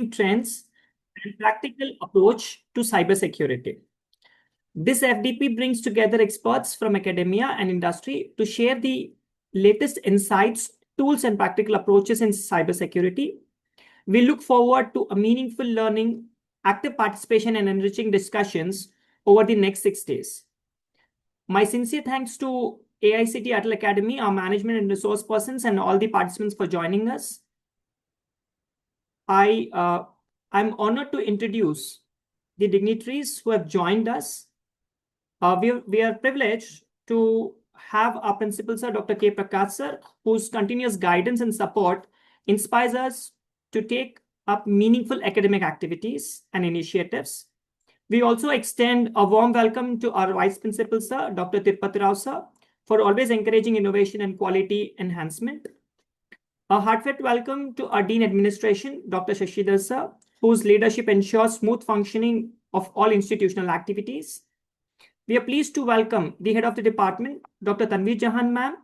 trends and practical approach to cybersecurity. This FDP brings together experts from academia and industry to share the latest insights, tools, and practical approaches in cybersecurity. We look forward to a meaningful learning, active participation, and enriching discussions over the next 6 days. My sincere thanks to AICTE ATAL Academy, our management and resource persons, and all the participants for joining us. I'm honored to introduce the dignitaries who have joined us. We are privileged to have our principal, sir, Dr. K. Prakash, sir, whose continuous guidance and support inspires us to take up meaningful academic activities and initiatives. We also extend a warm welcome to our Vice Principal, sir, Dr. Tirupati Rao, sir, for always encouraging innovation and quality enhancement. A heartfelt welcome to our Dean Administration, Dr. Shashidhar, sir, whose leadership ensures smooth functioning of all institutional activities. We are pleased to welcome the head of the department, Dr. Tanvir Jahan, ma'am,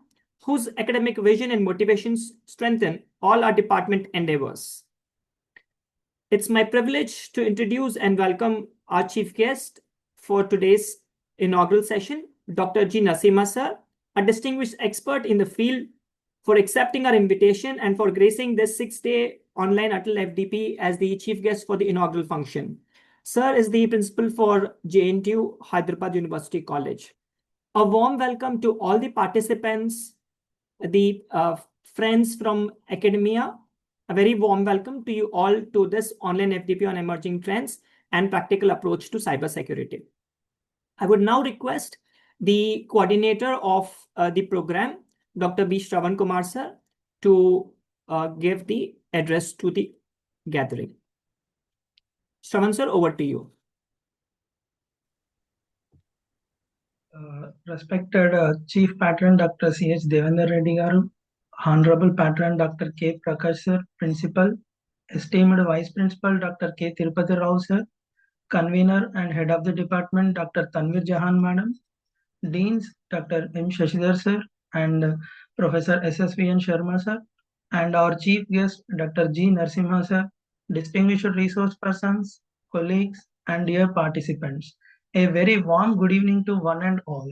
whose academic vision and motivations strengthen all our department endeavors. It's my privilege to introduce and welcome our chief guest for today's inaugural session, Dr. G. Narasimha, sir, a distinguished expert in the field, for accepting our invitation and for gracing this 6-day online ATAL FDP as the chief guest for the inaugural function. Sir is the principal for JNTU Hyderabad University College. A warm welcome to all the participants, the friends from academia. A very warm welcome to you all to this online FDP on emerging trends and practical approach to cybersecurity. I would now request the coordinator of the program, Dr. B. Shravan Kumar, sir, to give the address to the gathering. Shravan, sir, over to you. Respected Chief Patron Dr. C.H. Devendra Reddy garu, Honorable Patron Dr. K. Prakash sir, Principal, esteemed Vice Principal Dr. K. Tirupati Rao sir, Convener and Head of the Department Dr. Tanvir Jahan madam, Deans Dr. M. Shashidhar sir and Professor S.S.V.N. Sharma sir, and our Chief Guest Dr. G. Narasimha sir, distinguished resource persons, colleagues, and dear participants. A very warm good evening to one and all.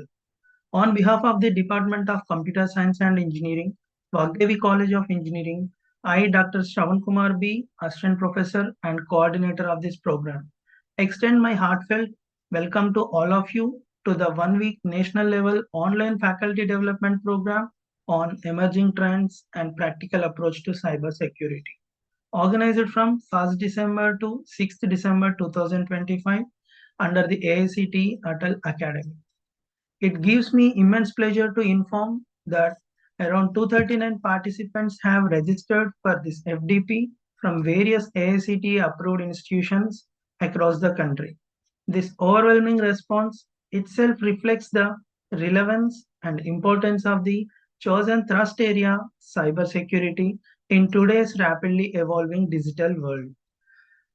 On behalf of the Department of Computer Science and Engineering, Vaagdevi College of Engineering, I, Dr. Shravan Kumar B., Assistant Professor and Coordinator of this program, extend my heartfelt welcome to all of you to the one-week national level online faculty development program on emerging trends and practical approach to cybersecurity. Organized from 1st December to 6th December 2025 under the AICTE ATAL Academy. It gives me immense pleasure to inform that around 239 participants have registered for this FDP from various AICTE approved institutions across the country. This overwhelming response itself reflects the relevance and importance of the chosen thrust area, cybersecurity, in today's rapidly evolving digital world.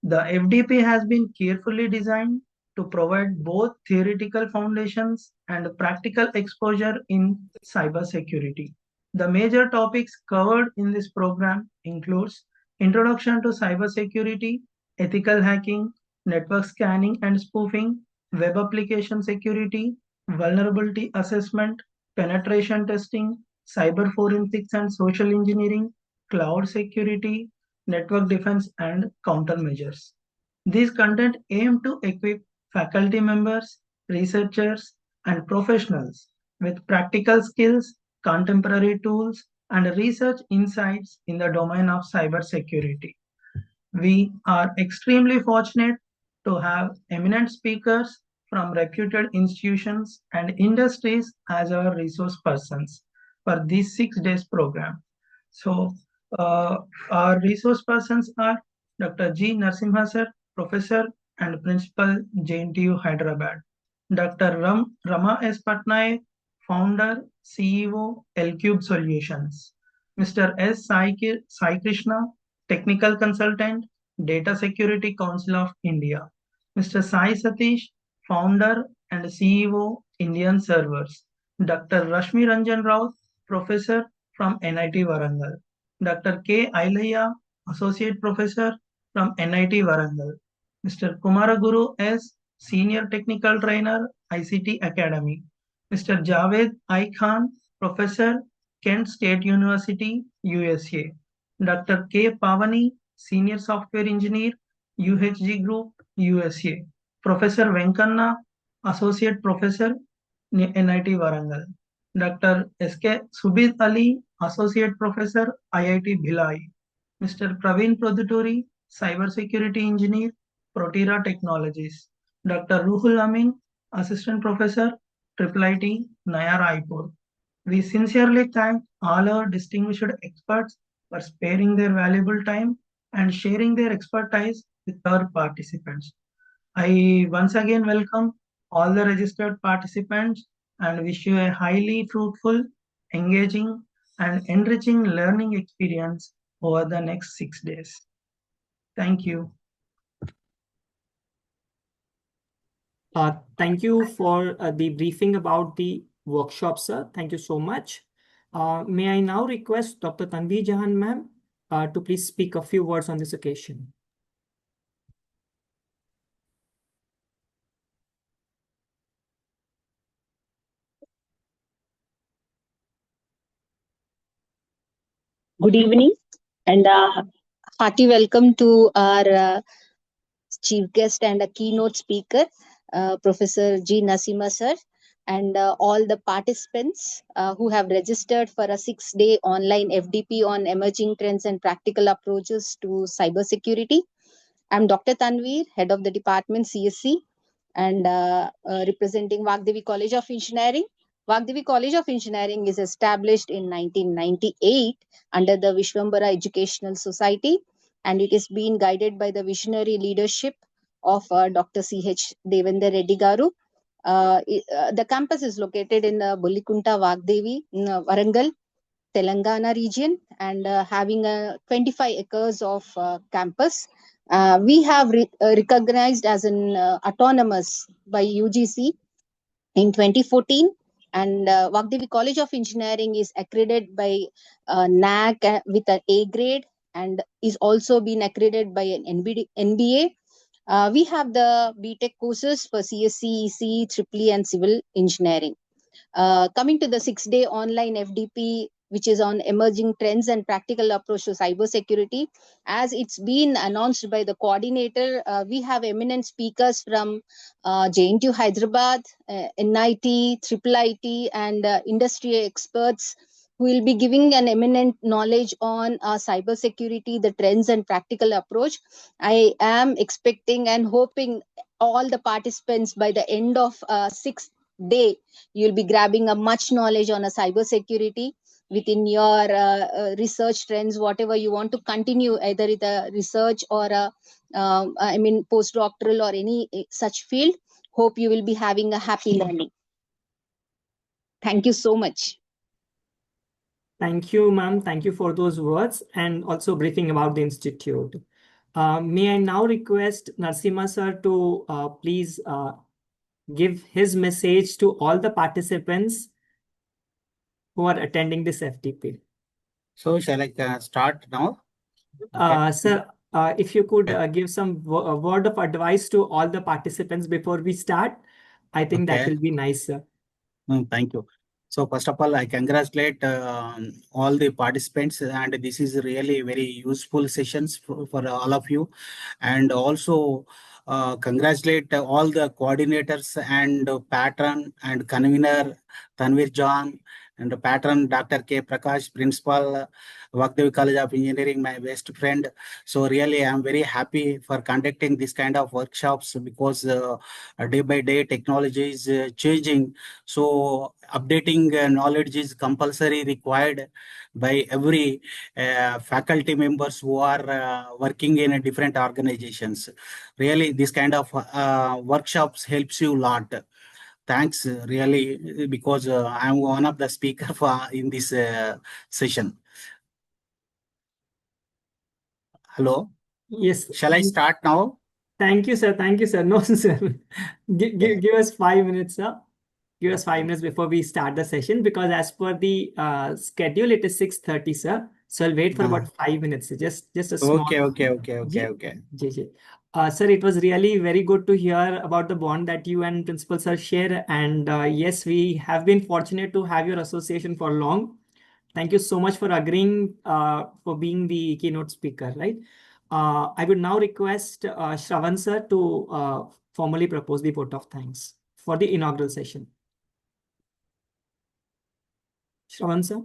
The FDP has been carefully designed to provide both theoretical foundations and practical exposure in cybersecurity. The major topics covered in this program includes introduction to cybersecurity, ethical hacking, network scanning and spoofing, web application security, vulnerability assessment, penetration testing, cyber forensics and social engineering, cloud security, network defense and countermeasures. These content aim to equip faculty members, researchers, and professionals with practical skills, contemporary tools, and research insights in the domain of cybersecurity. We are extremely fortunate to have eminent speakers from reputed institutions and industries as our resource persons for this 6 days program. So, our resource persons are Dr. G. Narasimha sir, Professor and Principal, JNTU Hyderabad. Dr. Rama S. Patnaik, Founder, CEO, L-Cube Solutions. Mr. S. Sai Krishna, Technical Consultant, Data Security Council of India. Mr. Sai Satish, Founder and CEO, Indian Servers. Dr. Rashmi Ranjan Rao, Professor from NIT Warangal. Dr. K. Ailaya, Associate Professor, from NIT Warangal. Mr. Kumaraguru S., Senior Technical Trainer, ICT Academy. Mr. Javed I. Khan, Professor, Kent State University, USA. Dr. K. Pavani, Senior Software Engineer, UHG Group, USA. Professor Venkanna, Associate Professor, NIT Warangal. Dr. S.K. Subid Ali, Associate Professor, IIT Bhilai. Mr. Praveen Prodhuturi, Cybersecurity Engineer, Protera Technologies. Dr. Ruhul Amin, Assistant Professor, IIIT, Naya Raipur. We sincerely thank all our distinguished experts for sparing their valuable time and sharing their expertise with our participants. I once again welcome all the registered participants and wish you a highly fruitful, engaging, and enriching learning experience over the next 6 days. Thank you. Thank you for the briefing about the workshop, sir. Thank you so much. May I now request Dr. Tanvi Jahan, ma'am, to please speak a few words on this occasion. Good evening and hearty welcome to our chief guest and a keynote speaker, Professor G. Nasima sir, and all the participants who have registered for a 6-day online FDP on emerging trends and practical approaches to cybersecurity. I'm Dr. Tanveer, head of the department CSE and representing Vaagdevi College of Engineering. Vaagdevi College of Engineering is established in 1998 under the Vishwambara Educational Society, and it is being guided by the visionary leadership of Dr. C.H. Devendra Reddy Garu. The campus is located in Bullikunta Vaagdevi, Warangal, Telangana region, and having 25 acres of campus. We have recognized as an autonomous by UGC in 2014, and Vaagdevi College of Engineering is accredited by NAC with an A grade and is also been accredited by an NBA. We have the BTech courses for CSE, ECE, EEE, and Civil Engineering. Coming to the 6-day online FDP, which is on emerging trends and practical approach to cybersecurity. As it's been announced by the coordinator, we have eminent speakers from JNTU Hyderabad, NIT, IIIT, and industry experts who will be giving an eminent knowledge on cybersecurity, the trends and practical approach. I am expecting and hoping all the participants by the end of 6th day, you'll be grabbing a much knowledge on a cybersecurity within your research trends, whatever you want to continue, either with a research or postdoctoral or any such field. Hope you will be having a happy learning. Thank you so much. Thank you, ma'am. Thank you for those words and also briefing about the institute. May I now request Narasimha sir to please give his message to all the participants who are attending this FDP. So shall I start now? Sir, if you could give some word of advice to all the participants before we start, I think that will be nice, sir. Thank you. So first of all, I congratulate all the participants, and this is really very useful sessions for all of you. And also congratulate all the coordinators and patron and convener Tanveer John, and the patron Dr. K. Prakash, principal Vaagdevi College of Engineering, my best friend. So really, I am very happy for conducting this kind of workshops because day by day technology is changing. So updating knowledge is compulsory required by every faculty members who are working in different organizations. Really, this kind of workshops helps you a lot. Thanks, really, because I'm one of the speaker in this session. Hello. Yes. Shall I start now? Thank you, sir. Thank you, sir. No, sir. Give us 5 minutes, sir. Give us 5 minutes before we start the session, because as per the schedule, it is 6:30, sir. So I'll wait for about 5 minutes. Just a small. Okay. Ji. Sir, it was really very good to hear about the bond that you and Principal Sir share. And yes, we have been fortunate to have your association for long. Thank you so much for agreeing for being the keynote speaker, right? I would now request Shravan sir to formally propose the vote of thanks for the inaugural session. Shravan sir.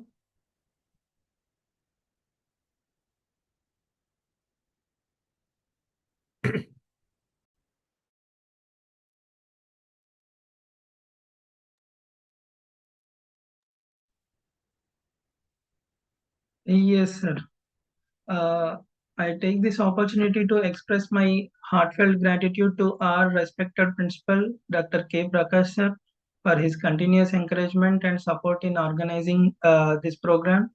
Yes, sir. I take this opportunity to express my heartfelt gratitude to our respected principal, Dr. K. Prakash sir, for his continuous encouragement and support in organizing this program.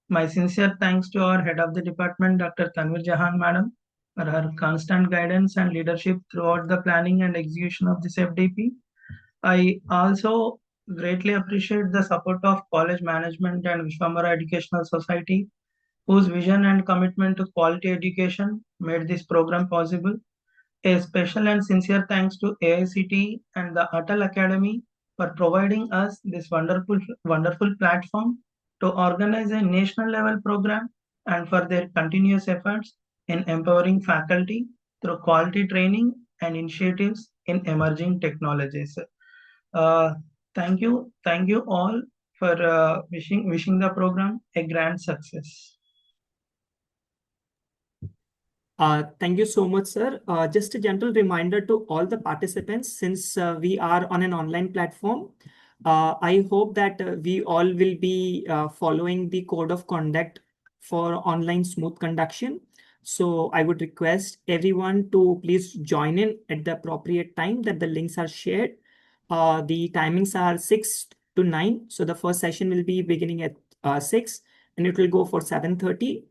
My sincere thanks to our head of the department, Dr. Tanvir Jahan madam, for her constant guidance and leadership throughout the planning and execution of this FDP. I also greatly appreciate the support of college management and Vishwamara Educational Society, whose vision and commitment to quality education made this program possible. A special and sincere thanks to AICTE and the ATAL Academy for providing us this wonderful platform to organize a national level program and for their continuous efforts in empowering faculty through quality training and initiatives in emerging technologies. Uh, thank you all for wishing the program a grand success. Thank you so much, sir. Just a gentle reminder to all the participants, since we are on an online platform, I hope that we all will be following the code of conduct for online smooth conduction. So I would request everyone to please join in at the appropriate time that the links are shared. The timings are 6 to 9. So the first session will be beginning at 6 and it will go for 7:30.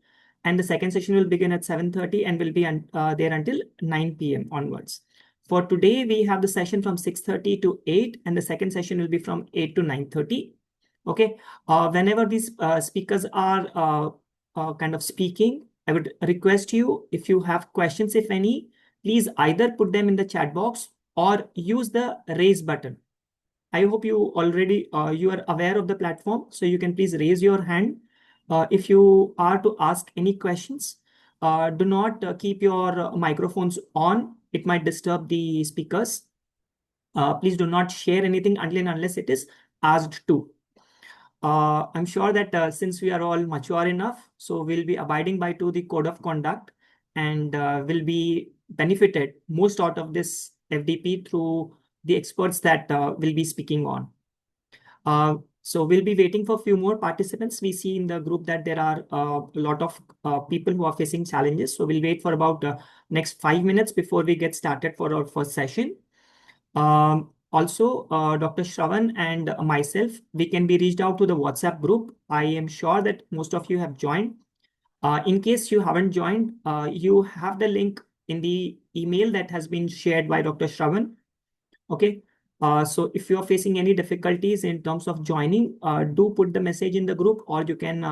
And the second session will begin at 7:30 and will be there until 9 p.m. onwards. For today, we have the session from 6:30 to 8, and the second session will be from 8 to 9:30. Okay. Whenever these speakers are kind of speaking, I would request you, if you have questions, if any, please either put them in the chat box or use the raise button. I hope you already you are aware of the platform, so you can please raise your hand if you are to ask any questions. Do not keep your microphones on. It might disturb the speakers. Please do not share anything until and unless it is asked to. I'm sure that since we are all mature enough, so we'll be abiding by to the code of conduct and will be benefited most out of this FDP through the experts that will be speaking on. So we'll be waiting for a few more participants. We see in the group that there are a lot of people who are facing challenges. So we'll wait for about next 5 minutes before we get started for our first session. Also, Dr. Shravan and myself, we can be reached out to the WhatsApp group. I am sure that most of you have joined. In case you haven't joined, you have the link in the email that has been shared by Dr. Shravan. Okay. So if you're facing any difficulties in terms of joining, do put the message in the group, or you can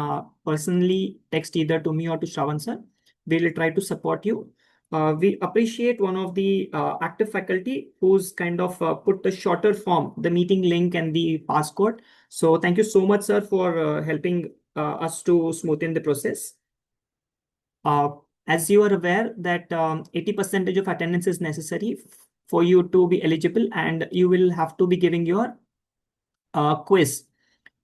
personally text either to me or to Shravan sir. We will try to support you. We appreciate one of the active faculty who's kind of put the shorter form, the meeting link and the passcode. So thank you so much, sir, for helping us to smoothen the process. As you are aware that 80% of attendance is necessary for you to be eligible, and you will have to be giving your quiz.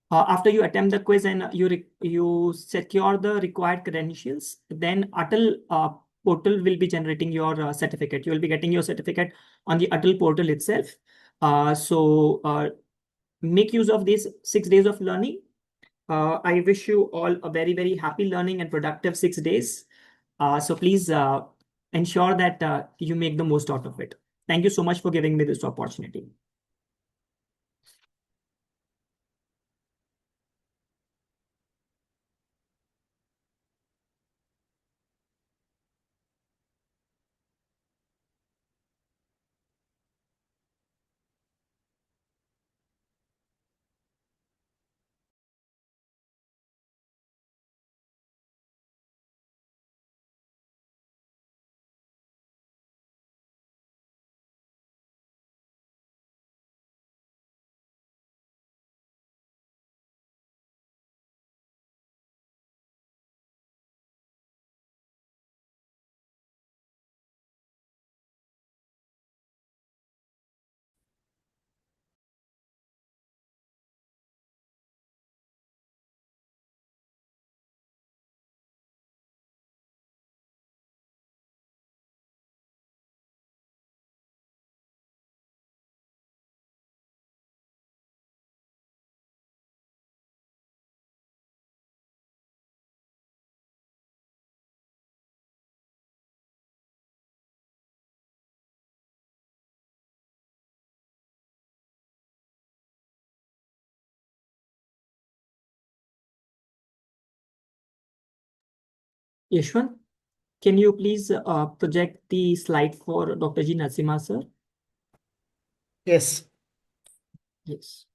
After you attempt the quiz and you secure the required credentials, then ATAL portal will be generating your certificate. You will be getting your certificate on the ATAL portal itself. So make use of these 6 days of learning. I wish you all a very, very happy learning and productive 6 days. So please ensure that you make the most out of it. Thank you so much for giving me this opportunity. Yashwant, can you please project the slide for Dr. G. Narasimha, sir? Yes. Yes.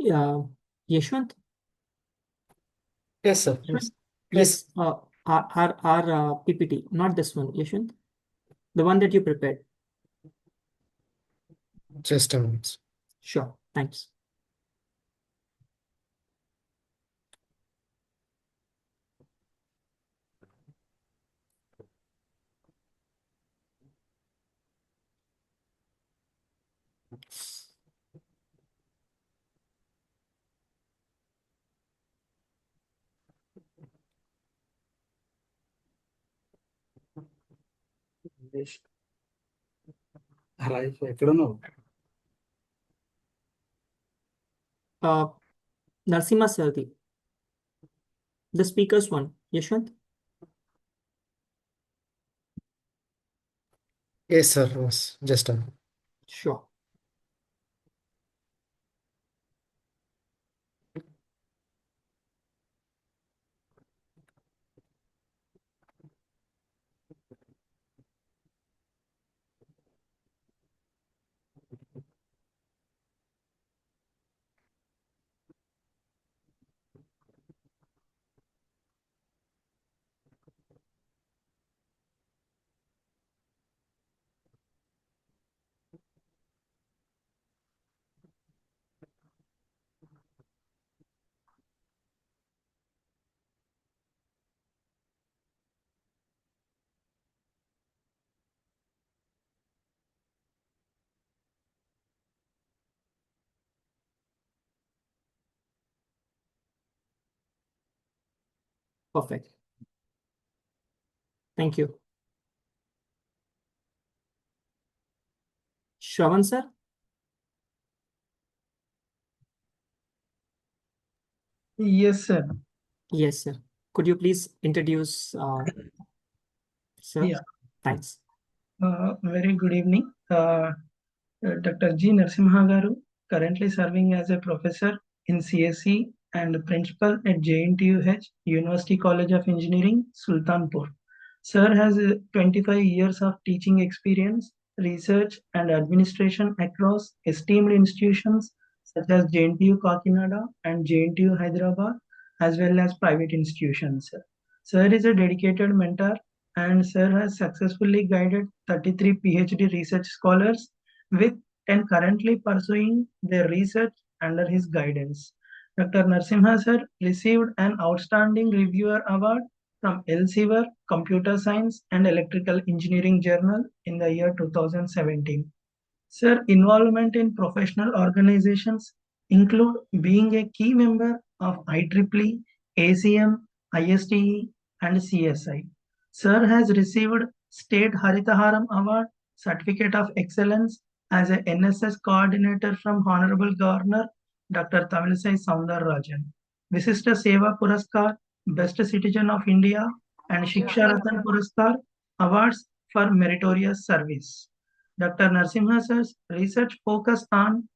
Yeah, Yashwant? Yes, sir. Yashwant? Yes. Yes, our PPT, not this one, Yashwant. The one that you prepared. Just a minute. Sure, thanks. ఎక్కడున్నావు? Narasimha sir, the speaker's one, Yashwant? Yes, sir. Yes. Just a minute. Sure. Perfect. Thank you. Shravan sir? Yes, sir. Yes, sir. Could you please introduce, sir? Yeah. Thanks. Very good evening. Dr. G. Narasimha Garu, currently serving as a professor in CSE and principal at JNTUH, University College of Engineering, Sultanpur. Sir has 25 years of teaching experience, research and administration across esteemed institutions such as JNTU Kakinada and JNTU Hyderabad, as well as private institutions. Sir is a dedicated mentor and Sir has successfully guided 33 PhD research scholars with 10 currently pursuing their research under his guidance. Dr. Narasimha Sir received an Outstanding Reviewer Award from Elsevier Computer Science and Electrical Engineering Journal in the year 2017. Sir, involvement in professional organizations include being a key member of IEEE, ACM, ISTE, and CSI. Sir has received State Haritaharam Award, Certificate of Excellence as a NSS Coordinator from Honorable Governor Dr. Tamilisai Soundararajan. Visishta Seva Puraskar, Best Citizen of India, and Shiksha Ratan Puraskar awards for meritorious service. Dr. Narasimha's research focus on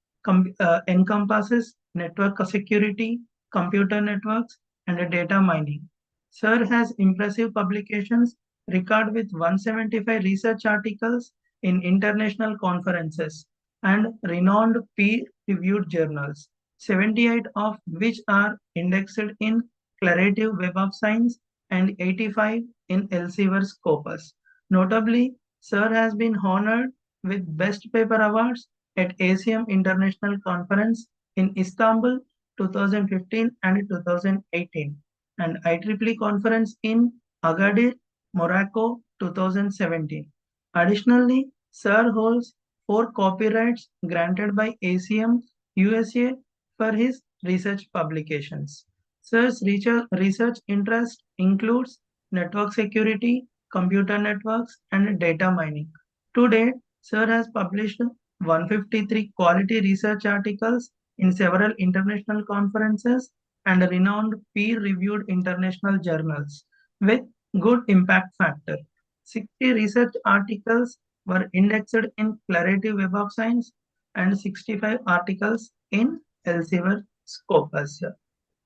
encompasses network security, computer networks, and data mining. Sir has impressive publications record with 175 research articles in international conferences and renowned peer-reviewed journals, 78 of which are indexed in Claritative Web of Science and 85 in Elsevier's corpus. Notably, Sir has been honored with Best Paper Awards at ACM International Conference in Istanbul 2015 and 2018 and IEEE Conference in Agadir, Morocco 2017. Additionally, Sir holds 4 copyrights granted by ACM USA for his research publications. Sir's research interest includes network security, computer networks, and data mining. To date, Sir has published 153 quality research articles in several international conferences and renowned peer-reviewed international journals with good impact factor. 60 research articles were indexed in Claritative Web of Science and 65 articles in Elsevier Scopus.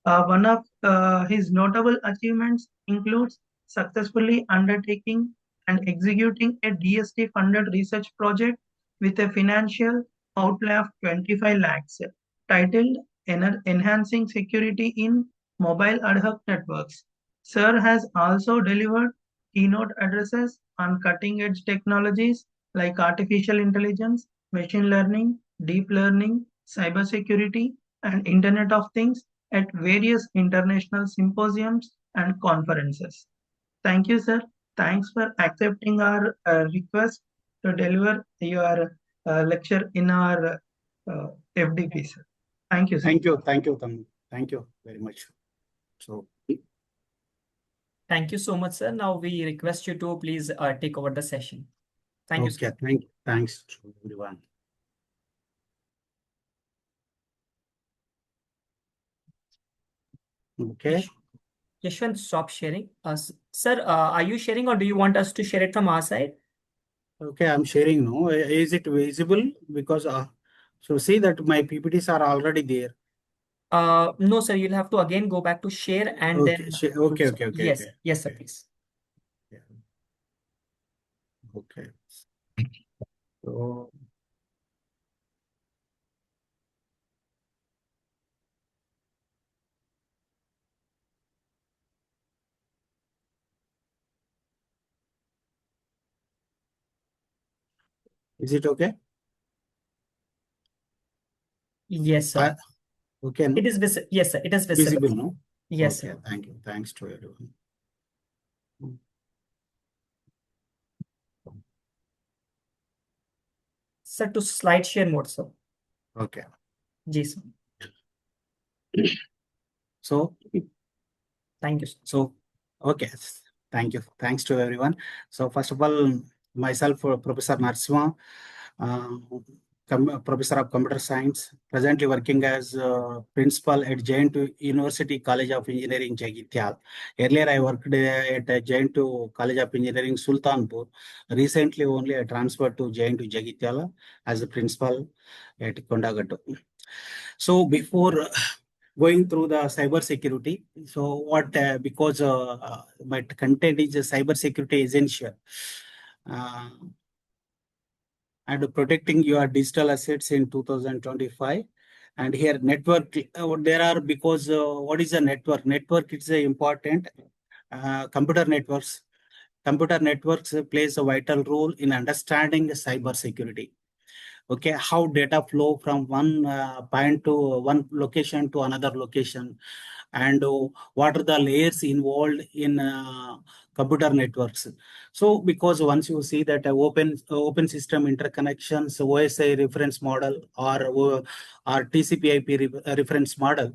One of his notable achievements includes successfully undertaking and executing a DST-funded research project with a financial outlay of 25 lakhs, titled Enhancing Security in Mobile Ad Hoc Networks. Sir has also delivered keynote addresses on cutting-edge technologies like artificial intelligence, machine learning, deep learning, cybersecurity, and Internet of Things at various international symposiums and conferences. Thank you, sir. Thanks for accepting our request to deliver your lecture in our FDP, sir. Thank you, sir. Thank you. Thank you, Tam. Thank you very much. So, Thank you so much, sir. Now we request you to please take over the session. Thank you, sir. Thanks to everyone. Okay. Yashwant, stop sharing. Sir, are you sharing or do you want us to share it from our side? Okay, I'm sharing now. Is it visible? Because so see that my PPTs are already there. No, sir. You'll have to again go back to share and Okay, then. okay. Yes, Okay. yes, sir. Please. Yeah. Okay. So. Is it okay? Yes, sir. Okay. No? It is visible. Yes, sir. It is visible. Visible, no? Yes, okay, sir. Thank you. Thanks to everyone. Sir, to slide share mode, sir. Okay. Yes, sir. So, thank you, sir. So, okay. Thank you. Thanks to everyone. So, first of all, myself, Professor Narasimha, Professor of Computer Science, presently working as principal at Jain University College of Engineering, Jagityal. Earlier, I worked at Jain College of Engineering, Sultanpur. Recently, only I transferred to Jain Jagityal as a principal at Kondagattu. So, before going through the cybersecurity, so what because my content is cybersecurity essential. And protecting your digital assets in 2025. And here network, there are, because what is a network? Network is important. Computer networks plays a vital role in understanding cyber security. Okay, how data flow from one point to one location to another location, and what are the layers involved in computer networks. So because once you see that open system interconnections, OSI reference model or TCP/IP reference model,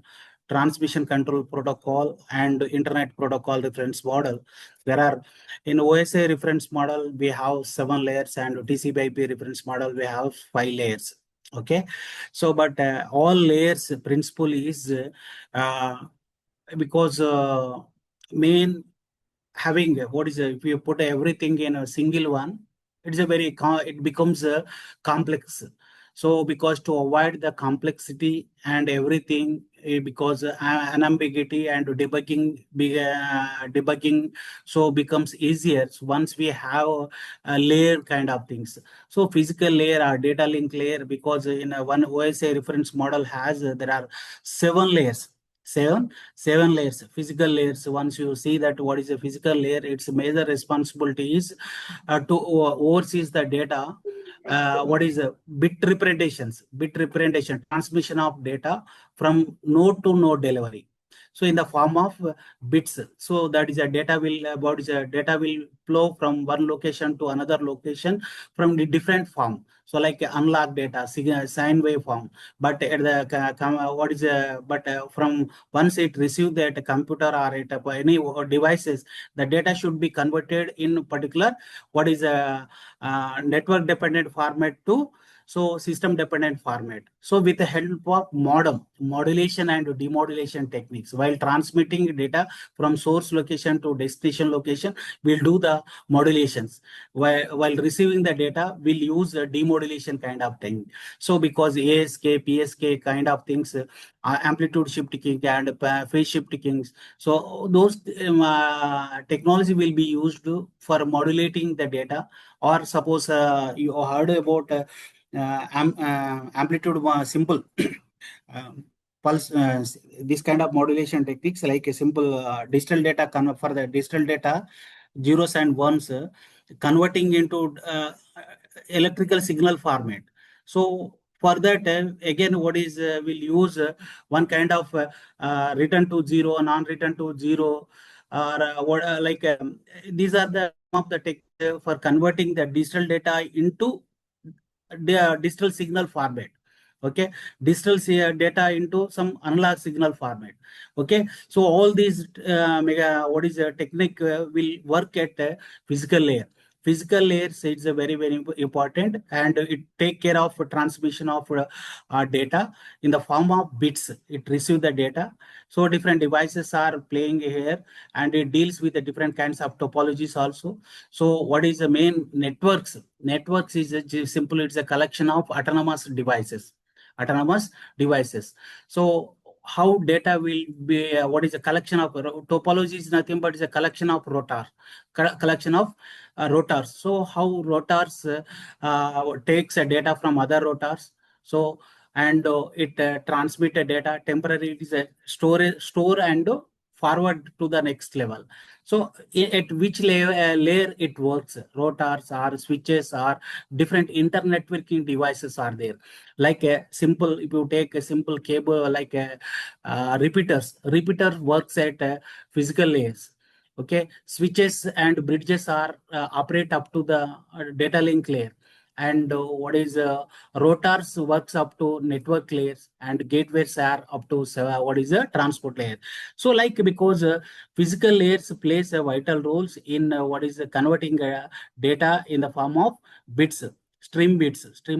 transmission control protocol and internet protocol reference model, there are, in OSI reference model we have 7 layers, and TCP/IP reference model we have 5 layers. Okay, so but all layers principle is because main having what is if you put everything in a single one, it's a very it becomes complex. So because to avoid the complexity and everything, because unambiguity and debugging so becomes easier once we have a layer kind of things. So physical layer or data link layer, because in one OSI reference model has there are 7 layers. Seven layers, physical layers. Once you see that what is a physical layer, its major responsibility is to oversees the data. What is bit representation, transmission of data from node to node delivery. So in the form of bits. So that is a data will what is a data will flow from one location to another location from the different form. So like unlock data, sine wave form. But at the what is but from once it receive that computer or at any devices, the data should be converted in particular what is a network dependent format to so system dependent format. So with the help of modulation and demodulation techniques, while transmitting data from source location to destination location, we'll do the modulations. While receiving the data, we'll use a demodulation kind of thing. So because ASK, PSK kind of things, amplitude shifting and phase shifting. So those technology will be used for modulating the data. Or suppose you heard about amplitude simple pulse, this kind of modulation techniques like a simple digital data for the digital data, zeros and ones, converting into electrical signal format. So for that, again, what is we'll use one kind of return to zero, non-return to zero, or what like these are the some of the techniques for converting the digital data into the digital signal format. Okay, digital data into some analog signal format. Okay, so all these what is a technique will work at physical layer. Physical layers is a very important, and it take care of transmission of data in the form of bits. It receive the data. So different devices are playing here, and it deals with the different kinds of topologies also. So what is the main networks? Networks is simple. It's a collection of autonomous devices. So how data will be, what is a collection of topology is nothing but is a collection of collection of rotors. So how rotors takes a data from other rotors. So and it transmit a data temporarily. It is a store and forward to the next level. So at which layer it works, rotors or switches or different internetworking devices are there. Like a simple, if you take a simple cable like a repeater works at physical layers. Okay, switches and bridges are operate up to the data link layer. And what is rotors works up to network layers, and gateways are up to what is a transport layer. So like because physical layers plays a vital roles in what is converting data in the form of bits, stream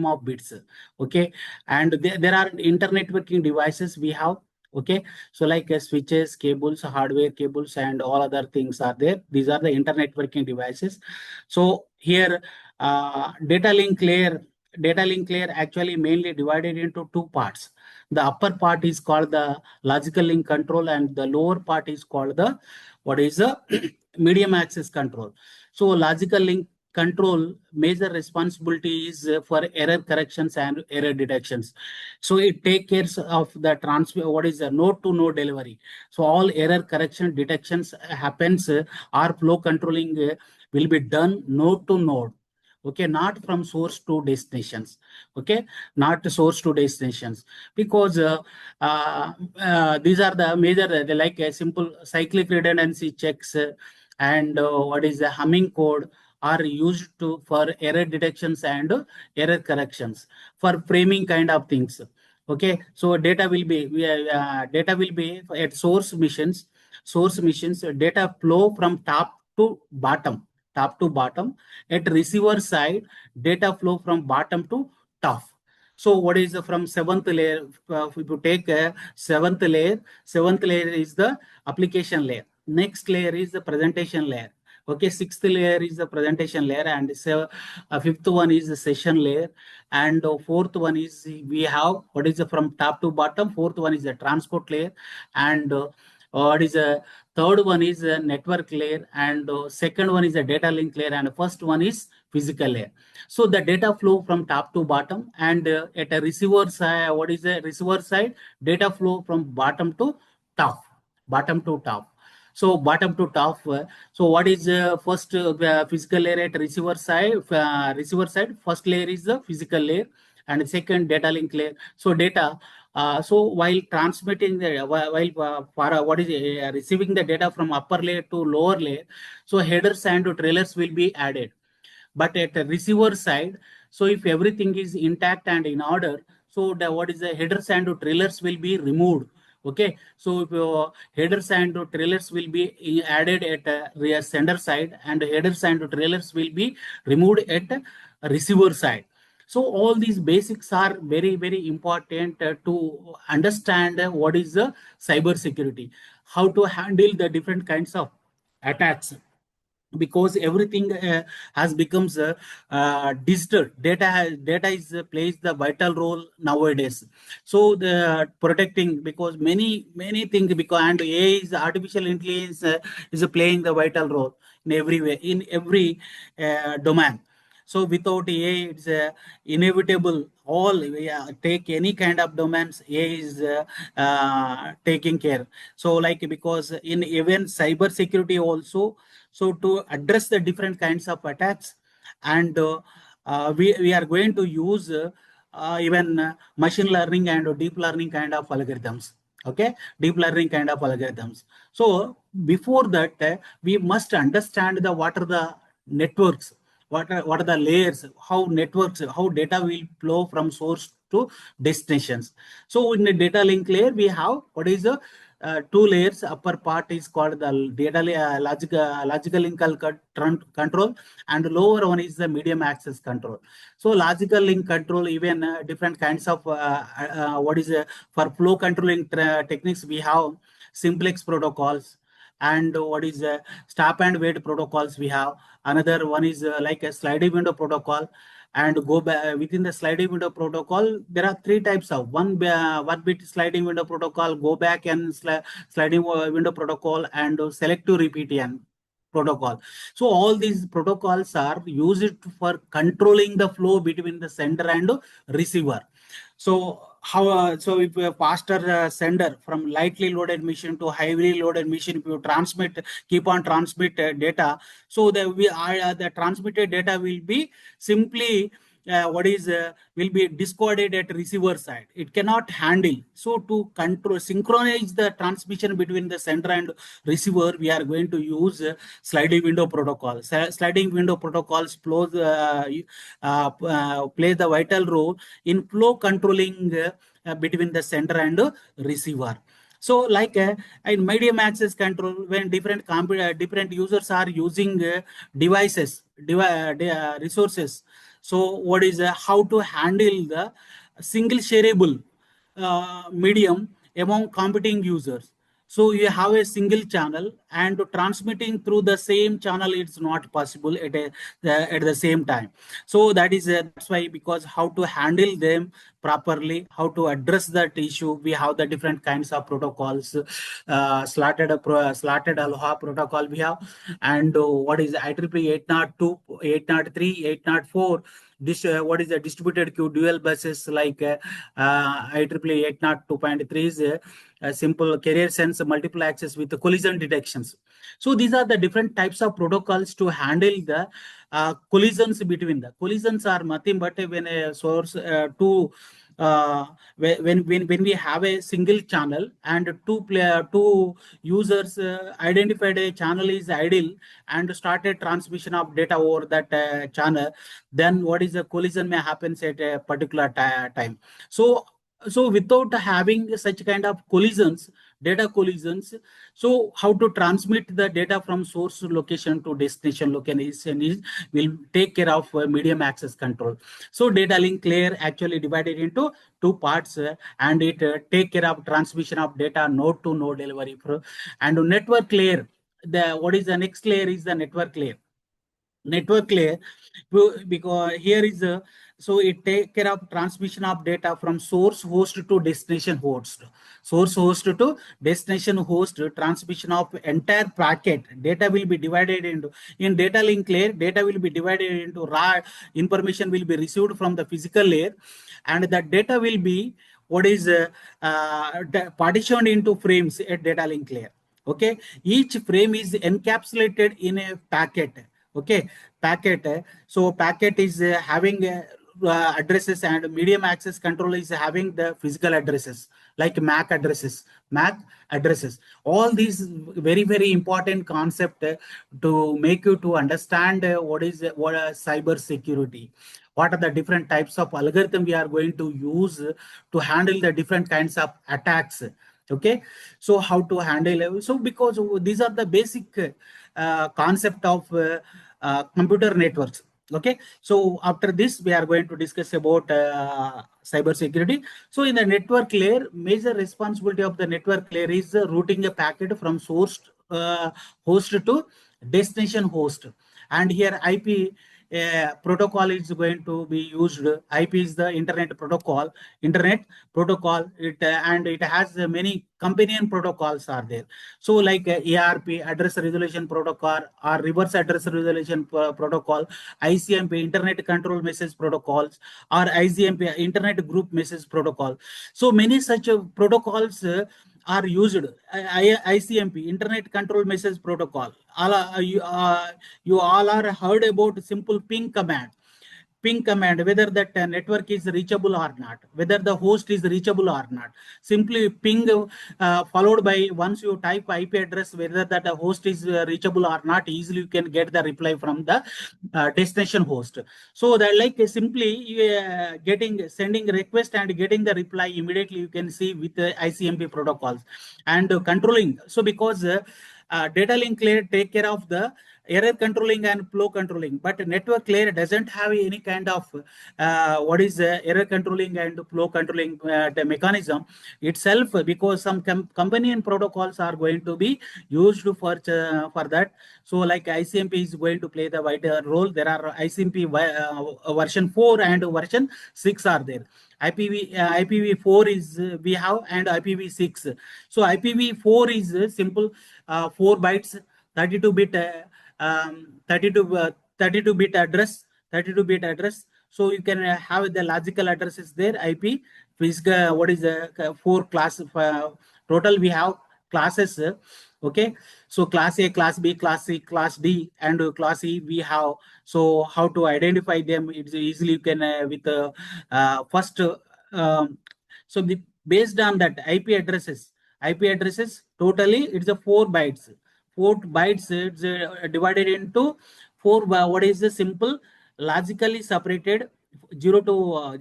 of bits. Okay, and there are internet working devices we have. Okay, so like switches, cables, hardware cables, and all other things are there. These are the internet working devices. So here data link layer actually mainly divided into two parts. The upper part is called the logical link control, and the lower part is called the what is the medium access control. So logical link control major responsibility is for error corrections and error detections. So it takes care of the transfer, what is the node to node delivery. So all error correction detections happens or flow controlling will be done node to node. Okay, not from source to destinations. Okay, not source to destinations, because these are the major like a simple cyclic redundancy checks and what is the humming code are used to for error detections and error corrections for framing kind of things. Okay, so data will be at source missions. Data flow from top to bottom. At receiver side, data flow from bottom to top. So what is from seventh layer? If you take a seventh layer is the application layer. Next layer is the presentation layer. Okay, sixth layer is the presentation layer, and fifth one is the session layer, and fourth one is we have what is the from top to bottom. Fourth one is the transport layer, and what is the third one is the network layer, and second one is the data link layer, and first one is physical layer. So the data flow from top to bottom, and at a receiver side, what is the receiver side? Data flow from bottom to top, bottom to top. So bottom to top. So what is first physical layer at receiver side? Receiver side, first layer is the physical layer, and second data link layer. So data. So while transmitting the for what is receiving the data from upper layer to lower layer, so headers and trailers will be added. But at the receiver side, so if everything is intact and in order, so the what is the headers and trailers will be removed. Okay, so if headers and trailers will be added at sender side, and headers and trailers will be removed at receiver side. So all these basics are very, very important to understand what is the cyber security, how to handle the different kinds of attacks, because everything has becomes digital. Data is plays the vital role nowadays. So the protecting, because many things, because and AI is artificial intelligence is playing the vital role in every way, in every domain. So without AI, it's inevitable. All take any kind of domains, AI is taking care. So like, because in even cyber security also, so to address the different kinds of attacks, and we are going to use even machine learning and deep learning kind of algorithms. Okay, deep learning kind of algorithms. So before that, we must understand the what are the networks, what are the layers, how networks, how data will flow from source to destinations. So in the data link layer, we have what is the two layers. Upper part is called the data logical link control, and lower one is the medium access control. So logical link control, even different kinds of what is for flow controlling techniques, we have simplex protocols, and what is stop and wait protocols we have. Another one is like a sliding window protocol, and go back within the sliding window protocol. There are three types of one bit sliding window protocol, go back and sliding window protocol, and selective repeat protocol. So all these protocols are used for controlling the flow between the sender and receiver. So how so if a faster sender from lightly loaded machine to heavily loaded machine, if you keep on transmit data, so the transmitted data will be simply what is will be discarded at receiver side. It cannot handle. So to control, synchronize the transmission between the sender and receiver, we are going to use sliding window protocol. Sliding window protocols plays the vital role in flow controlling between the sender and receiver. So like in medium access control, when different users are using devices, resources. So what is how to handle the single shareable medium among competing users. So you have a single channel, and transmitting through the same channel, it's not possible at the same time. So that's why, because how to handle them properly, how to address that issue, we have the different kinds of protocols. Slotted Aloha protocol we have, and what is IEEE 802, 803, 804. This what is the distributed queue dual buses, like IEEE 802.3 is a simple carrier sense multiple access with the collision detections. So these are the different types of protocols to handle the collisions between the collisions are nothing but when a source when we have a single channel and two users identified a channel is idle and started transmission of data over that channel, then what is the collision may happen at a particular time. So without having such kind of collisions, data collisions, so how to transmit the data from source location to destination location is will take care of medium access control. So data link layer actually divided into two parts, and it take care of transmission of data node to node delivery. And network layer, what is the next layer is the network layer. Network layer, because here is a, so it take care of transmission of data from source host to destination host. Source host to destination host, transmission of entire packet. Data will be divided into, in data link layer, data will be divided into raw information will be received from the physical layer, and that data will be what is partitioned into frames at data link layer. Okay, each frame is encapsulated in a packet. Okay, packet. So packet is having addresses, and medium access control is having the physical addresses like MAC addresses. MAC addresses. All these very, very important concept to make you to understand what cyber security. What are the different types of algorithm we are going to use to handle the different kinds of attacks. Okay, so how to handle, so because these are the basic concept of computer networks. Okay, so after this we are going to discuss about cyber security. So in the network layer, major responsibility of the network layer is routing a packet from source host to destination host, and here IP protocol is going to be used. IP is the internet protocol. It and it has many companion protocols are there. So like ARP, address resolution protocol, or reverse address resolution protocol, ICMP, internet control message protocols, or ICMP, internet group message protocol. So many such protocols are used. ICMP, internet control message protocol. You all are heard about simple ping command. Ping command, whether that network is reachable or not, whether the host is reachable or not. Simply ping followed by, once you type IP address, whether that host is reachable or not, easily you can get the reply from the destination host. So that like simply sending request and getting the reply immediately, you can see with the ICMP protocols and controlling. So because data link layer take care of the error controlling and flow controlling, but network layer doesn't have any kind of error controlling and flow controlling mechanism itself, because some companion protocols are going to be used for that. So like ICMP is going to play the vital role. There are ICMP version 4 and version 6 are there. IPv4 is we have, and IPv6. So IPv4 is simple 4 bytes, 32-bit 32-bit address, 32-bit address. So you can have the logical addresses there. IP physical, what is the 4 class total we have classes. Okay, so class A, class B, class C, class D, and class E we have. So how to identify them? It's easily you can with first. So based on that IP addresses totally it's a 4 bytes. 4 bytes, it's divided into 4. What is the simple logically separated 0 to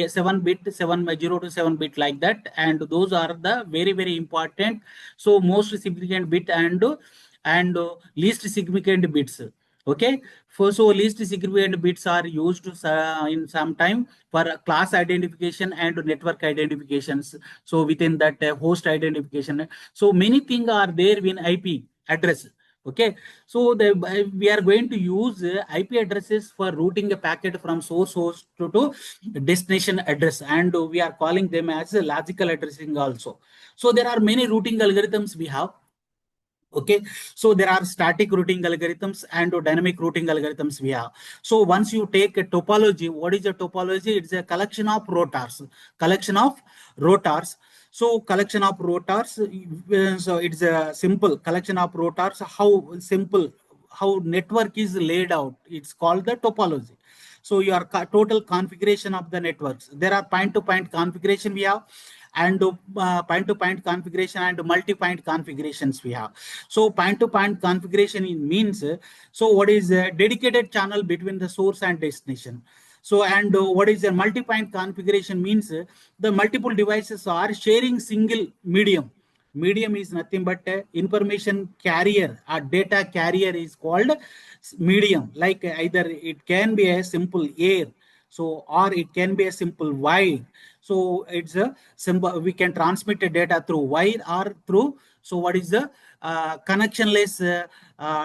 7 bit, 0 to 7 bit, like that, and those are the very, very important. So most significant bit and least significant bits. Okay, so least significant bits are used in some time for class identification and network identifications. So within that host identification, so many things are there in IP address. Okay, so we are going to use IP addresses for routing a packet from source host to destination address, and we are calling them as logical addressing also. So there are many routing algorithms we have. Okay, so there are static routing algorithms and dynamic routing algorithms we have. So once you take a topology, what is a topology? It's a collection of rotors. So collection of rotors. So it's a simple collection of rotors. How network is laid out, it's called the topology. So your total configuration of the networks. There are point-to-point configuration we have, and point-to-point configuration and multi-point configurations we have. So point-to-point configuration means, so what is a dedicated channel between the source and destination. So and what is a multi-point configuration means, the multiple devices are sharing single medium. Medium is nothing but information carrier or data carrier is called medium. Like either it can be a simple air, so or it can be a simple wire. So it's a simple, we can transmit the data through wire or through, so what is the connectionless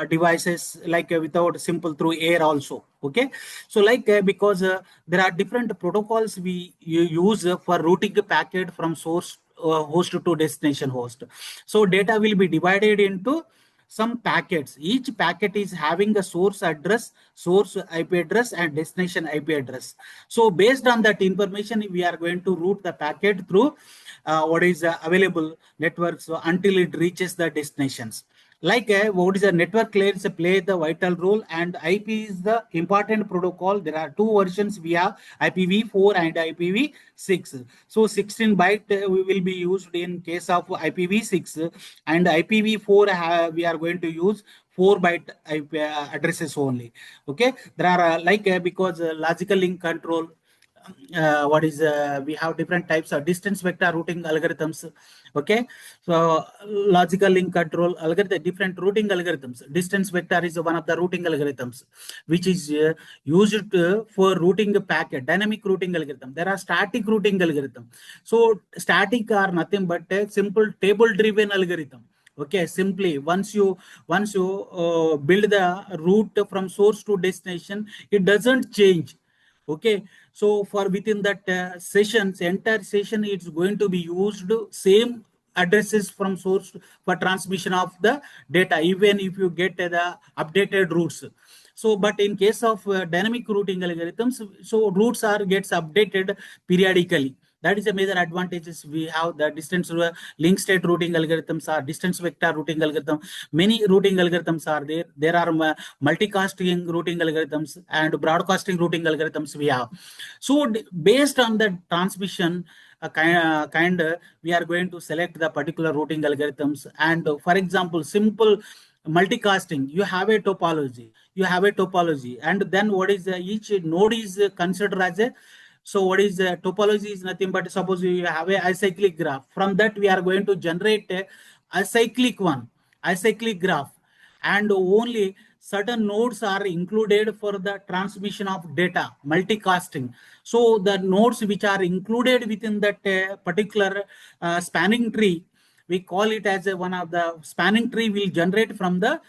devices, like without simple through air also. Okay, so like because there are different protocols we use for routing a packet from source host to destination host. So data will be divided into some packets. Each packet is having a source address, source IP address, and destination IP address. So based on that information, we are going to route the packet through what is available network, so until it reaches the destinations. Like what is a network layers play the vital role, and IP is the important protocol. There are two versions we have, IPv4 and IPv6. So 16 byte will be used in case of IPv6, and IPv4 we are going to use 4 byte IP addresses only. Okay, there are because logical link control, what is we have different types of distance vector routing algorithms. Okay, so logical link control algorithm, different routing algorithms. Distance vector is one of the routing algorithms which is used for routing the packet. Dynamic routing algorithm, there are static routing algorithm. So static are nothing but a simple table driven algorithm. Okay, simply once you build the route from source to destination, it doesn't change. Okay, so for within that sessions, entire session, it's going to be used same addresses from source for transmission of the data, even if you get the updated routes. So but in case of dynamic routing algorithms, so routes are gets updated periodically. That is a major advantages we have. The distance link state routing algorithms are distance vector routing algorithm. Many routing algorithms are there. There are multicasting routing algorithms and broadcasting routing algorithms we have. So based on the transmission we are going to select the particular routing algorithms. And for example, simple multicasting, you have a topology, and then what is each node is considered as a, so what is the topology is nothing but, suppose you have a acyclic graph. From that we are going to generate a acyclic graph, and only certain nodes are included for the transmission of data, multicasting. So the nodes which are included within that particular spanning tree, we call it as one of the spanning tree will generate from the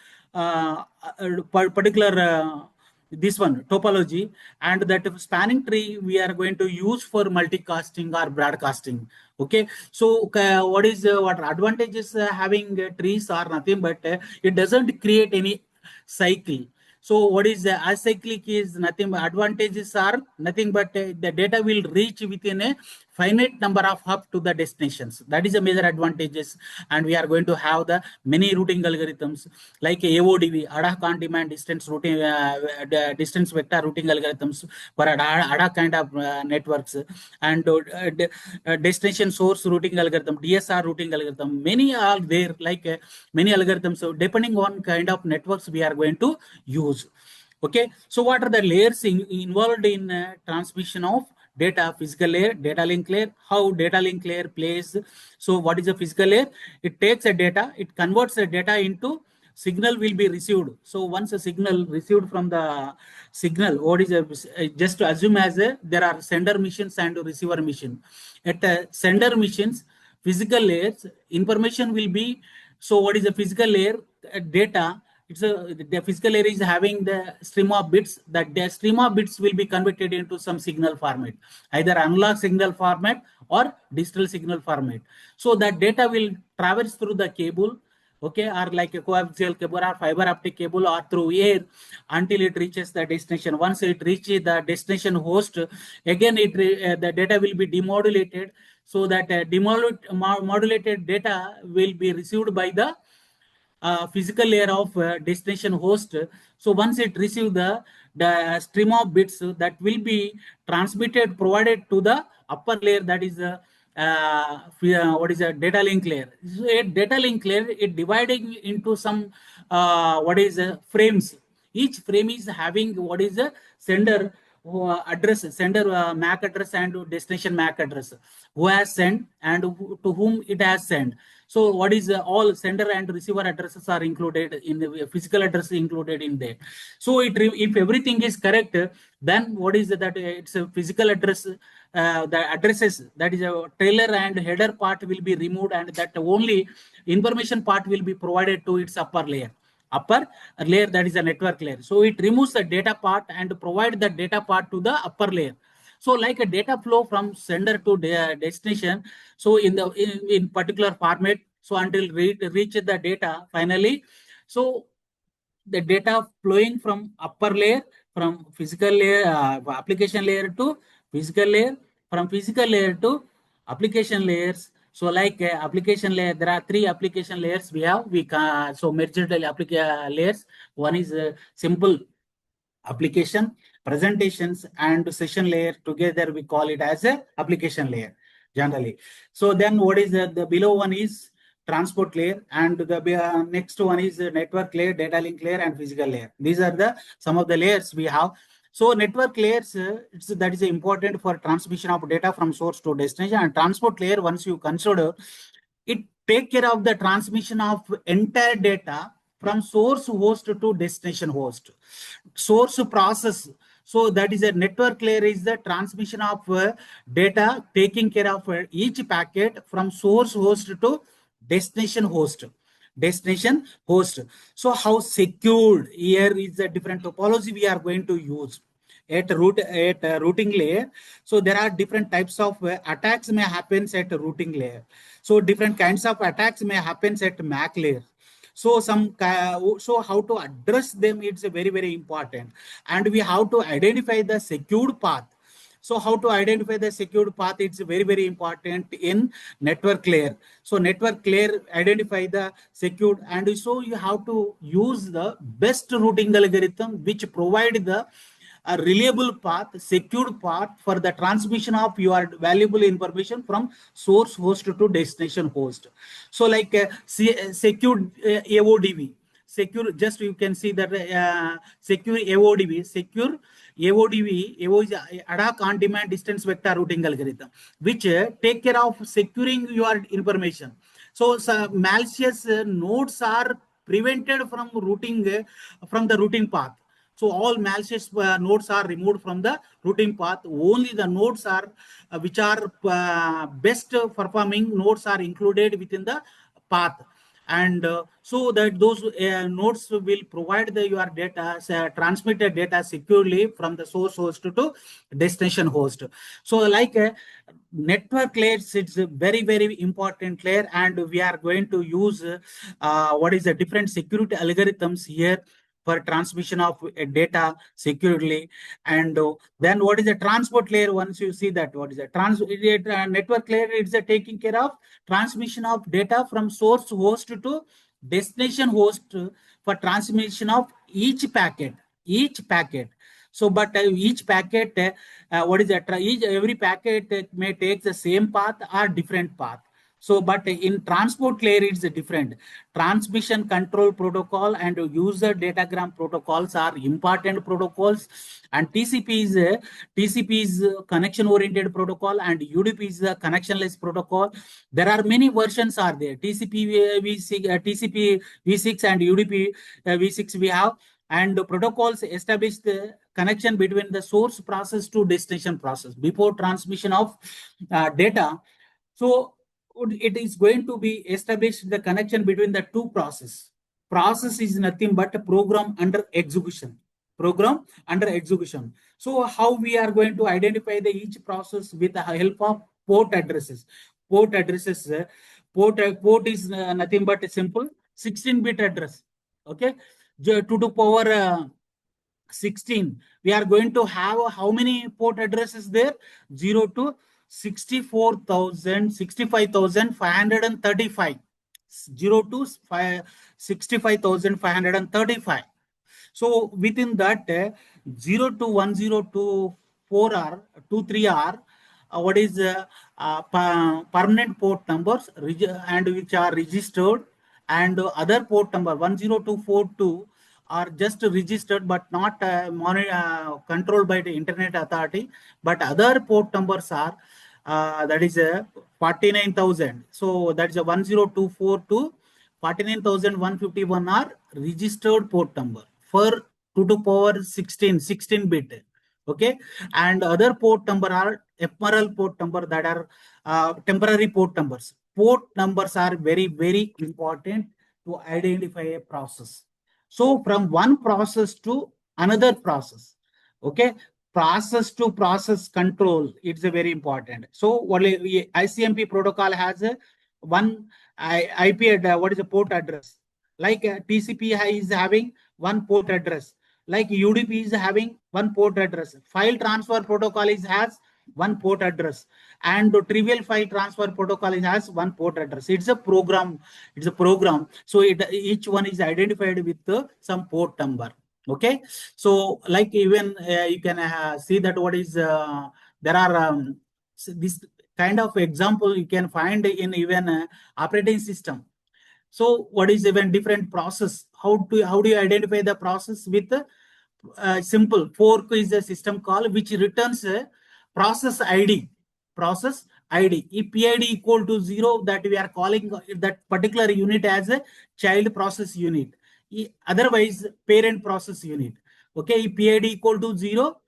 particular this one topology, and that spanning tree we are going to use for multicasting or broadcasting. Okay, so what is what advantages having trees are nothing but it doesn't create any cycle. So what is the acyclic is nothing but advantages are nothing but the data will reach within a finite number of hub to the destinations. That is a major advantages. And we are going to have the many routing algorithms like AODV, ad hoc on demand distance routing, distance vector routing algorithms for ad hoc kind of networks, and destination source routing algorithm, DSR routing algorithm. Many are there, like many algorithms. So depending on kind of networks we are going to use. Okay, so what are the layers involved in transmission of data? Physical layer, data link layer. How data link layer plays? So what is a physical layer? It takes a data, it converts the data into signal will be received. So once a signal received from the signal, what is a, just to assume as a, there are sender machines and receiver machine. At sender machines, physical layers, information will be, so what is a physical layer? Data, it's the physical layer is having the stream of bits. That the stream of bits will be converted into some signal format, either analog signal format or digital signal format. So that data will traverse through the cable, okay, or like a coaxial cable or fiber optic cable or through air until it reaches the destination. Once it reaches the destination host, again the data will be demodulated, so that demodulated data will be received by the physical layer of destination host. So once it receives the stream of bits, that will be transmitted, provided to the upper layer, that is what is a data link layer. So a data link layer, it dividing into some what is frames. Each frame is having what is a sender address, sender MAC address and destination MAC address, who has sent and to whom it has sent. So what is all sender and receiver addresses are included in the physical address included in there. So if everything is correct, then what is that? It's a physical address. The addresses, that is a trailer and header part will be removed, and that only information part will be provided to its upper layer, that is a network layer. So it removes the data part and provide the data part to the upper layer. So like a data flow from sender to destination. So in particular format, so until reach the data finally. So the data flowing from upper layer, from physical layer, application layer to physical layer, from physical layer to application layers. So like application layer, there are 3 application layers we have. So merged application layers. One is simple application, presentations, and session layer. Together we call it as a application layer generally. So then what is the below one is transport layer, and the next one is the network layer, data link layer, and physical layer. These are the some of the layers we have. So network layers, that is important for transmission of data from source to destination. And transport layer, once you consider, it take care of the transmission of entire data from source host to destination host. Source process. So that is a network layer is the transmission of data, taking care of each packet from source host to destination host. So how secured, here is a different topology we are going to use at routing layer. So there are different types of attacks may happen at routing layer. So different kinds of attacks may happen at MAC layer. So so how to address them, it's very, very important. And we have to identify the secured path. So how to identify the secured path, it's very, very important in network layer. So network layer identify the secured, and so you have to use the best routing algorithm which provide the a reliable path, secured path for the transmission of your valuable information from source host to destination host. So like secured AODV, secure, just you can see that secure AODV, AO is ad hoc on-demand distance vector routing algorithm, which take care of securing your information. So malicious nodes are prevented from routing from the routing path. So all malicious nodes are removed from the routing path. Only the nodes are which are best performing nodes are included within the path. And so that those nodes will provide your data, transmitted data securely from the source host to destination host. So like network layers, it's a very, very important layer, and we are going to use what is the different security algorithms here for transmission of data securely. And then what is the transport layer? Once you see that, what is the network layer? It's taking care of transmission of data from source host to destination host for transmission of each packet. So but each packet, what is that? Every packet may take the same path or different path. So, but in transport layer, it's different. Transmission control protocol and user datagram protocols are important protocols. And TCP is connection oriented protocol, and UDP is a connectionless protocol. There are many versions are there. TCP V6 and UDP V6 we have. And the protocols establish the connection between the source process to destination process before transmission of data. So it is going to be established the connection between the two processes. Process is nothing but a program under execution. So how we are going to identify the each process with the help of port addresses. Port is nothing but a simple 16-bit address. Okay, 2 to the power 16. We are going to have how many port addresses there? 0 to 65,535. 0 to 65,535. So within that 0 to 1024R, 23R, what is permanent port numbers and which are registered, and other port number 10242 are just registered but not controlled by the Internet Authority. But other port numbers are that is 49,000. So that is a 1024 to 49,151 are registered port number for 2 to power 16 bit. Okay, and other port number are ephemeral port number, that are temporary port numbers. Port numbers are very important to identify a process. So from one process to another process, okay, process to process control, it's a very important. So what ICMP protocol has a one IP address, what is the port address? Like TCP is having one port address. Like UDP is having one port address. File transfer protocol has one port address, and the trivial file transfer protocol has one port address. It's a program. It's a program. So each one is identified with some port number. Okay. So like even you can see that what is there are this kind of example you can find in even operating system. So what is even different process? How do you identify the process with simple fork is a system call which returns a process ID. Process ID. If PID equal to 0, that we are calling that particular unit as a child process unit. Otherwise, parent process unit. Okay, if PID equal to 0,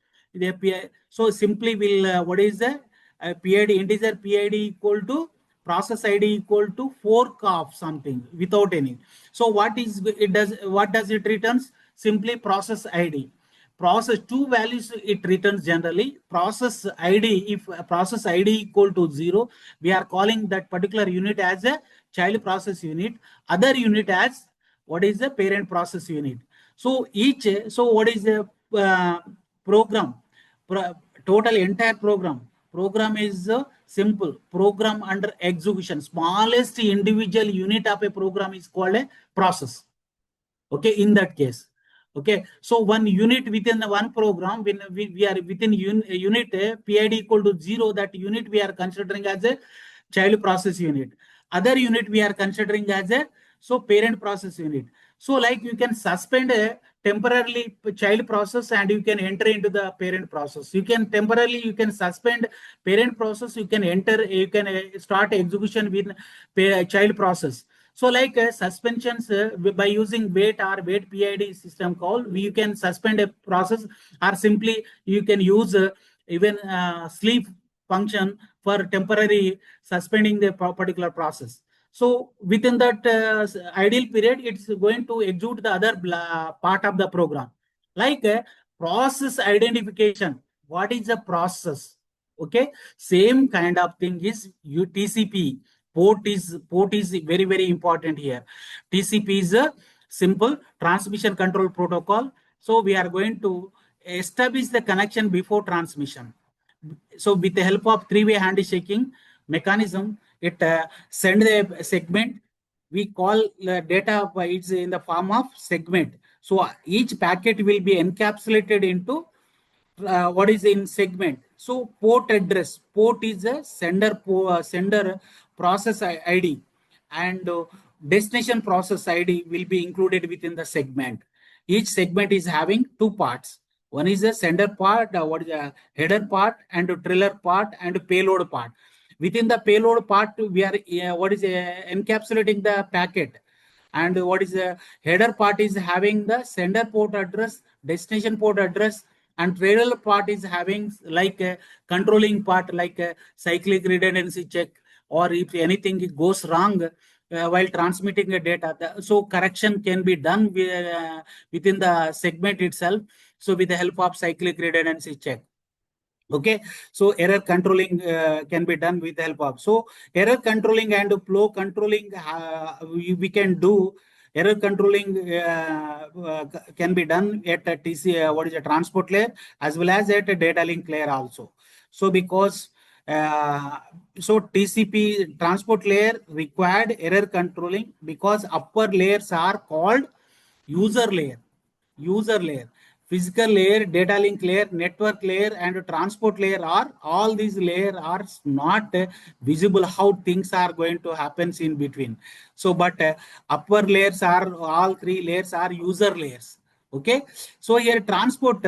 so simply will what is the PID integer PID equal to process ID equal to fork of something without any. So what is it does? What does it returns? Simply process ID. Process two values it returns generally. Process ID, if process ID equal to 0, we are calling that particular unit as a child process unit. Other unit as what is the parent process unit. So each, so what is the program? Total entire program is simple program under execution. Smallest individual unit of a program is called a process. Okay, in that case. Okay, so one unit within the one program, when we are within unit PID equal to 0, that unit we are considering as a child process unit. Other unit we are considering as a parent process unit. So like you can suspend a temporarily child process and you can enter into the parent process. You can temporarily suspend parent process. You can start execution with child process. So like suspensions by using wait or wait PID system call, you can suspend a process, or simply you can use even sleep function for temporary suspending the particular process. So within that ideal period, it's going to execute the other part of the program. Like process identification. What is the process? Okay, same kind of thing is TCP. Port is very important here. TCP is a simple transmission control protocol. So we are going to establish the connection before transmission. So with the help of three-way handshaking mechanism, it send the segment. We call the data by it's in the form of segment. So each packet will be encapsulated into what is in segment. So port address, port is a sender process ID, and destination process ID will be included within the segment. Each segment is having two parts. One is a sender part, what is a header part, and a trailer part, and a payload part. Within the payload part, we are encapsulating the packet. And what is the header part is having the sender port address, destination port address, and trailer part is having like a controlling part, like a cyclic redundancy check, or if anything goes wrong while transmitting the data, so correction can be done within the segment itself. So with the help of cyclic redundancy check. Okay, so error controlling can be done with the help of. So error controlling and flow controlling, we can do. Error controlling can be done at a what is a transport layer, as well as at a data link layer also. So because so TCP transport layer required error controlling, because upper layers are called user layer. Physical layer, data link layer, network layer, and transport layer are all these layers are not visible how things are going to happen in between. So but upper layers are, all three layers are user layers. Okay, so here transport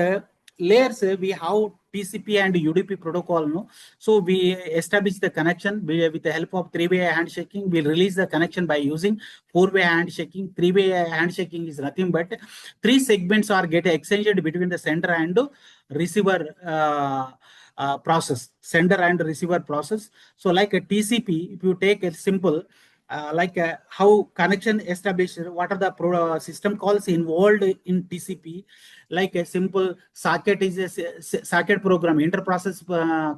layers, we have TCP and UDP protocol. No, so we establish the connection with the help of three-way handshaking. We release the connection by using four-way handshaking. Three-way handshaking is nothing but three segments are get exchanged between the sender and receiver process. Sender and receiver process. So like a TCP, if you take a simple how connection established, what are the system calls involved in TCP, like a simple socket is a socket program, inter-process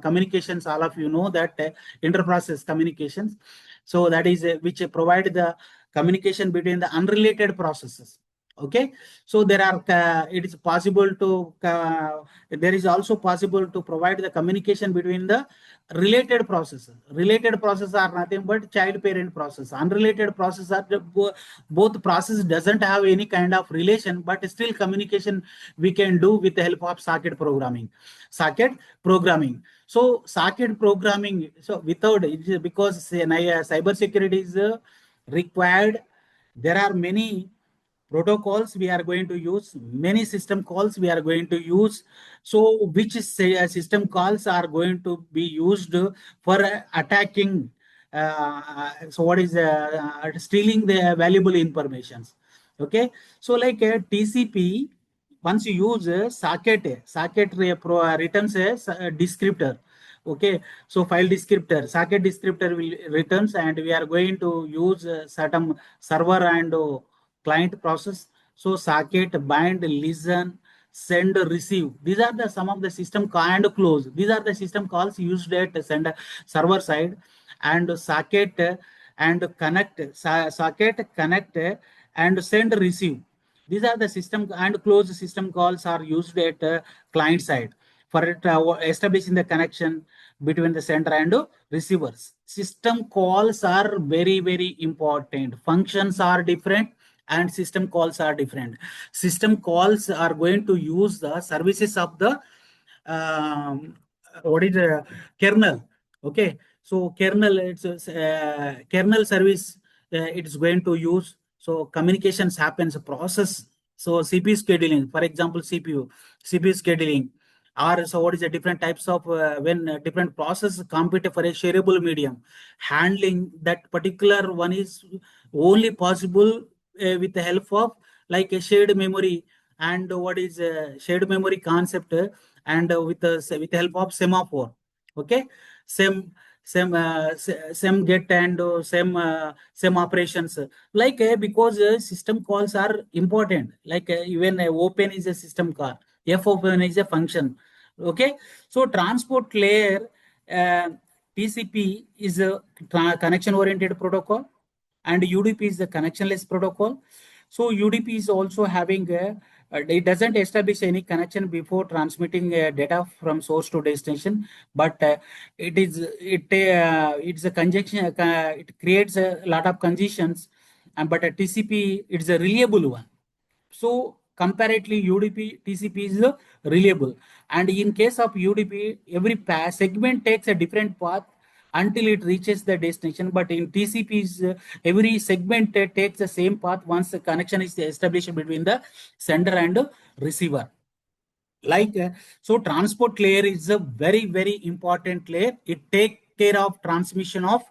communications, all of you know that inter-process communications. So that is which provide the communication between the unrelated processes. Okay, so there are it is possible to there is also possible to provide the communication between the related processes. Related processes are nothing but child parent process. Unrelated processes are both process doesn't have any kind of relation, but still communication we can do with the help of socket programming. Socket programming. So socket programming. So without it, because cybersecurity is required, there are many protocols we are going to use, many system calls we are going to use. So which system calls are going to be used for attacking, so what is stealing the valuable informations. Okay, so like TCP, once you use socket returns a descriptor. Okay, so file descriptor, socket descriptor will returns, and we are going to use certain server and client process. So socket, bind, listen, send, receive. These are the some of the system call and close. These are the system calls used at sender server side. And socket and connect, socket, connect, and send, receive. These are the system and close system calls are used at client side for establishing the connection between the sender and receivers. System calls are very, very important. Functions are different and system calls are different. System calls are going to use the services of the what is kernel. Okay, so kernel, it's kernel service it is going to use. So communications happens process. So CPU scheduling, for example, CPU scheduling, or so what is the different types of when different process compete for a shareable medium, handling that particular one is only possible with the help of like a shared memory. And what is shared memory concept, and with the help of semaphore. Okay, same same get and same operations, like because system calls are important, like even open is a system call, f open is a function. Okay, so transport layer, uh, TCP is a connection oriented protocol, and UDP is the connectionless protocol. So UDP is also having it doesn't establish any connection before transmitting data from source to destination, but it's a conjunction. It creates a lot of congestions, and but a TCP it's a reliable one. So comparatively, UDP TCP is reliable, and in case of UDP, every segment takes a different path until it reaches the destination. But in TCP, every segment takes the same path once the connection is established between the sender and receiver. Like so, transport layer is a very, very important layer. It takes care of transmission of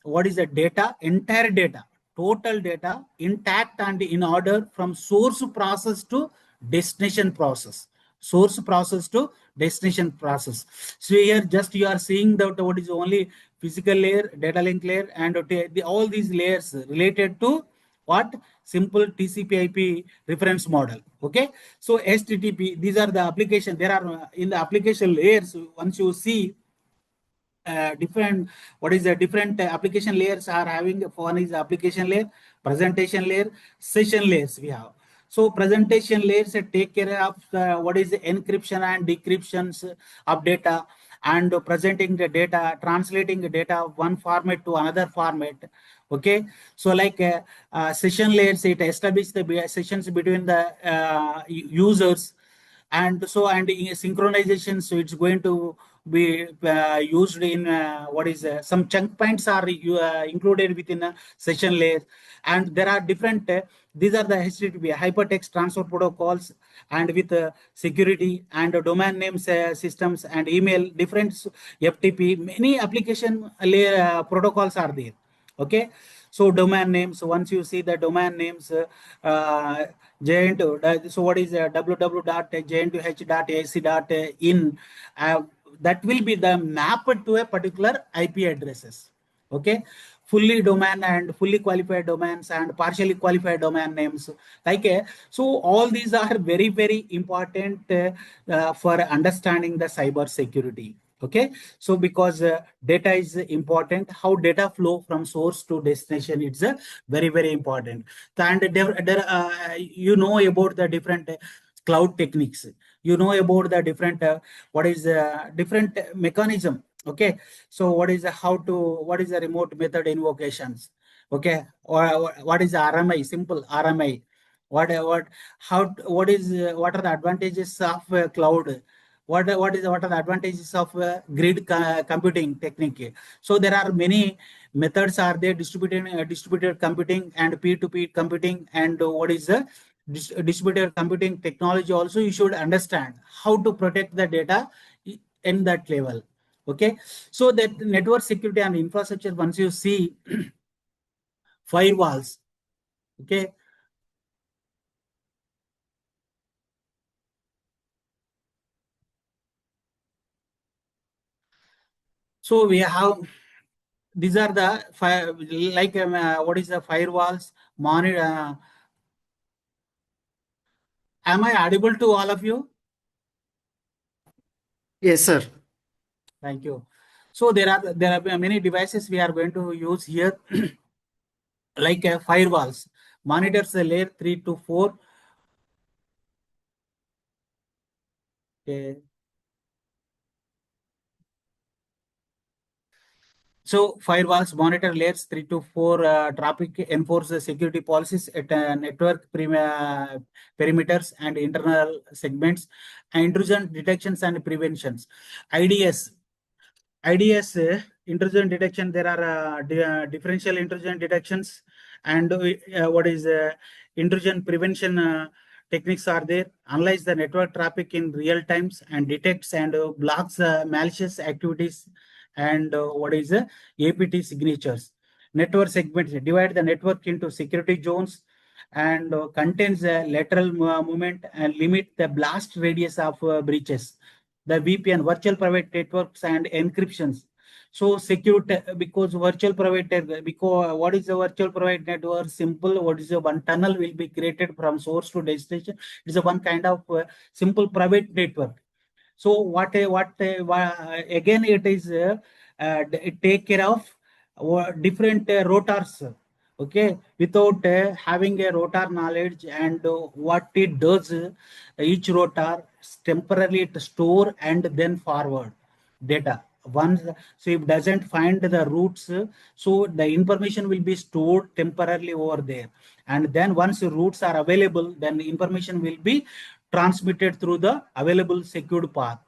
what is the data, entire data, total data, intact and in order from source process to destination process. Source process to destination process. So here just you are seeing that what is only physical layer, data link layer, and all these layers related to what? Simple TCP/IP reference model. Okay, so HTTP, these are the application. There are in the application layers. Once you see different, what is the different application layers are having. One is application layer, presentation layer, session layers we have. So presentation layers take care of what is the encryption and decryptions of data, and presenting the data, translating the data one format to another format. Okay, so like session layers, it establishes the sessions between the users, and so and in synchronization, so it's going to be used in what is some chunk points are included within a session layer, and there are different these are the HTTP hypertext transfer protocols, and with security and domain names systems and email different FTP, many application layer protocols are there. Okay, so domain names, once you see the domain names, J2, so what is www.j2h.ac.in, that will be the map to a particular IP addresses. Okay, fully domain and fully qualified domains and partially qualified domain names, like so all these are very, very important for understanding the cyber security. Okay, so because data is important, how data flow from source to destination, it's very, very important. And you know about the different cloud techniques, you know about the different what is different mechanism. Okay, so what is what is the remote method invocations? Okay, or what is RMI, simple RMI, what what is what are the advantages of cloud, what are the advantages of grid computing technique? So there are many methods are there, distributed computing and peer-to-peer computing, and what is the distributed computing technology also. You should understand how to protect the data in that level. Okay, so that network security and infrastructure, once you see firewalls. Okay, so we have, these are the fire, like what is the firewalls monitor. Am I audible to all of you? Yes, sir. Thank you. So there are many devices we are going to use here, like firewalls monitors the layer 3 to 4. Okay. So firewalls monitor layers 3 to 4 traffic, enforce the security policies at network perimeters and internal segments, intrusion detections and preventions. IDS, intrusion detection, there are differential intrusion detections, and what is intrusion prevention techniques are there. Analyze the network traffic in real times and detects and blocks malicious activities, and what is APT signatures. Network segments, divide the network into security zones, and contains lateral movement and limit the blast radius of breaches. The VPN, virtual private networks and encryptions. So secure, because virtual private network, because what is the virtual private network? Simple. What is the one tunnel will be created from source to destination? It is a one kind of simple private network. So again it is it take care of different rotors. Okay, without having a rotor knowledge and what it does, each rotor temporarily it store and then forward data. Once, so if doesn't find the routes, so the information will be stored temporarily over there, and then once the routes are available, then the information will be transmitted through the available secured path.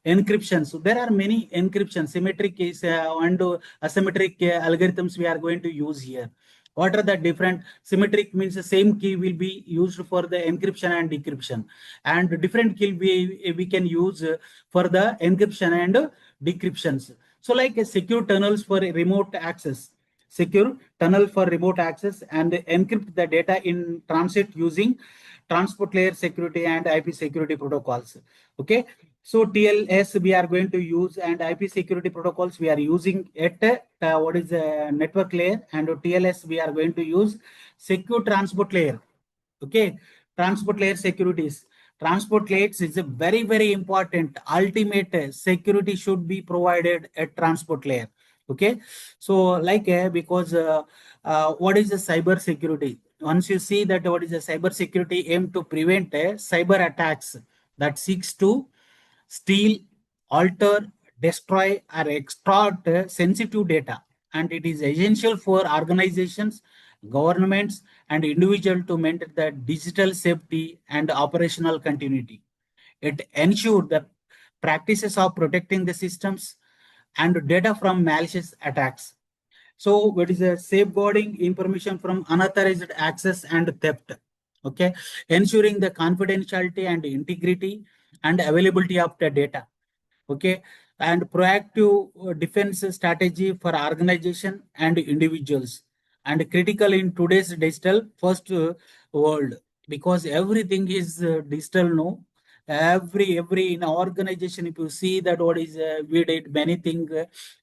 Encryption, so there are many encryption, symmetric is and asymmetric algorithms we are going to use here. What are the different? Symmetric means the same key will be used for the encryption and decryption, and different key we can use for the encryption and decryptions. So like secure tunnels for remote access, secure tunnel for remote access, and encrypt the data in transit using transport layer security and IP security protocols. Okay, so TLS we are going to use, and IP security protocols we are using at what is the network layer, and TLS we are going to use secure transport layer. Okay, transport layer securities. Transport layers is a very, very important. Ultimate security should be provided at transport layer. Okay, so like because what is the cyber security? Once you see that what is the cyber security, aim to prevent cyber attacks that seeks to steal, alter, destroy, or extort sensitive data. And it is essential for organizations, governments, and individuals to maintain the digital safety and operational continuity. It ensures the practices of protecting the systems, and data from malicious attacks. So what is a safeguarding information from unauthorized access and theft? Okay, ensuring the confidentiality and integrity and availability of the data. Okay, and proactive defense strategy for organization and individuals, and critical in today's digital first world, because everything is digital now. Every in organization, if you see that what is we did many things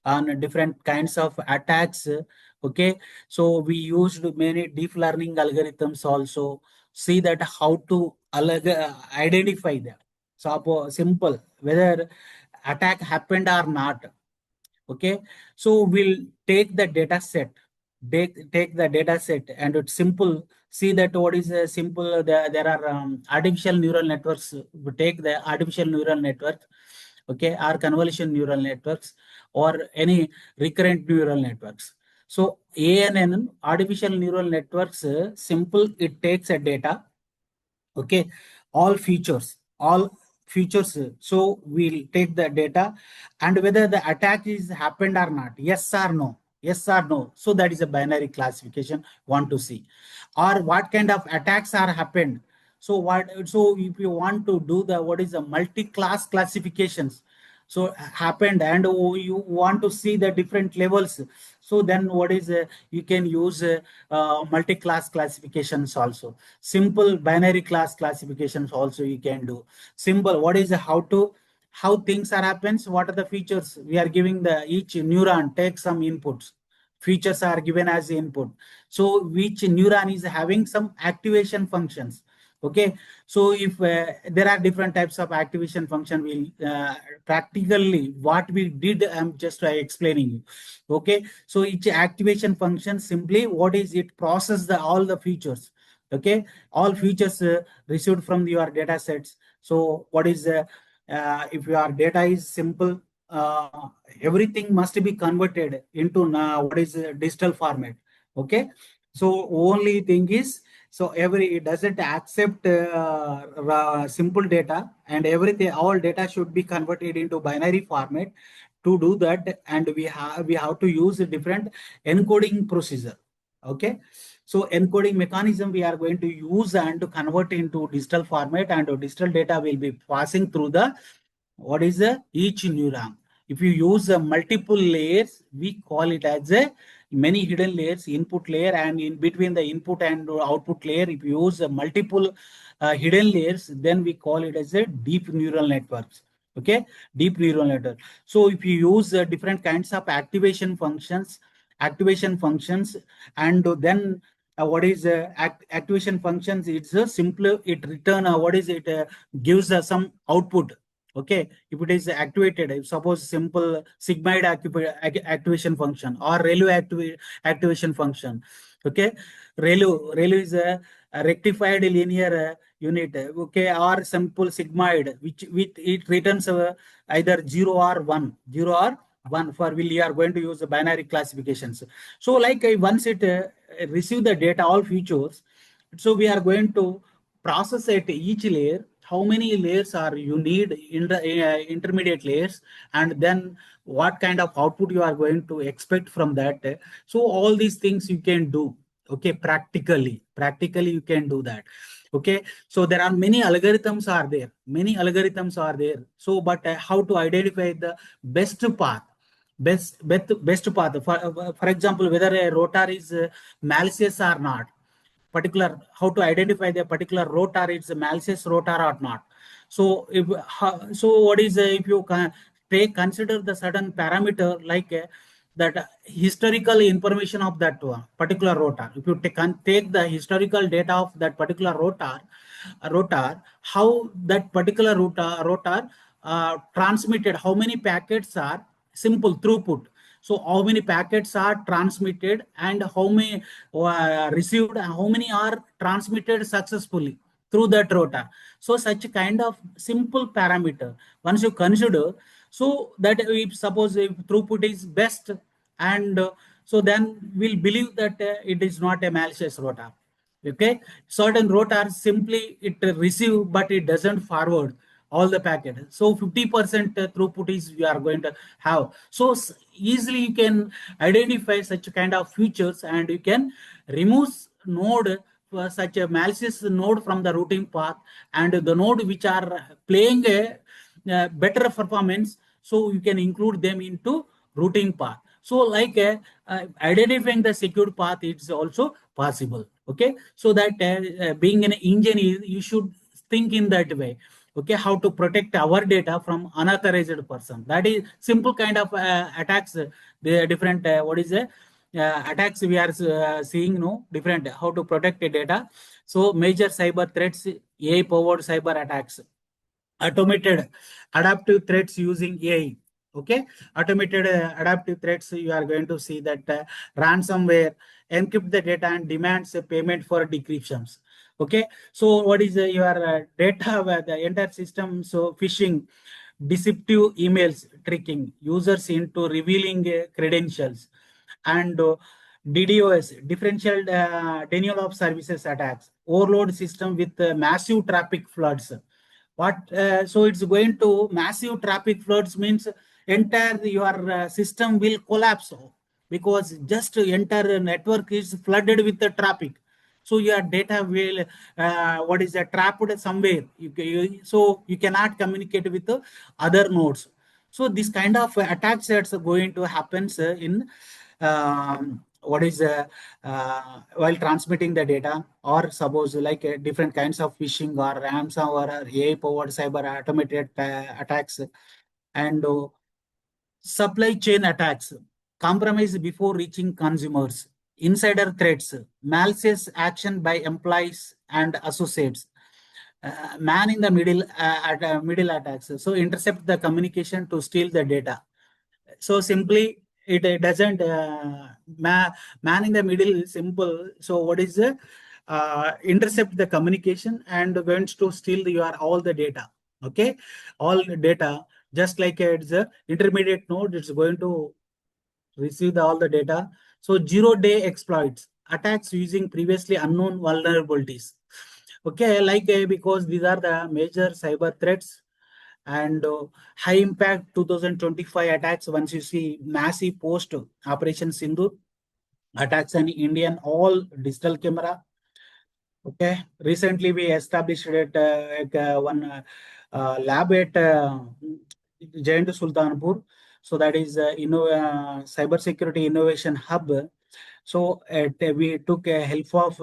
on different kinds of attacks. Okay, so we used many deep learning algorithms also, see that how to identify them. So simple whether attack happened or not. Okay, so we'll take the data set, take the data set, and it's simple. See that what is a simple, there are artificial neural networks. We take the artificial neural network, okay, or convolution neural networks, or any recurrent neural networks. So ANN, artificial neural networks, simple, it takes a data, okay, all features. So we'll take the data, and whether the attack is happened or not, yes or no, yes or no. So that is a binary classification want to see, or what kind of attacks are happened. So if you want to do the what is the multi-class classifications, so happened, and you want to see the different levels, so then what is you can use multi-class classifications also. Simple binary class classifications also you can do. Simple, what is how things are happens, what are the features we are giving, the each neuron takes some inputs, features are given as input. So which neuron is having some activation functions. Okay, so if there are different types of activation function, we'll practically what we did, I'm just explaining you. Okay, so each activation function, simply what is it, process the all the features. Okay, all features received from your data sets. So what is if your data is simple, everything must be converted into what is digital format. Okay, so only thing is, so it doesn't accept simple data, and everything, all data should be converted into binary format. To do that, and we have to use a different encoding procedure. Okay, so encoding mechanism we are going to use and to convert into digital format, and digital data will be passing through the what is each neuron. If you use multiple layers, we call it as a many hidden layers, input layer, and in between the input and output layer, if you use multiple hidden layers, then we call it as a deep neural networks. Okay, deep neural network. So if you use different kinds of activation functions, and then what is activation functions, it's a simple, it return what is it gives some output. Okay, if it is activated, if suppose simple sigmoid activation function or ReLU activation function. Okay, ReLU is a rectified linear unit. Okay, or simple sigmoid, which with it returns either 0 or 1, 0 or 1, for we are going to use the binary classifications. So like once it receive the data, all features, so we are going to process at each layer, how many layers are you need in the intermediate layers, and then what kind of output you are going to expect from that. So all these things you can do. Okay, practically you can do that. Okay, so there are many algorithms are there, so but how to identify the best path, best path, for example, whether a rotor is malicious or not, particular, how to identify the particular rotor, it's a malicious rotor or not. So if so what is if you can consider the certain parameter, like that historical information of that particular rotor. If you take the historical data of that particular rotor, how that particular rotor transmitted, how many packets are simple throughput. So how many packets are transmitted, and how many received, and how many are transmitted successfully through that rotor. So such kind of simple parameter, once you consider, so that if suppose if throughput is best, and so then we'll believe that it is not a malicious rotor. Okay, certain rotors simply it receive but it doesn't forward. all the packet. So 50% throughput is you are going to have. So easily you can identify such kind of features, and you can remove node such a malicious node from the routing path, and the node which are playing a better performance, so you can include them into routing path. So like identifying the secured path, it's also possible. Okay, so that being an engineer, you should think in that way. Okay, how to protect our data from unauthorized person. That is simple kind of attacks. The different what is the attacks we are seeing, no, different how to protect the data. So major cyber threats, AI powered cyber attacks, automated adaptive threats using AI. Okay, automated adaptive threats, you are going to see that ransomware encrypt the data and demands a payment for decryptions. Okay, so what is your data, the entire system? So phishing, deceptive emails tricking users into revealing credentials, and DDoS, differential denial of services attacks, overload system with massive traffic floods. What so it's going to massive traffic floods means entire your system will collapse, because just entire network is flooded with the traffic. So your data will what is trapped somewhere. So you cannot communicate with the other nodes. So this kind of attacks that's going to happen in what is while transmitting the data, or suppose like different kinds of phishing or ransomware or AI powered cyber automated attacks, and supply chain attacks, compromise before reaching consumers, insider threats, malicious action by employees and associates, man in the middle attacks. So intercept the communication to steal the data. So simply it doesn't man in the middle is simple. So what is the intercept the communication and going to steal your all the data. Okay, all the data, just like it's a intermediate node, it's going to receive all the data. So 0-day exploits, attacks using previously unknown vulnerabilities. Okay, like because these are the major cyber threats, and high impact 2025 attacks. Once you see massive post Operation Sindhu attacks on Indian all digital camera. Okay, recently we established it one lab at Giant Sultanpur. So that is cybersecurity innovation hub. So we took help of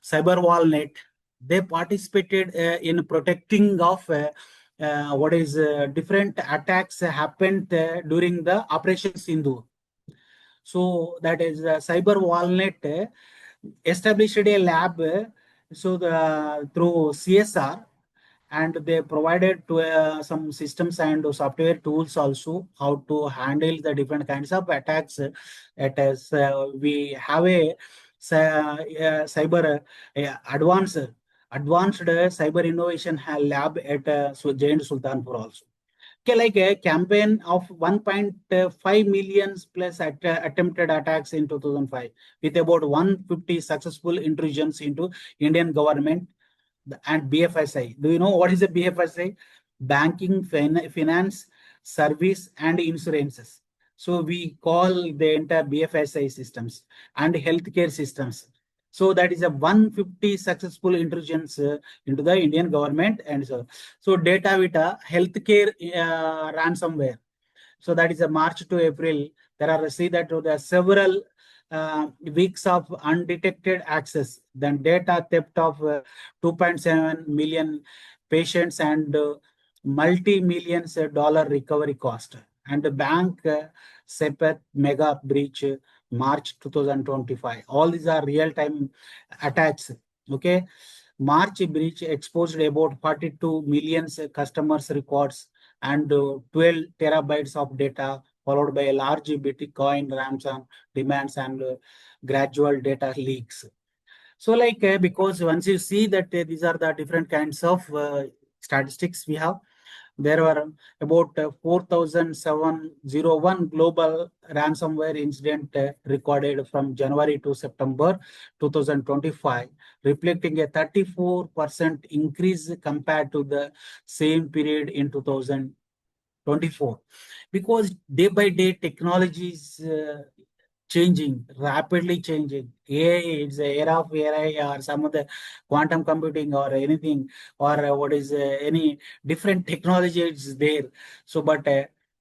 Cyber Walnet. They participated in protecting of what is different attacks happened during the Operation Sindhu. So that is Cyber Walnet established a lab. So the through CSR, and they provided to some systems and software tools also how to handle the different kinds of attacks. It is we have a cyber advanced cyber innovation lab at Giant Sultanpur also. Okay, like a campaign of 1.5 million plus attempted attacks in 2005, with about 150 successful intrusions into Indian government and BFSI. Do you know what is a BFSI? Banking, finance, service, and insurances. So we call the entire BFSI systems and healthcare systems. So that is a 150 successful intrusions into the Indian government, and so Data Vita healthcare ransomware. So that is a March to April. There are see that there are several weeks of undetected access, then data theft of 2.7 million patients, and multi-millions dollar recovery cost, and the bank Sepet mega breach March 2025. All these are real-time attacks. Okay, March breach exposed about 42 million customers records and 12 terabytes of data, followed by a large Bitcoin ransom demands and gradual data leaks. So like because once you see that these are the different kinds of statistics we have, There were about 4,701 global ransomware incident recorded from January to September 2025, reflecting a 34% increase compared to the same period in 2024. Because day by day technology is changing, rapidly changing. AI, it's the era of AI or some of the quantum computing or anything, or what is any different technology is there. So, but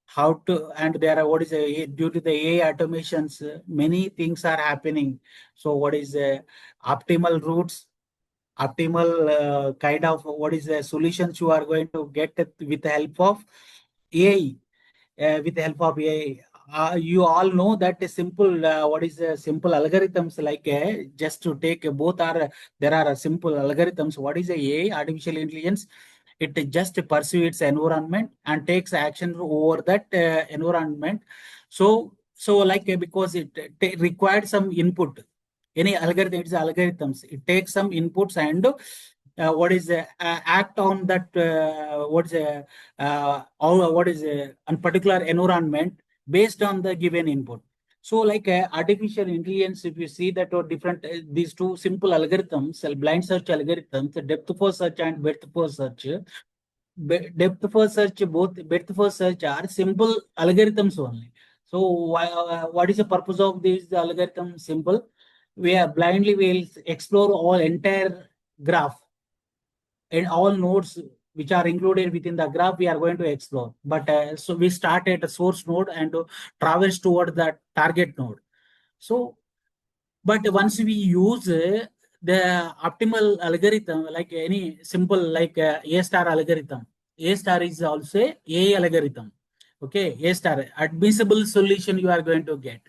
how to, and there are what is due to the AI automations, many things are happening. So, what is optimal routes? Optimal kind of what is the solutions you are going to get with the help of AI, with the help of AI. You all know that a simple, what is simple algorithms like just to take both are, there are simple algorithms. What is AI, artificial intelligence? It just pursues its environment and takes action over that environment. So like because it required some input. Any algorithm, it's algorithms. It takes some inputs and what is act on that what is on particular environment based on the given input. So like artificial intelligence, if you see that or different these two simple algorithms, blind search algorithms, depth first search and breadth first search. Depth first search, both breadth first search are simple algorithms only. So what is the purpose of this algorithm? Simple. We are blindly will explore all entire graph and all nodes which are included within the graph we are going to explore. But so we start at a source node and traverse toward the target node. So, but once we use the optimal algorithm, like any simple like A star algorithm, A star is also A algorithm. Okay, A star admissible solution you are going to get.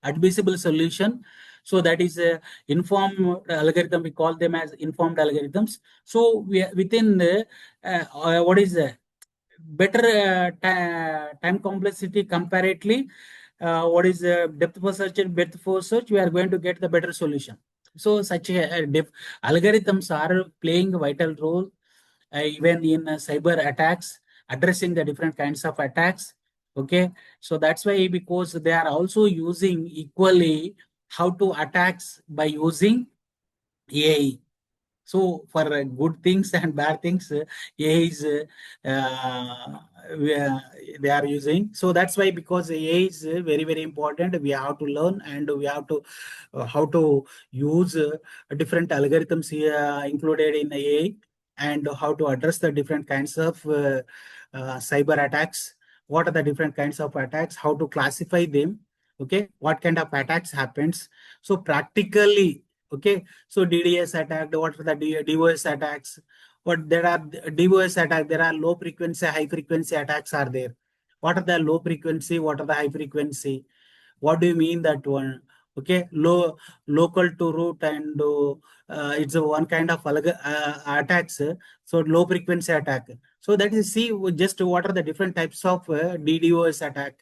Admissible solution. So that is a informed algorithm. We call them as informed algorithms. So we within the what is better time complexity comparatively. What is depth first search and breadth first search? We are going to get the better solution. So such algorithms are playing a vital role even in cyber attacks, addressing the different kinds of attacks. Okay, so that's why because they are also using equally how to attacks by using AI. So for good things and bad things, AI is they are using. So that's why because AI is very very important. We have to learn and we have to how to use different algorithms here included in AI and how to address the different kinds of cyber attacks. What are the different kinds of attacks? How to classify them? Okay, what kind of attacks happens? So practically, okay. So DDoS attack, what are the DOS attacks? What there are DOS attack, there are low frequency, high frequency attacks are there. What are the low frequency? What are the high frequency? What do you mean that one? Okay, local to root and it's a one kind of attacks. So low frequency attack. So that is see just what are the different types of DDoS attack.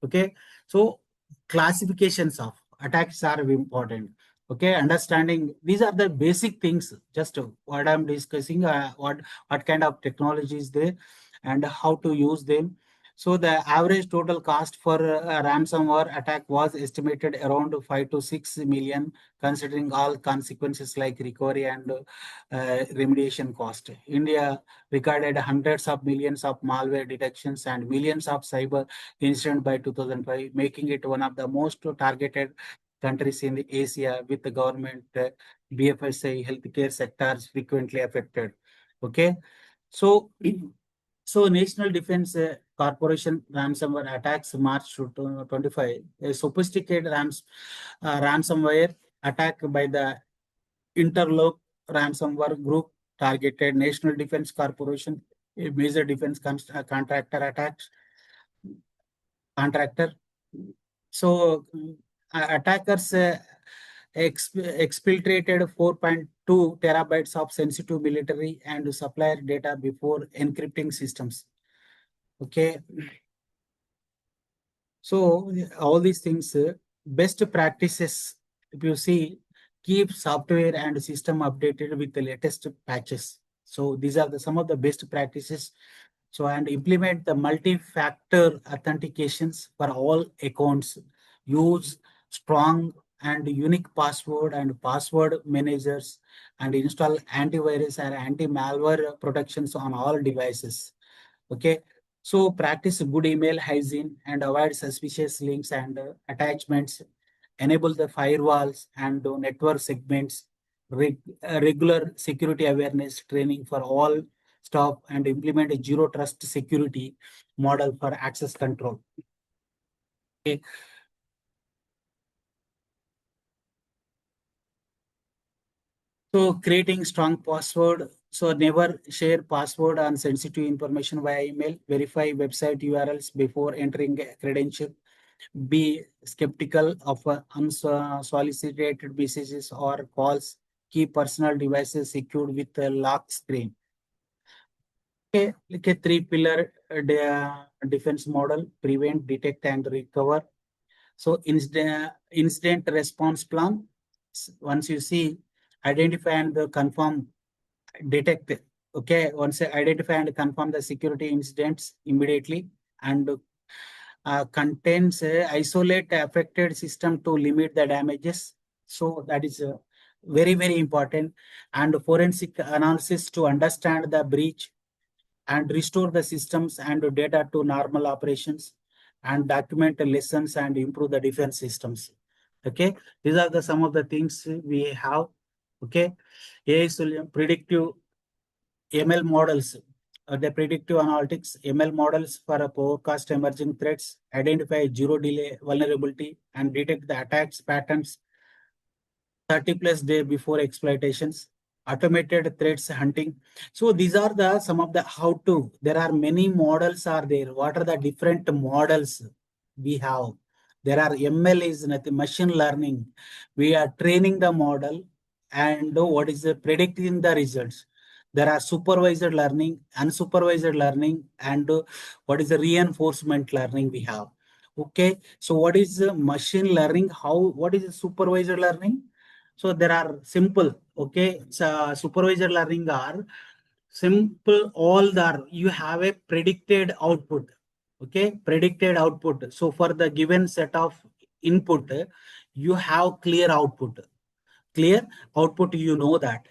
Okay, so classifications of attacks are important. Okay, understanding these are the basic things. Just what I'm discussing, what kind of technology is there, and how to use them. So the average total cost for a ransomware attack was estimated around 5 to 6 million, considering all consequences like recovery and remediation cost. India recorded hundreds of millions of malware detections and millions of cyber incidents by 2005, making it one of the most targeted countries in Asia, with the government, BFSI, healthcare sectors frequently affected. Okay, so so National Defense Corporation ransomware attacks March 2025. A sophisticated ransomware attack by the Interlock ransomware group targeted National Defense Corporation, a major defense contractor. So attackers exfiltrated 4.2 terabytes of sensitive military and supplier data before encrypting systems. Okay. So all these things, best practices, if you see, keep software and system updated with the latest patches. So these are some of the best practices So, and implement the multi-factor authentications for all accounts. Use strong and unique password and password managers, and install antivirus and anti-malware protections on all devices. Okay. So practice good email hygiene and avoid suspicious links and attachments. Enable the firewalls and network segments. Regular security awareness training for all staff, and implement a zero trust security model for access control. Okay. So creating strong password. So never share password on sensitive information via email. Verify website URLs before entering a credential. Be skeptical of unsolicited messages or calls. Keep personal devices secured with a lock screen. Okay, like a three-pillar defense model: prevent, detect, and recover. So incident response plan. Once you see, identify and confirm, detect. Okay, once identify and confirm the security incidents immediately, and contains isolate affected system to limit the damages. So that is very, very important. And forensic analysis to understand the breach and restore the systems and data to normal operations, and document the lessons and improve the defense systems. Okay, these are the some of the things we have. Okay, AI solution, predictive ML models, the predictive analytics ML models for a forecast emerging threats, identify zero delay vulnerability, and detect the attacks patterns 30 plus day before exploitations, automated threats hunting. So these are the some of the how to. There are many models are there. What are the different models we have? There are ML is nothing, machine learning. We are training the model, and what is the predicting the results. There are supervised learning, unsupervised learning, and what is the reinforcement learning we have. Okay, so what is machine learning? How, what is supervised learning? So there are simple, okay. So supervisor learning are simple. All the you have a predicted output, okay, predicted output. So for the given set of input, you have clear output, clear output. You know that.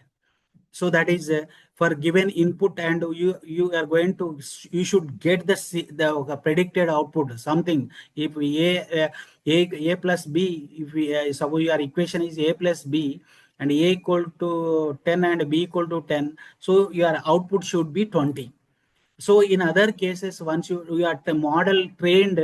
So that is for given input, and you are going to, you should get the predicted output something. If a plus b, if we suppose your equation is a plus b and a equal to 10 and b equal to 10, so your output should be 20. So in other cases, once you are the model trained,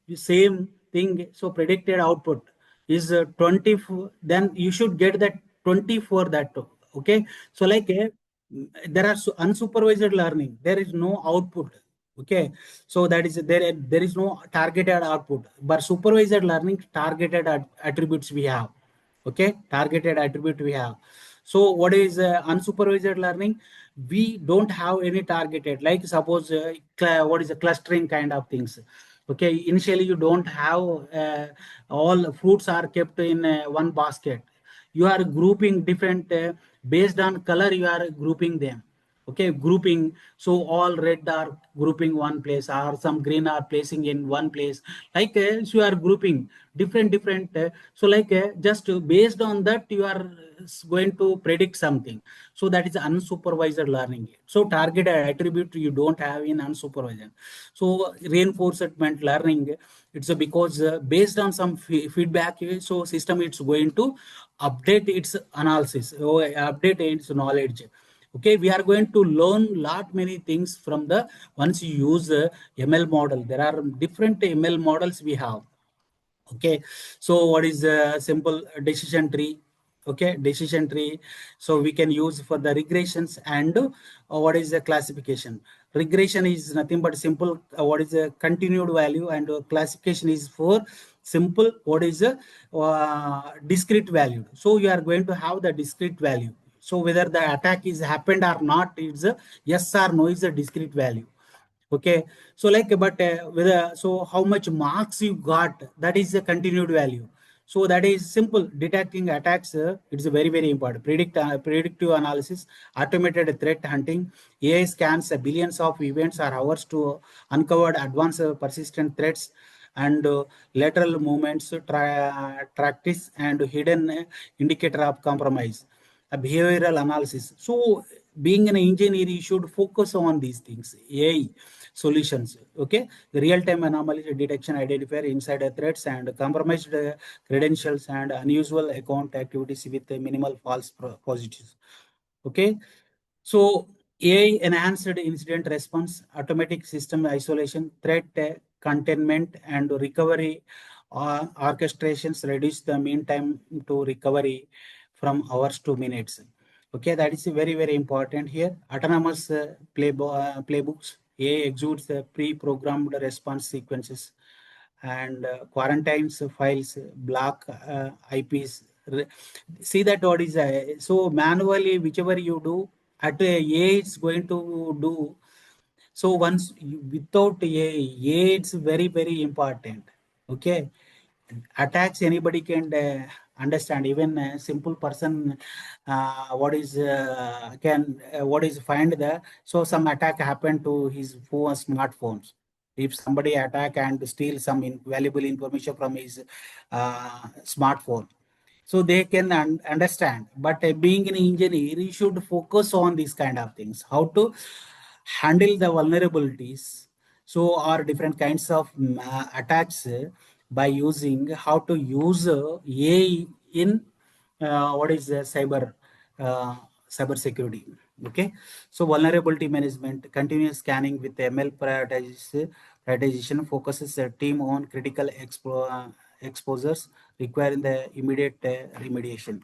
the same thing. So predicted output is 24. Then you should get that 24 that too. Okay. So like there are unsupervised learning. There is no output. Okay. So that is there. There is no targeted output. But supervised learning, targeted attributes we have. Okay, targeted attribute we have. So what is unsupervised learning? We don't have any targeted, like suppose what is a clustering kind of things. Okay, initially you don't have all fruits are kept in one basket. You are grouping different based on color, you are grouping them. Okay, grouping. So all red are grouping one place, or some green are placing in one place. Like so you are grouping different. So like just based on that, you are going to predict something. So that is unsupervised learning. So targeted attribute you don't have in unsupervised. So reinforcement learning, it's because based on some feedback, so system it's going to update its analysis or update its knowledge. Okay, we are going to learn lot many things from the once you use the ML model. There are different ML models we have. Okay, so what is a simple decision tree? Okay, decision tree. So we can use for the regressions, and what is the classification? Regression is nothing but simple. What is a continued value, and classification is for simple. What is a discrete value? So you are going to have the discrete value. So whether the attack is happened or not, it's a yes or no is a discrete value. Okay, so like but whether, so how much marks you got, that is a continued value. So that is simple. Detecting attacks, it's very, very important. Predictive analysis, automated threat hunting. AI scans billions of events or hours to uncover advanced persistent threats and lateral movements, practice and hidden indicator of compromise. A behavioral analysis. So being an engineer, you should focus on these things. AI solutions. Okay, the real-time anomaly detection, identifier insider threats and compromised credentials and unusual account activities with minimal false positives. Okay, so AI enhanced incident response, automatic system isolation, threat containment and recovery orchestrations reduce the mean time to recovery from hours to minutes. Okay, that is very, very important here. Autonomous playbooks, AI executes pre-programmed response sequences and quarantines files, block IPs. See that what is so manually, whichever you do, at AI it's going to do. So once without AI it's very, very important. Okay, attacks anybody can understand. Even a simple person, what is can what is find the so some attack happened to his phone, smartphones. If somebody attack and steal some valuable information from his smartphone, so they can understand. But being an engineer, you should focus on these kind of things, how to handle the vulnerabilities. So are different kinds of attacks by using how to use AI in what is cyber security. Okay, so vulnerability management, continuous scanning with ML prioritization focuses a team on critical exposures requiring the immediate remediation.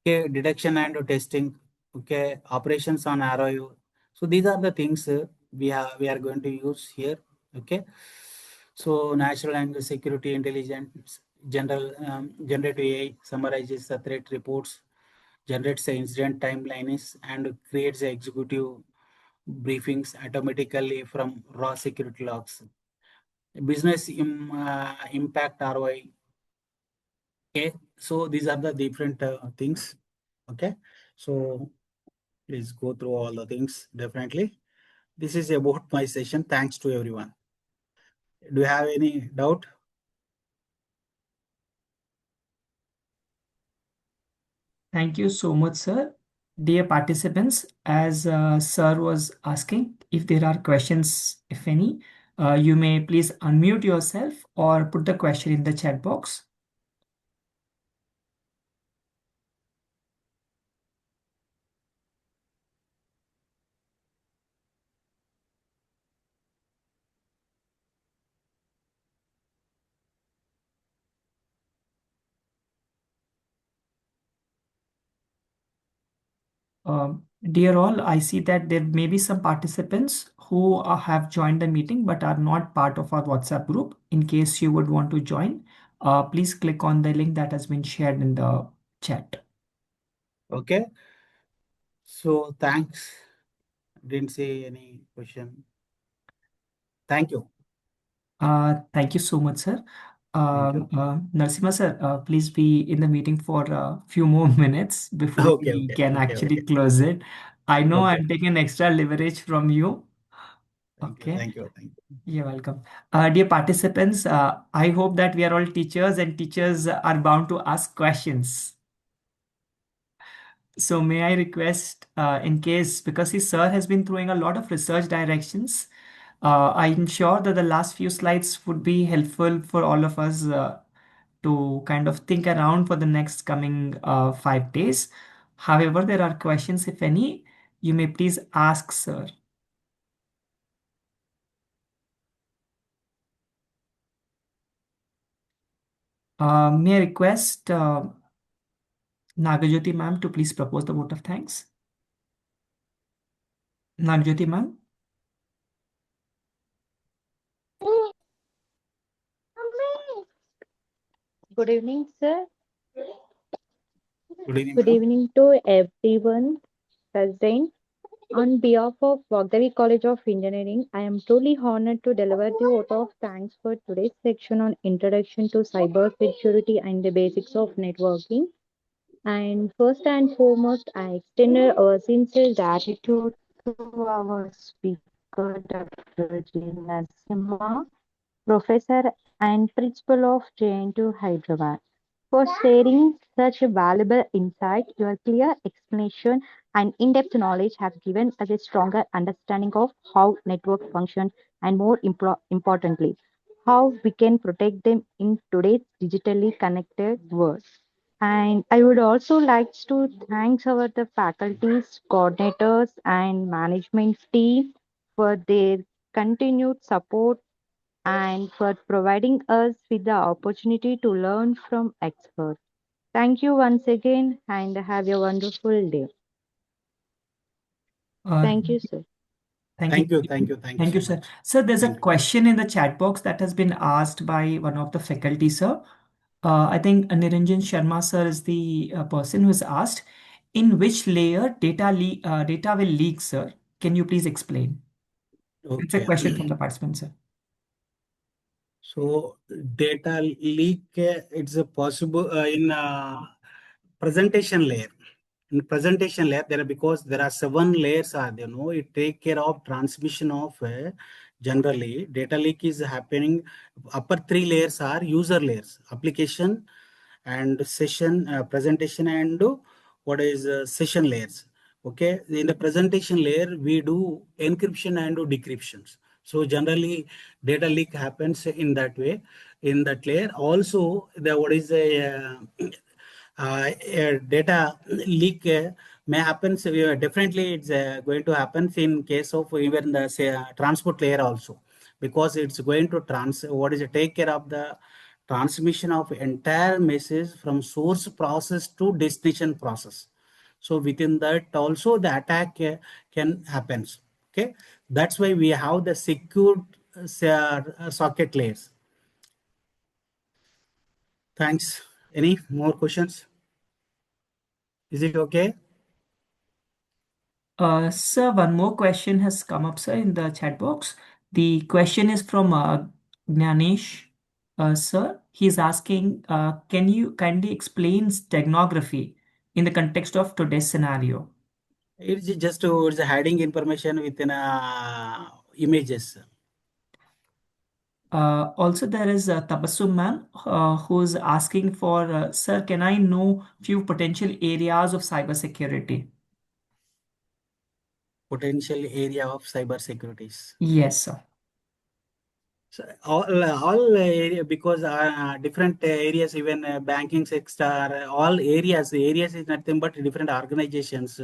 Okay, detection and testing. Okay, operations on arrow. So these are the things we are going to use here. Okay, so natural and security intelligence, general generative AI summarizes the threat reports, generates the incident timelines, and creates the executive briefings automatically from raw security logs. Business impact ROI. Okay, so these are the different things. Okay, so please go through all the things definitely. This is about my session. Thanks to everyone. Do you have any doubt? Thank you so much, sir. Dear participants, as sir was asking, if there are questions, if any, you may please unmute yourself or put the question in the chat box. Dear all, I see that there may be some participants who have joined the meeting but are not part of our WhatsApp group. In case you would want to join, please click on the link that has been shared in the chat. Okay. So thanks. Didn't say any question. Thank you. Thank you so much, sir. Thank you. Narasimha sir, please be in the meeting for a few more minutes before Okay, we okay, can okay, actually okay. close it. I know Okay. I'm taking extra leverage from you. Thank you, Okay, thank you, thank you. you're welcome. Dear participants, I hope that we are all teachers and teachers are bound to ask questions. So may I request, in case, because his sir has been throwing a lot of research directions, I'm sure that the last few slides would be helpful for all of us to kind of think around for the next coming 5 days. However, there are questions, if any, you may please ask, sir. May I request Nagajyoti ma'am to please propose the vote of thanks? Nagajyoti ma'am? Good evening, sir. Good evening, Good madam. evening to everyone present. On behalf of Vaagdevi College of Engineering, I am truly honored to deliver the vote of thanks for today's section on Introduction to Cybersecurity and the Basics of Networking. And first and foremost, I extend our sincere gratitude to our speaker, Dr. G. Narasimha, Professor and Principal of JNU Hyderabad, for sharing such a valuable insight. Your clear explanation and in-depth knowledge have given us a stronger understanding of how networks function and more importantly, how we can protect them in today's digitally connected world. And I would also like to thank our the faculties, coordinators, and management team for their continued support and for providing us with the opportunity to learn from experts. Thank you once again and have a wonderful day. Uh, Thank you, sir. Thank Thank you. you, thank you, thank you Thank you, so sir. much. Sir, there's a Thank you. question in the chat box that has been asked by one of the faculty, sir. I think Niranjan Sharma, sir, is the person who has asked, in which layer data will leak, sir? Can you please explain? It's a Okay. question from the participant, sir. So data leak, it's a possible in presentation layer. In presentation layer, there are, because there are 7 layers are there, it take care of transmission of generally data leak is happening. Upper 3 layers are user layers, application and session, presentation and what is session layers. Okay, in the presentation layer we do encryption and decryptions. So generally data leak happens in that way, in that layer. Also the what is a data leak may happen. So definitely it's going to happen in case of even the say, transport layer also, because it's going to take care of the transmission of entire message from source process to destination process. So within that also the attack can happen. Okay, that's why we have the secured socket layers. Thanks. Any more questions? Is it okay? Sir, one more question has come up, sir, in the chat box. The question is from Gnanesh, sir. He's asking, can you kindly explain steganography in the context of today's scenario? It's just it's hiding information within images. Also, there is Tabassum ma'am who's asking for, sir, can I know few potential areas of cybersecurity? Potential area of cyber securities. Yes, sir. So all area, because different areas, even banking sector, all areas. The areas is nothing but different organizations,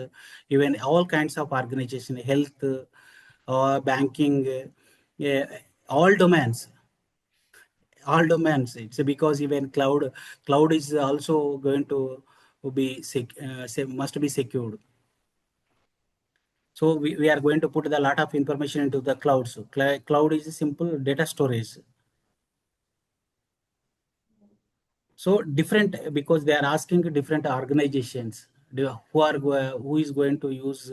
even all kinds of organization, health, banking, yeah, all domains. All domains. It's because even cloud is also going to be must be secured. So we are going to put a lot of information into the cloud. So cloud is a simple data storage. So different, because they are asking different organizations who is going to use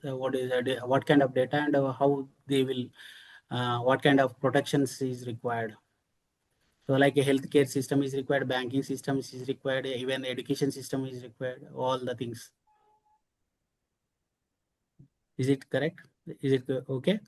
what kind of data and how they will what kind of protections is required. So like a healthcare system is required, banking system is required, even education system is required, all the things. Is it correct? Is it okay?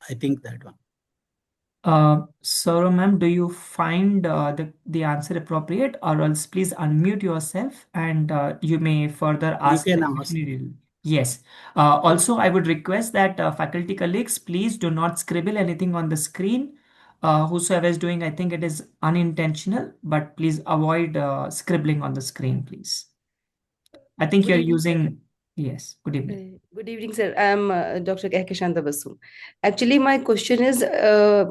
I think that one. Sir, ma'am, do you find the answer appropriate, or else please unmute yourself and you may further You ask can the ask. question. Yes. Also, I would request that faculty colleagues, please do not scribble anything on the screen. Whosoever is doing, I think it is unintentional, but please avoid scribbling on the screen, please. I think Good you're evening, sir. using, yes, good evening. Good evening, sir. I'm Dr. Kehkeshanta Basu. Actually, my question is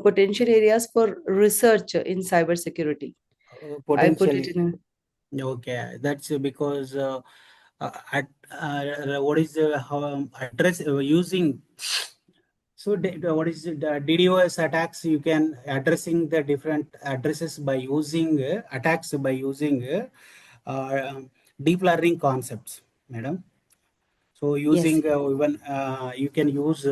potential areas for research in cybersecurity. I put it Potentially. in. Okay, that's because what is how address using. So what is it, DDoS attacks? You can addressing the different addresses by using attacks by using deep learning concepts, madam. So using even you can use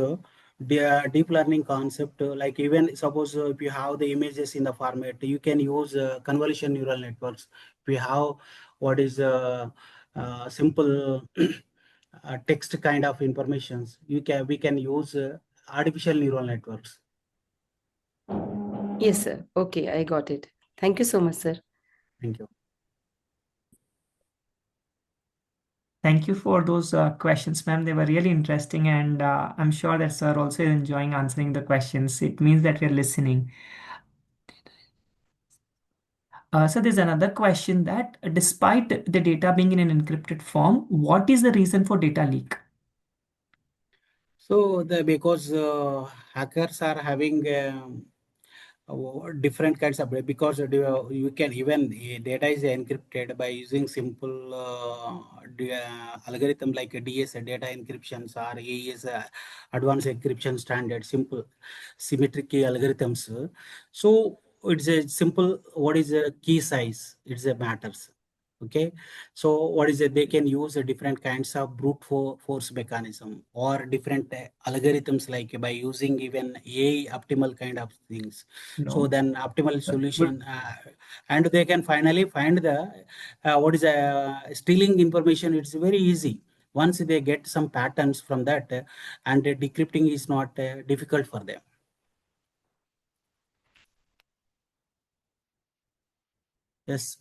deep learning concept, like even suppose if you have the images in the format, you can use convolution neural networks. If you have what is simple text kind of informations, we can use artificial neural networks. Yes, sir. Okay, I got it. Thank you so much, sir. Thank you. Thank you for those questions, ma'am. They were really interesting, and I'm sure that sir also is enjoying answering the questions. It means that we're listening. So there's another question that despite the data being in an encrypted form, what is the reason for data leak? So because hackers are having different kinds of, because you can even data is encrypted by using simple algorithm like DS data encryptions or AES advanced encryption standard, simple symmetric key algorithms. So it's a simple, what is a key size, it's a matters. Okay, so what is it? They can use different kinds of brute force mechanism or different algorithms, like by using even AI optimal kind of things. No. So then optimal solution, and they can finally find the what is stealing information. It's very easy once they get some patterns from that, and decrypting is not difficult for them. Yes.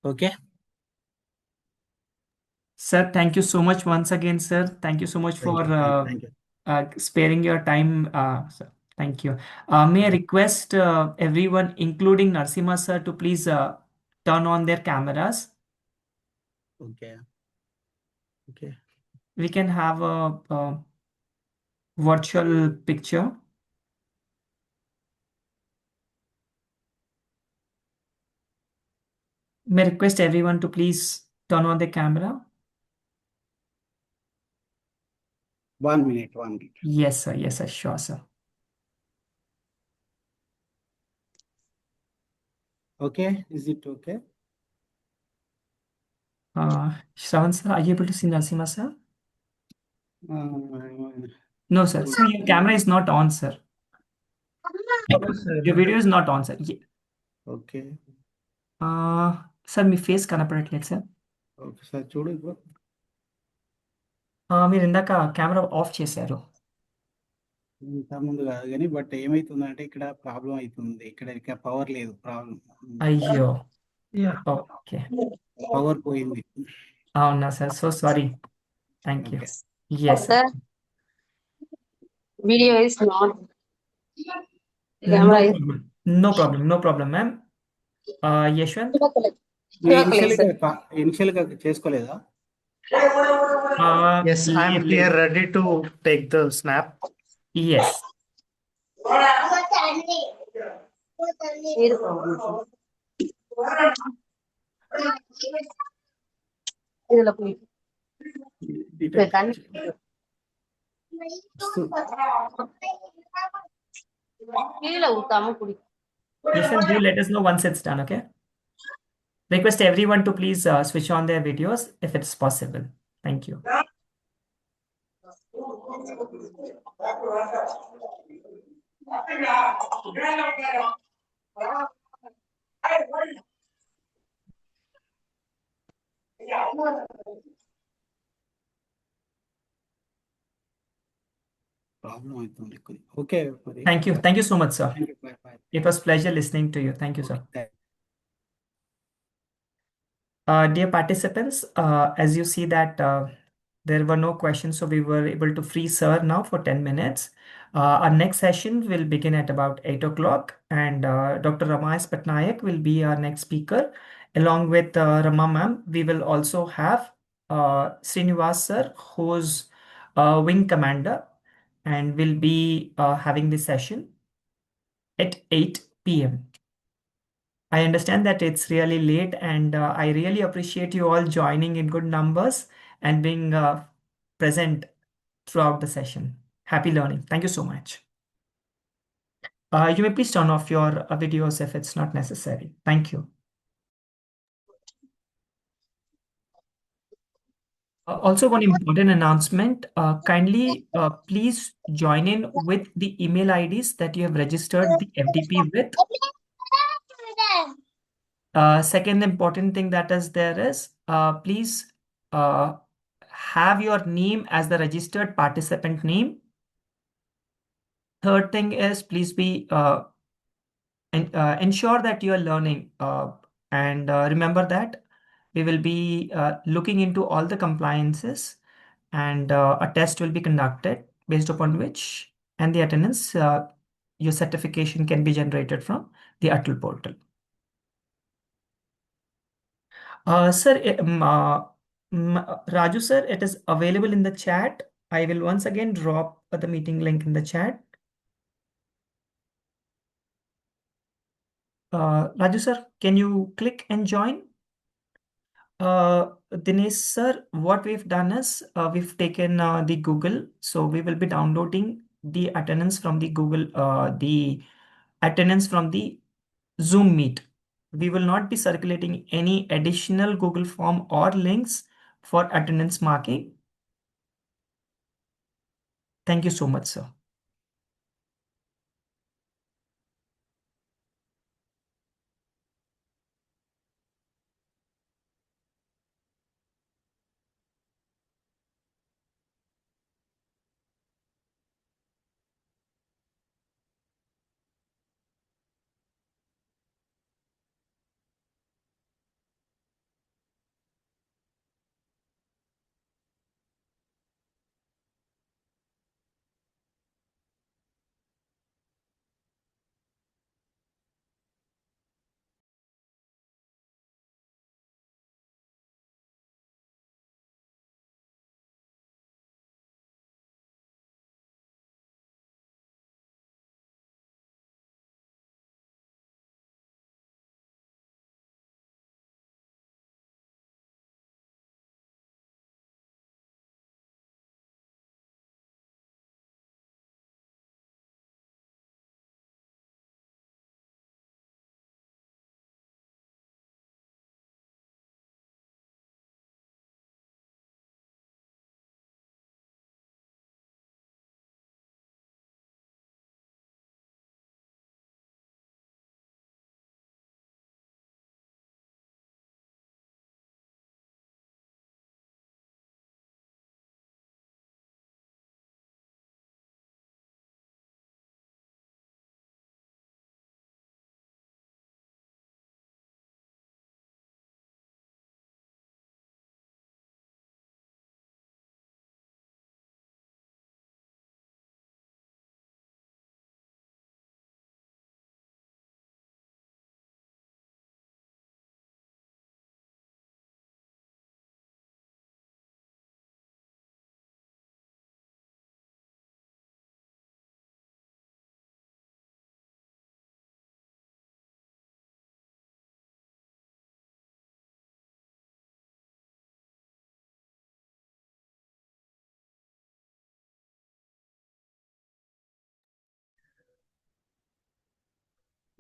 Okay. Sir, thank you so much once again, sir. Thank you so much Thank for you. Thank you. sparing your time. Sir. Thank you. May I request everyone, including Narsima sir, to please turn on their cameras. Okay. Okay. We can have a virtual picture. May I request everyone to please turn on the camera. 1 minute. 1 minute. Yes, sir. Yes, sir. Sure, sir. Okay. Is it okay? Shravan sir, are you able to see Narsima sir? Uh, No, sir. So your camera is not on, sir. Your video is not on, sir. Okay. Sir, me face కనపడట్లేదు sir. ఒకసారి చూడు ఇప్పుడు. మీరు ఇందాక camera off చేశారు. ముందు కాదు కానీ, బట్ ఏమైతుందంటే ఇక్కడ ప్రాబ్లం అవుతుంది. ఇక్కడ పవర్ లేదు, ప్రాబ్లం. అయ్యో. ఓకే. పవర్ పోయింది. అవునా sir, so sorry. Thank you. Yes Sir, video is not. No problem ma'am. Yashwant, initial గా చేసుకోలేదా? Yes, I'm here ready to take the snap. Yes. Yashwant, do let us know once it's done, okay? Request everyone to please switch on their videos if it's possible. Thank you. Okay. Thank you. Thank you so much, sir. Thank you. Bye. It was pleasure listening to you. Thank you, sir. Dear participants, as you see that there were no questions, so we were able to free sir now for 10 minutes. Our next session will begin at about 8 o'clock, and Dr. Ramesh Patnaik will be our next speaker. Along with Rama ma'am, we will also have Srinivas sir, who's wing commander, and will be having this session at 8 p.m. I understand that it's really late, and I really appreciate you all joining in good numbers and being present throughout the session. Happy learning. Thank you so much. You may please turn off your videos if it's not necessary. Thank you. Also, one important announcement, kindly please join in with the email IDs that you have registered the FDP with. Second important thing that is there is, please have your name as the registered participant name. Third thing is, please be ensure that you are learning, and remember that we will be looking into all the compliances, and a test will be conducted based upon which, and the attendance, your certification can be generated from the ATAL portal. Sir, Raju sir, it is available in the chat. I will once again drop the meeting link in the chat. Raju sir, can you click and join? Dinesh sir, what we've done is we've taken the Google, so we will be downloading the attendance from the Google, the attendance from the Zoom Meet. We will not be circulating any additional Google form or links for attendance marking. Thank you so much, sir.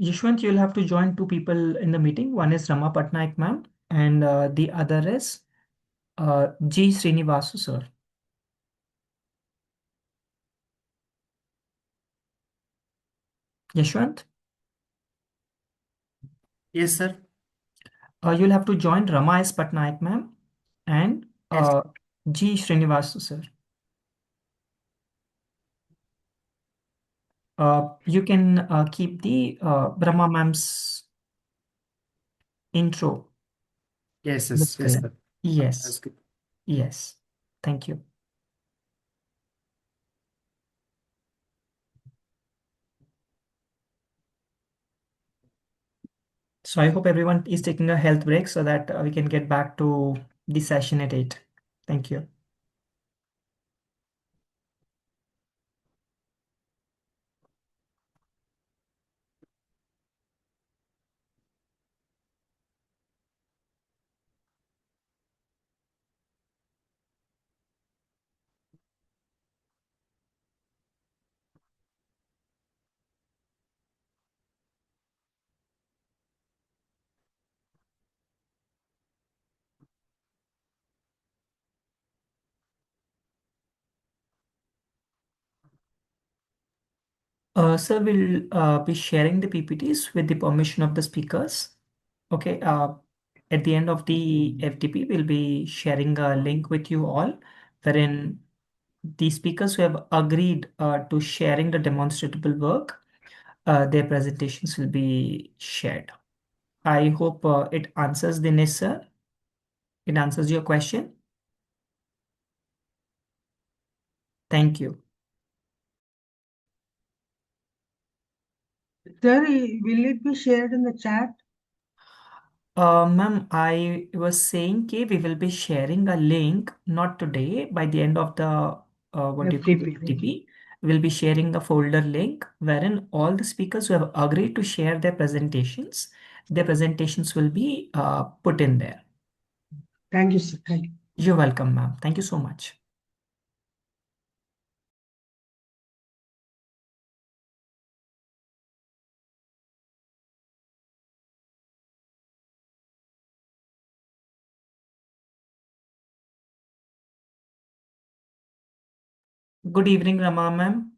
Yashwant, you'll have to join two people in the meeting. One is Rama Patnaik ma'am, and the other is G. Srinivasu sir. Yashwant, Yes, sir. you'll have to join Rama S. Patnaik ma'am and G. Srinivasu sir. You can keep the Brahma ma'am's intro. Yes, on the yes, yes, screen. sir. Yes, That's good. yes. Thank you. So I hope everyone is taking a health break so that we can get back to the session at 8. Thank you. Sir, we'll be sharing the PPTs with the permission of the speakers. Okay. At the end of the FDP, we'll be sharing a link with you all, wherein the speakers who have agreed to sharing the demonstrable work, their presentations will be shared. I hope it answers Dinesh, sir. It answers your question. Thank you. Sir, will it be shared in the chat? Ma'am, I was saying we will be sharing a link, not today, by the end of the FTP. We'll be sharing a folder link wherein all the speakers who have agreed to share their presentations will be put in there. Thank you, sir. Thank you. You're welcome, ma'am. Thank you so much. Good evening, Rama, ma'am.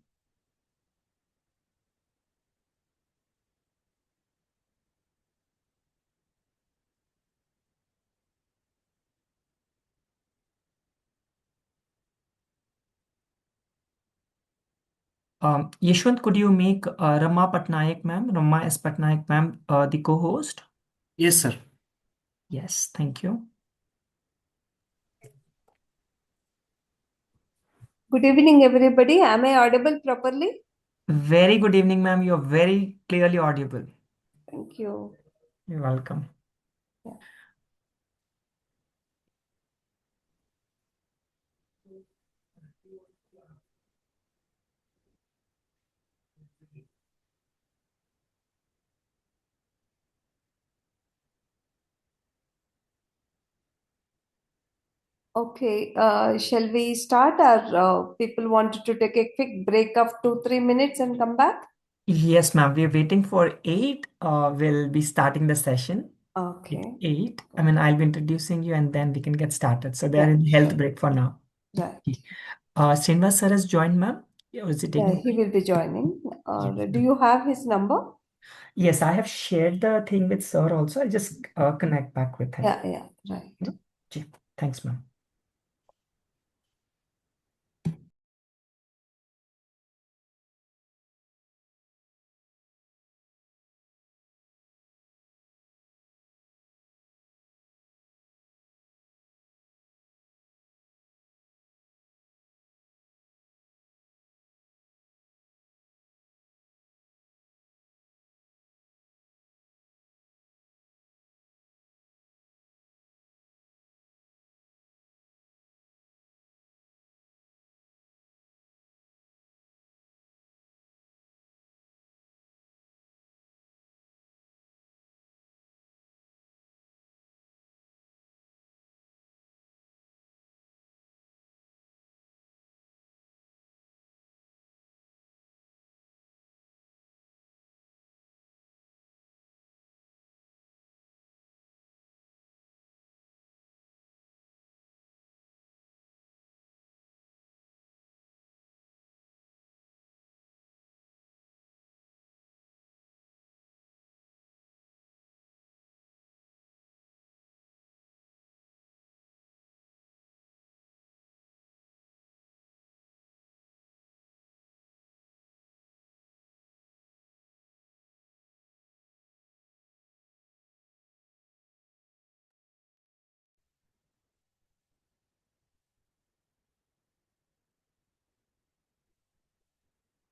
Yashwant, could you make Rama Patnaik, ma'am, Rama S. Patnaik, ma'am, the co-host? Yes, sir. Yes, thank you. Good evening, everybody. Am I audible properly? Very good evening, ma'am. You're very clearly audible. Thank you. You're welcome. Yeah. Okay, shall we start? Or people wanted to take a quick break of 2-3 minutes and come back? Yes, ma'am. We're waiting for 8. We'll be starting the session. Okay. 8. I mean, I'll be introducing you and then we can get started. So they're Yeah, in health sure. break for now. Right. Srinivas sir has joined, ma'am. Or is it Yeah, taking he will be joining. Do you have his number? Yes, I have shared the thing with sir also. I'll just connect back with him. Yeah, right. Okay. Thanks, ma'am.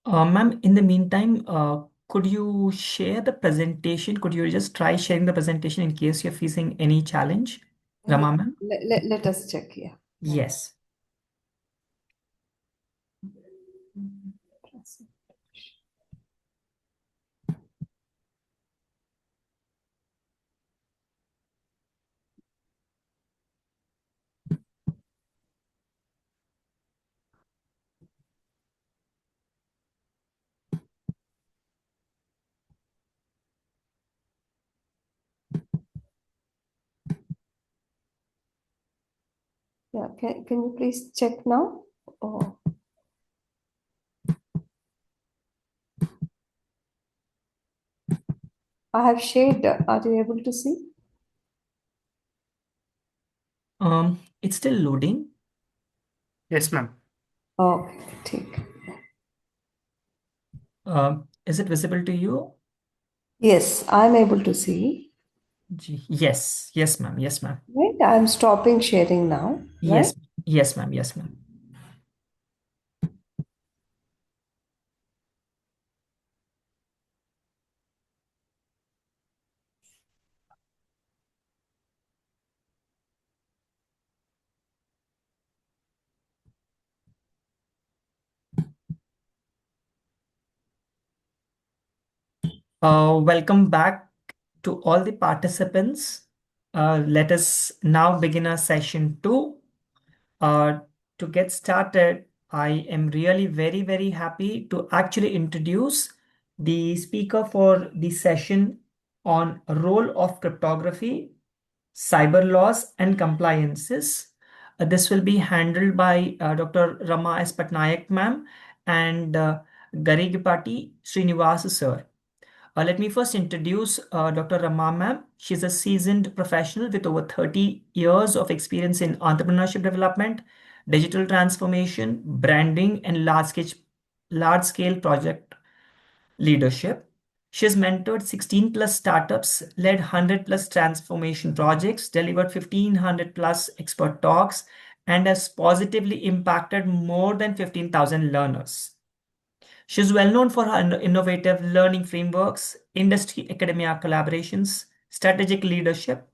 Ma'am, in the meantime, could you share the presentation? Could you just try sharing the presentation in case you're facing any challenge, Rama, ma'am? Let us check here. Yes. Yeah, can you please check now? Oh. I have shared. Are you able to see? It's still loading. Yes, ma'am. Okay, ठीक. Is it visible to you? Yes, I'm able to see. Yes, yes, ma'am. Yes, ma'am. Right, I'm stopping sharing now. Right? Yes, yes, ma'am. Yes, ma'am. Welcome back to all the participants. Let us now begin our session 2. To get started, I am really very happy to actually introduce the speaker for the session on role of cryptography, cyber laws and compliances. This will be handled by Dr. Rama S. Patnaik ma'am and Garigipati Srinivas sir. Let me first introduce Dr. Rama ma'am. She's a seasoned professional with over 30 years of experience in entrepreneurship development, digital transformation, branding, and large-scale project leadership. She has mentored 16 plus startups, led 100 plus transformation projects, delivered 1500 plus expert talks, and has positively impacted more than 15,000 learners. She's well known for her innovative learning frameworks, industry academia collaborations, strategic leadership.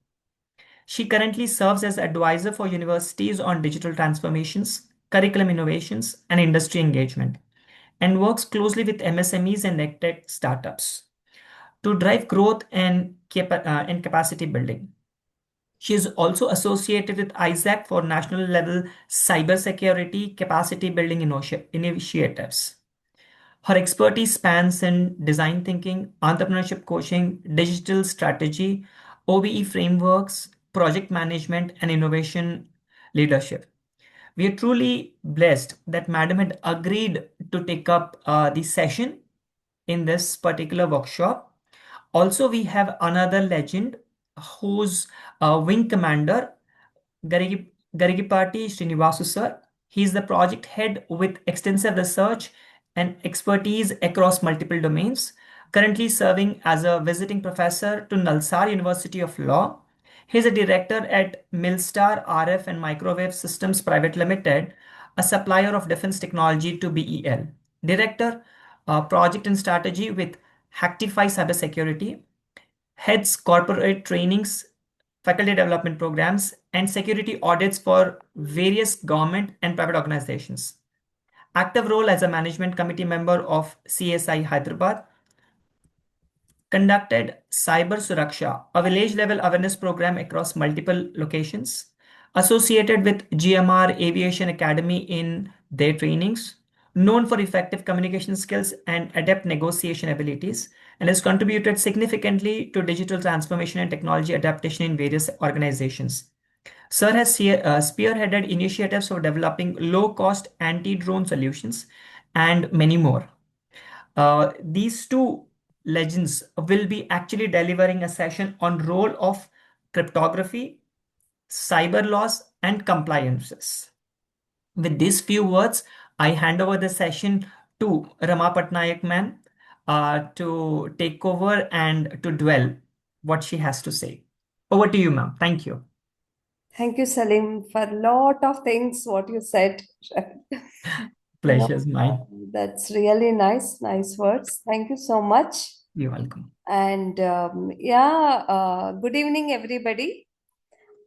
She currently serves as advisor for universities on digital transformations, curriculum innovations, and industry engagement, and works closely with MSMEs and EdTech startups to drive growth and capacity building. She is also associated with ISAC for national level cybersecurity capacity building initiatives. Her expertise spans in design thinking, entrepreneurship coaching, digital strategy, OBE frameworks, project management, and innovation leadership. We are truly blessed that Madam had agreed to take up the session in this particular workshop. Also, we have another legend who's wing commander, Garigipati Srinivasu sir. He is the project head with extensive research and expertise across multiple domains, currently serving as a visiting professor to Nalsar University of Law. He is a director at Milstar RF and Microwave Systems Private Limited, a supplier of defense technology to BEL. Director, Project and Strategy with Hacktify Cybersecurity, heads corporate trainings, faculty development programs, and security audits for various government and private organizations. Active role as a management committee member of CSI Hyderabad. Conducted Cyber Suraksha, a village level awareness program across multiple locations. Associated with GMR Aviation Academy in their trainings. Known for effective communication skills and adept negotiation abilities, and has contributed significantly to digital transformation and technology adaptation in various organizations. Sir has spearheaded initiatives for developing low-cost anti-drone solutions and many more. These two legends will be actually delivering a session on role of cryptography, cyber laws, and compliances. With these few words, I hand over the session to Rama Patnaik ma'am to take over and to dwell what she has to say. Over to you, ma'am. Thank you. Thank you, Salim, for a lot of things what you said. Pleasure's mine. That's really nice words. Thank you so much. You're welcome. And good evening, everybody.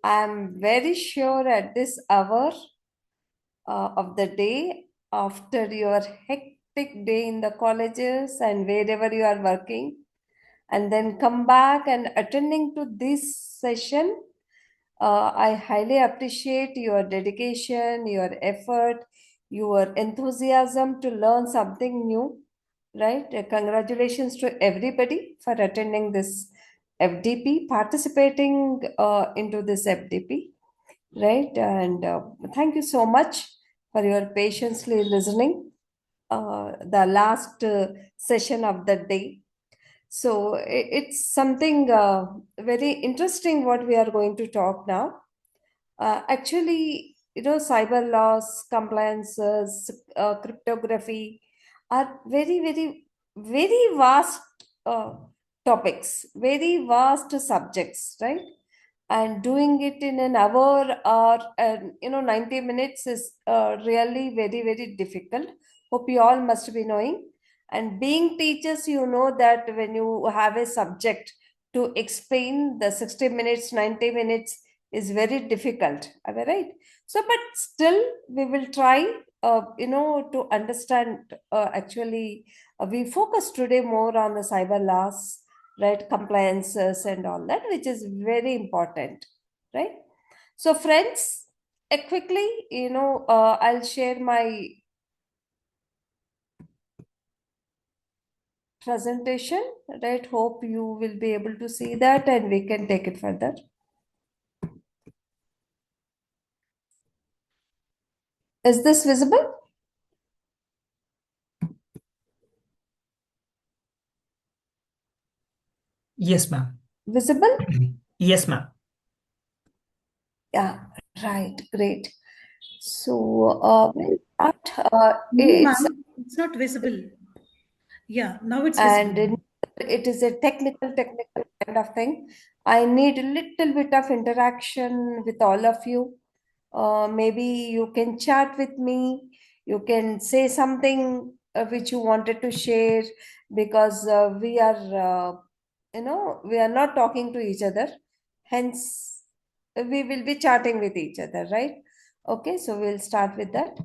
I'm very sure at this hour of the day, after your hectic day in the colleges and wherever you are working, and then come back and attending to this session, I highly appreciate your dedication, your effort, your enthusiasm to learn something new, right? Congratulations to everybody for attending this FDP, participating into this FDP, right? And thank you so much for your patiently listening the last session of the day. So it's something very interesting what we are going to talk now. Actually, cyber laws, compliances, cryptography are very, very, very vast topics, very vast subjects, right? And doing it in an hour or 90 minutes is really very, very difficult. Hope you all must be knowing. And being teachers, you know that when you have a subject to explain, the 60 minutes, 90 minutes is very difficult. Am I right? So, but still, we will try, to understand. Actually, we focus today more on the cyber laws, right? Compliances and all that, which is very important, right? So, friends, quickly, I'll share my presentation, right? Hope you will be able to see that and we can take it further. Is this visible? Yes, ma'am. Visible? Yes, ma'am. Yeah, right, great. So, No, it's ma'am, it's not visible. Yeah, now it's and visible. it is a technical kind of thing. I need a little bit of interaction with all of you. Maybe you can chat with me. You can say something which you wanted to share, because we are not talking to each other. Hence, we will be chatting with each other, right? Okay, so we'll start with that.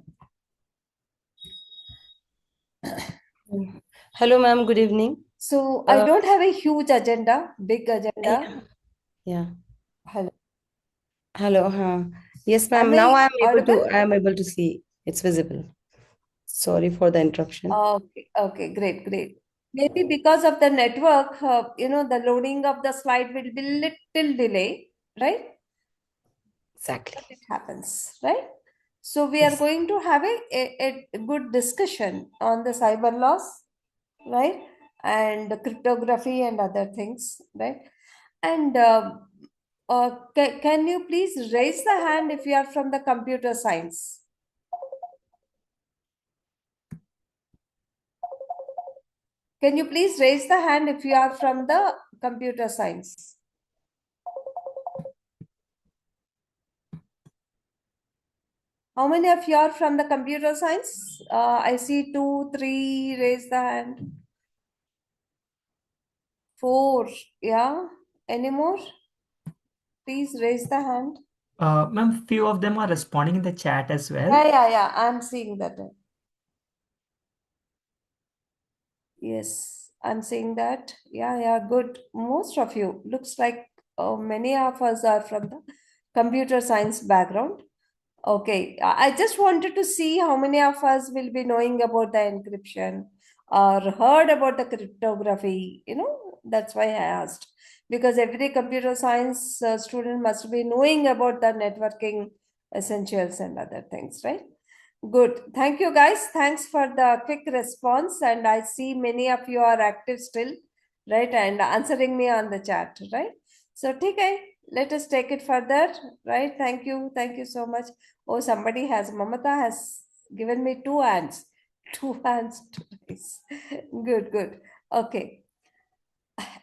Hello, ma'am. Good evening. So I don't have a huge agenda, big agenda. Yeah. Hello. Hello. Yes, Am ma'am. Now I I audible? am able to see. It's visible. Sorry for the interruption. Okay, great. Maybe because of the network, the loading of the slide will be little delay, right? Exactly. But it happens, right? So we are Yes. going to have a good discussion on the cyber laws, right? And cryptography and other things, right? And can you please raise the hand if you are from the computer science? Can you please raise the hand if you are from the computer science? How many of you are from the computer science? I see 2, 3, raise the hand. 4, yeah. Any more? Please raise the hand. Ma'am, few of them are responding in the chat as well. Yeah. I'm seeing that. Yes, I'm seeing that. Yeah, good. Most of you. Looks like many of us are from the computer science background. Okay, I just wanted to see how many of us will be knowing about the encryption or heard about the cryptography. That's why I asked. Because every computer science student must be knowing about the networking essentials and other things, right? Good. Thank you, guys. Thanks for the quick response. And I see many of you are active still, right? And answering me on the chat, right? So, TK, let us take it further, right? Thank you. Thank you so much. Oh, Mamata has given me 2 hands. 2 hands to raise. Good. Okay.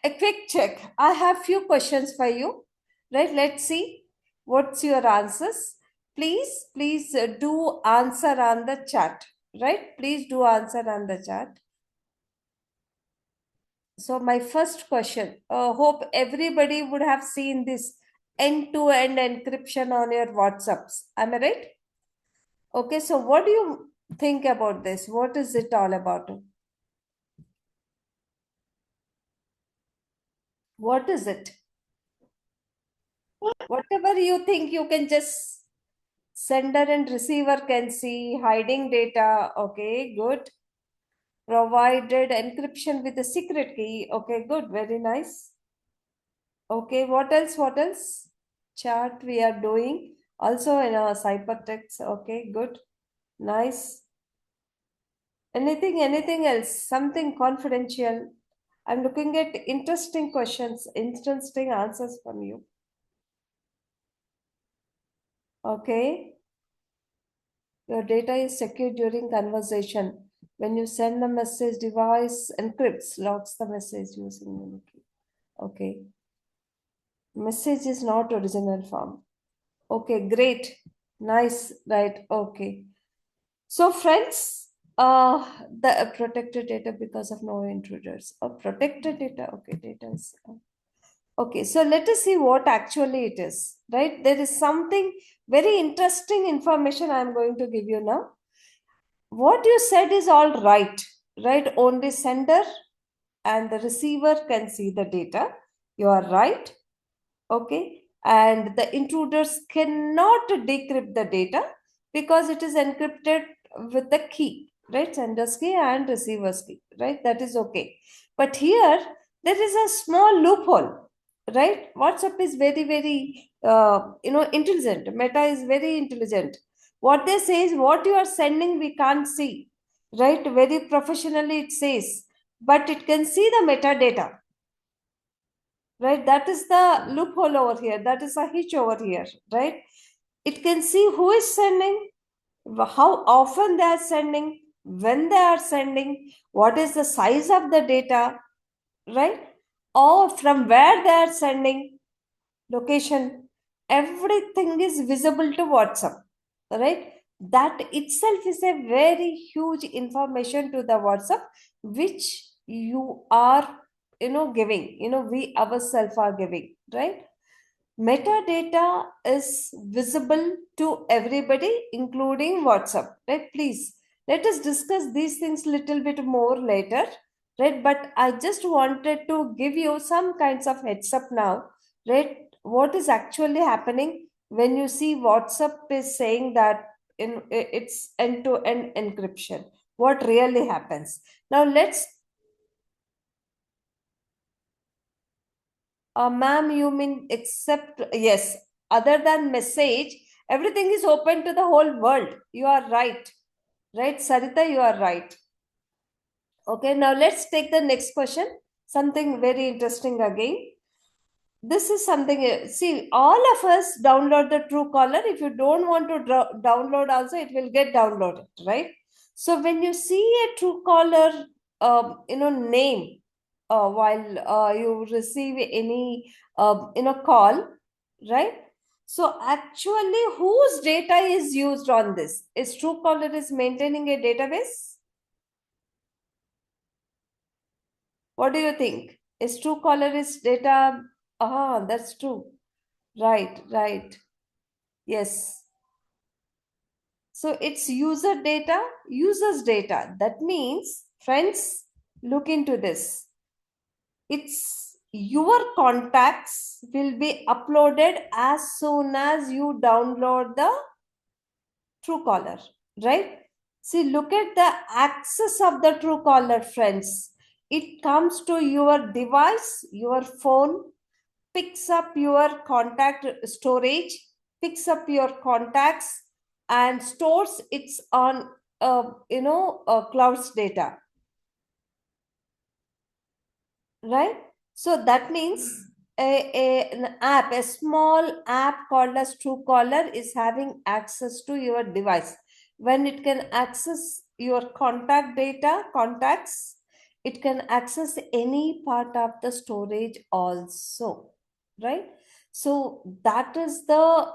A quick check. I have few questions for you, right? Let's see what's your answers. Please do answer on the chat, right? Please do answer on the chat. So my first question, hope everybody would have seen this end-to-end encryption on your WhatsApps. Am I right? Okay, so what do you think about this? What is it all about? What is it? Whatever you think, you can just sender and receiver can see hiding data. Okay, good. Provided encryption with a secret key. Okay, good. Very nice. Okay, what else? Chat we are doing. Also in a ciphertext. Okay, good. Nice. Anything else? Something confidential. I'm looking at interesting questions, interesting answers from you. Okay. Your data is secured during conversation. When you send a message, device encrypts, locks the message using mimicry. Okay. Message is not original form. Okay, great. Nice, right? Okay. So, friends, the protected data because of no intruders. Protected data. Okay, data is. Okay, so let us see what actually it is, right? There is something very interesting information I am going to give you now. What you said is all right, right? Only sender and the receiver can see the data. You are right. Okay. And the intruders cannot decrypt the data because it is encrypted with the key, right? Sender's key and receiver's key, right? That is okay. But here, there is a small loophole, right? WhatsApp is very, very, intelligent. Meta is very intelligent. What they say is what you are sending, we can't see, right? Very professionally it says, but it can see the metadata, right? That is the loophole over here. That is a hitch over here, right? It can see who is sending, how often they are sending, when they are sending, what is the size of the data, right? Or from where they are sending, location, everything is visible to WhatsApp, right? That itself is a very huge information to the WhatsApp, which you are giving, we ourselves are giving, right? Metadata is visible to everybody, including WhatsApp, right? Please, let us discuss these things little bit more later, right? But I just wanted to give you some kinds of heads up now, right? What is actually happening when you see WhatsApp is saying that it's end-to-end encryption? What really happens? Now let's ma'am, you mean except, yes, other than message, everything is open to the whole world. You are right. Right, Sarita, you are right. Okay, now let's take the next question. Something very interesting again. This is something, see, all of us download the Truecaller. If you don't want to download also, it will get downloaded, right? So when you see a Truecaller, name, while you receive any call, right? So actually, whose data is used on this? Is Truecaller is maintaining a database? What do you think? Is Truecaller is data? That's true. Right. Yes. So it's user data, users data. That means, friends, look into this. It's your contacts will be uploaded as soon as you download the Truecaller, right? See, look at the access of the Truecaller, friends. It comes to your device, your phone, picks up your contact storage, picks up your contacts, and stores it's on cloud's data, right? So that means a small app called as Truecaller is having access to your device. When it can access your contact data, contacts, it can access any part of the storage also, right? So that is the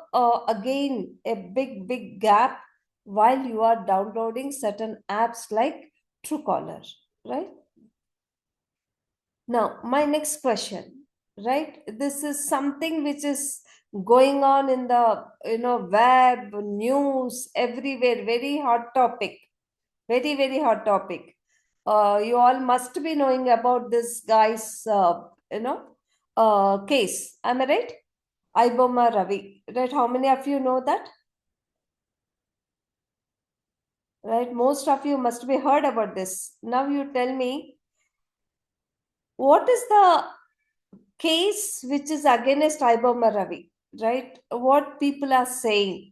again a big gap while you are downloading certain apps like Truecaller, right? Now, my next question, right? This is something which is going on in the web, news, everywhere. Very hot topic. Very hot topic. You all must be knowing about this guy's case. Am I right? Iboma Ravi. Right? How many of you know that? Right? Most of you must be heard about this. Now you tell me, what is the case which is against Iboma Ravi, right? What people are saying,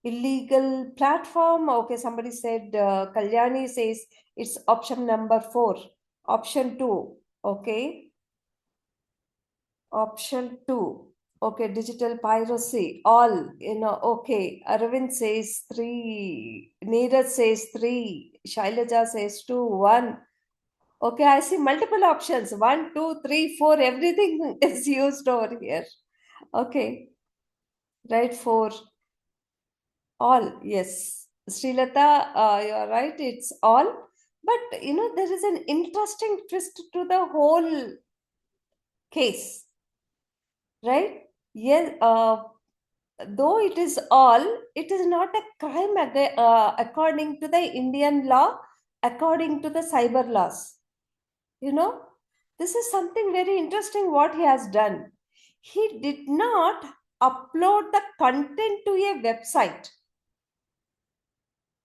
illegal platform. Okay, somebody said, Kalyani says it's option number 4. Option 2, Okay. Option 2. Okay, digital piracy. All, okay. Arvind says 3. Neeraj says 3. Shailaja says 2. 1. Okay, I see multiple options. 1, 2, 3, 4. Everything is used over here. Okay. Right, 4. All. Yes. Srilata, you're right. It's all. But, there is an interesting twist to the whole case. Right? Yes. Though it is all, it is not a crime according to the Indian law, according to the cyber laws. This is something very interesting what he has done. He did not upload the content to a website.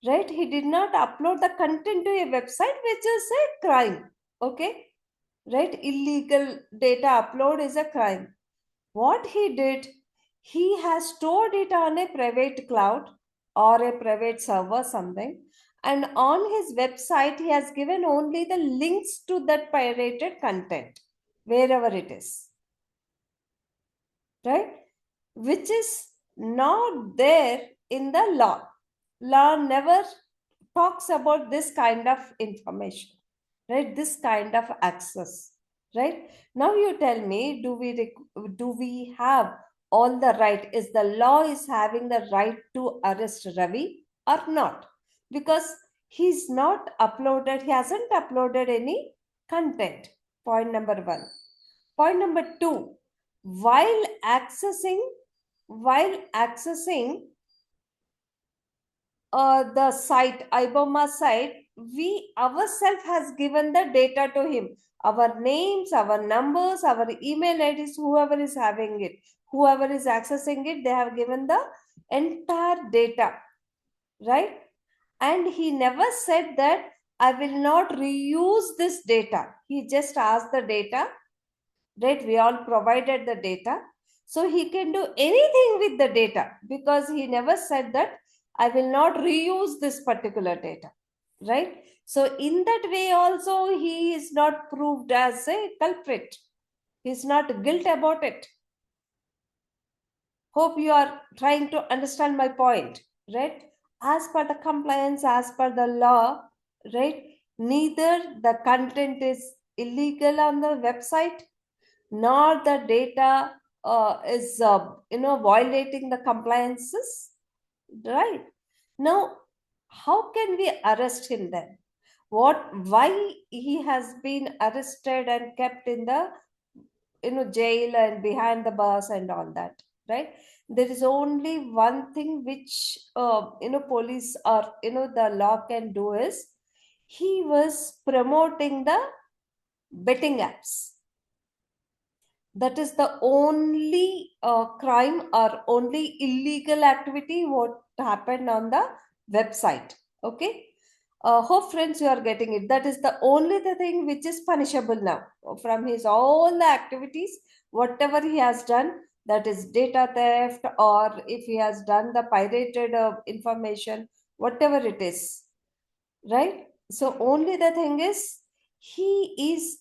Right? He did not upload the content to a website, which is a crime. Okay? Right? Illegal data upload is a crime. What he did, he has stored it on a private cloud or a private server, something. And on his website, he has given only the links to that pirated content, wherever it is. Right? Which is not there in the law. Law never talks about this kind of information, right? This kind of access, right? Now you tell me, do we have all the right? Is the law is having the right to arrest Ravi or not? Because he's not uploaded, he hasn't uploaded any content. Point number 1. Point number 2, while accessing the site, IBOMA site, we ourselves has given the data to him. Our names, our numbers, our email IDs, whoever is having it, whoever is accessing it, they have given the entire data, right? And he never said that I will not reuse this data. He just asked the data, right? We all provided the data. So he can do anything with the data because he never said that I will not reuse this particular data, right? So in that way also he is not proved as a culprit. He's not guilty about it. Hope you are trying to understand my point, right? As per the compliance, as per the law, right? Neither the content is illegal on the website, nor the data is violating the compliances, right? Now how can we arrest him then? Why he has been arrested and kept in the jail and behind the bars and all that, right? There is only one thing which police or the law can do is he was promoting the betting apps. That is the only crime or only illegal activity what happened on the website. Okay. Hope friends you are getting it. That is the only the thing which is punishable now from his all the activities, whatever he has done, that is data theft, or if he has done the pirated information, whatever it is, right? So only the thing is he is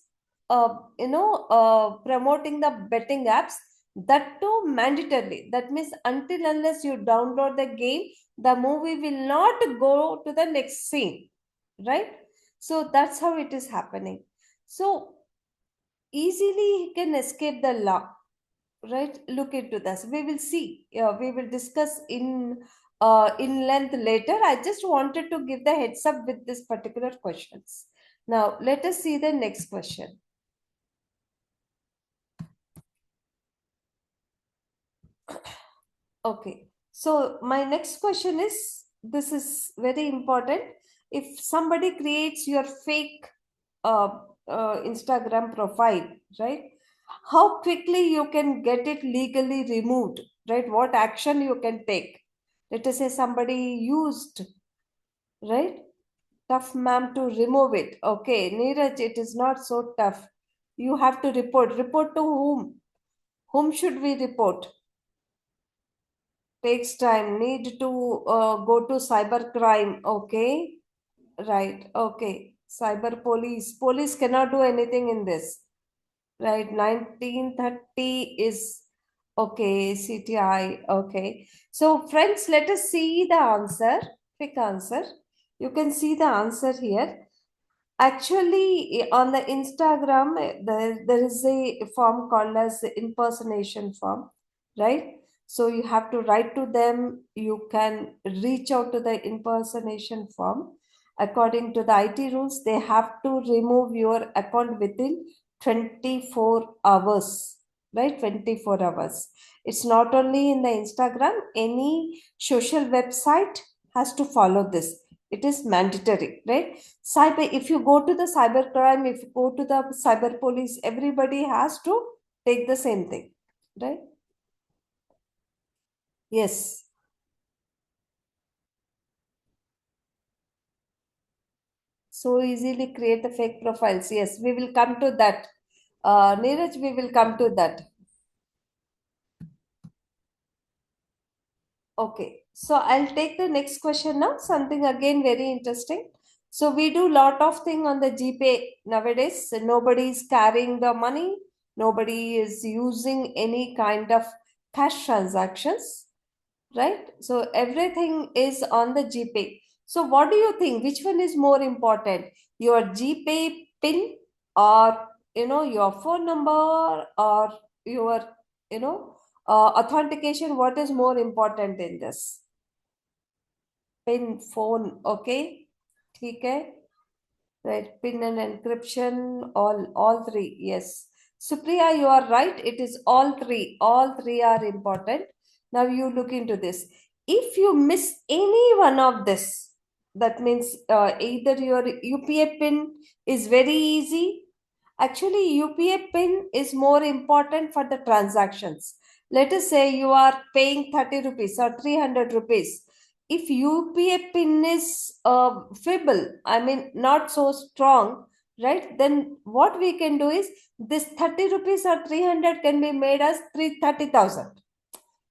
promoting the betting apps, that too mandatorily. That means until unless you download the game, the movie will not go to the next scene, right? So that's how it is happening. So easily he can escape the law, right? Look into this. We will see. We will discuss in length later. I just wanted to give the heads up with this particular questions. Now let us see the next question. Okay. So my next question is, this is very important. If somebody creates your fake Instagram profile, right? How quickly you can get it legally removed, right? What action you can take? Let us say somebody used, right? Tough, ma'am, to remove it. Okay, Neeraj, it is not so tough. You have to report. Report to whom? Whom should we report? Takes time. Need to go to cybercrime. Okay, right. Okay, cyber police. Police cannot do anything in this. right? 1930 is okay, CTI, okay. So friends, let us see the answer, quick answer. You can see the answer here. Actually, on the Instagram, there is a form called as the impersonation form, right? So you have to write to them. You can reach out to the impersonation form. According to the IT rules, they have to remove your account within 24 hours, right? 24 hours. It's not only in the Instagram, any social website has to follow this. It is mandatory, right? Cyber, if you go to the cyber crime, if you go to the cyber police, everybody has to take the same thing, right? Yes. So easily create the fake profiles. Yes, we will come to that. Neeraj, we will come to that. Okay, so I'll take the next question now. Something again very interesting. So we do lot of thing on the GPay nowadays. So nobody is carrying the money. Nobody is using any kind of cash transactions, right? So everything is on the GPay. So what do you think? Which one is more important? Your GPay pin, or your phone number, or your authentication? What is more important in this? Pin, phone, okay, okay, right? Pin and encryption, all three. Yes, Supriya, you are right. It is all three. All three are important. Now you look into this. If you miss any one of this, that means either your UPI pin is very easy. Actually, UPI pin is more important for the transactions. Let us say you are paying 30 rupees or 300 rupees. If UPI pin is feeble, I mean not so strong, right? Then what we can do is this 30 rupees or 300 can be made as 30,000,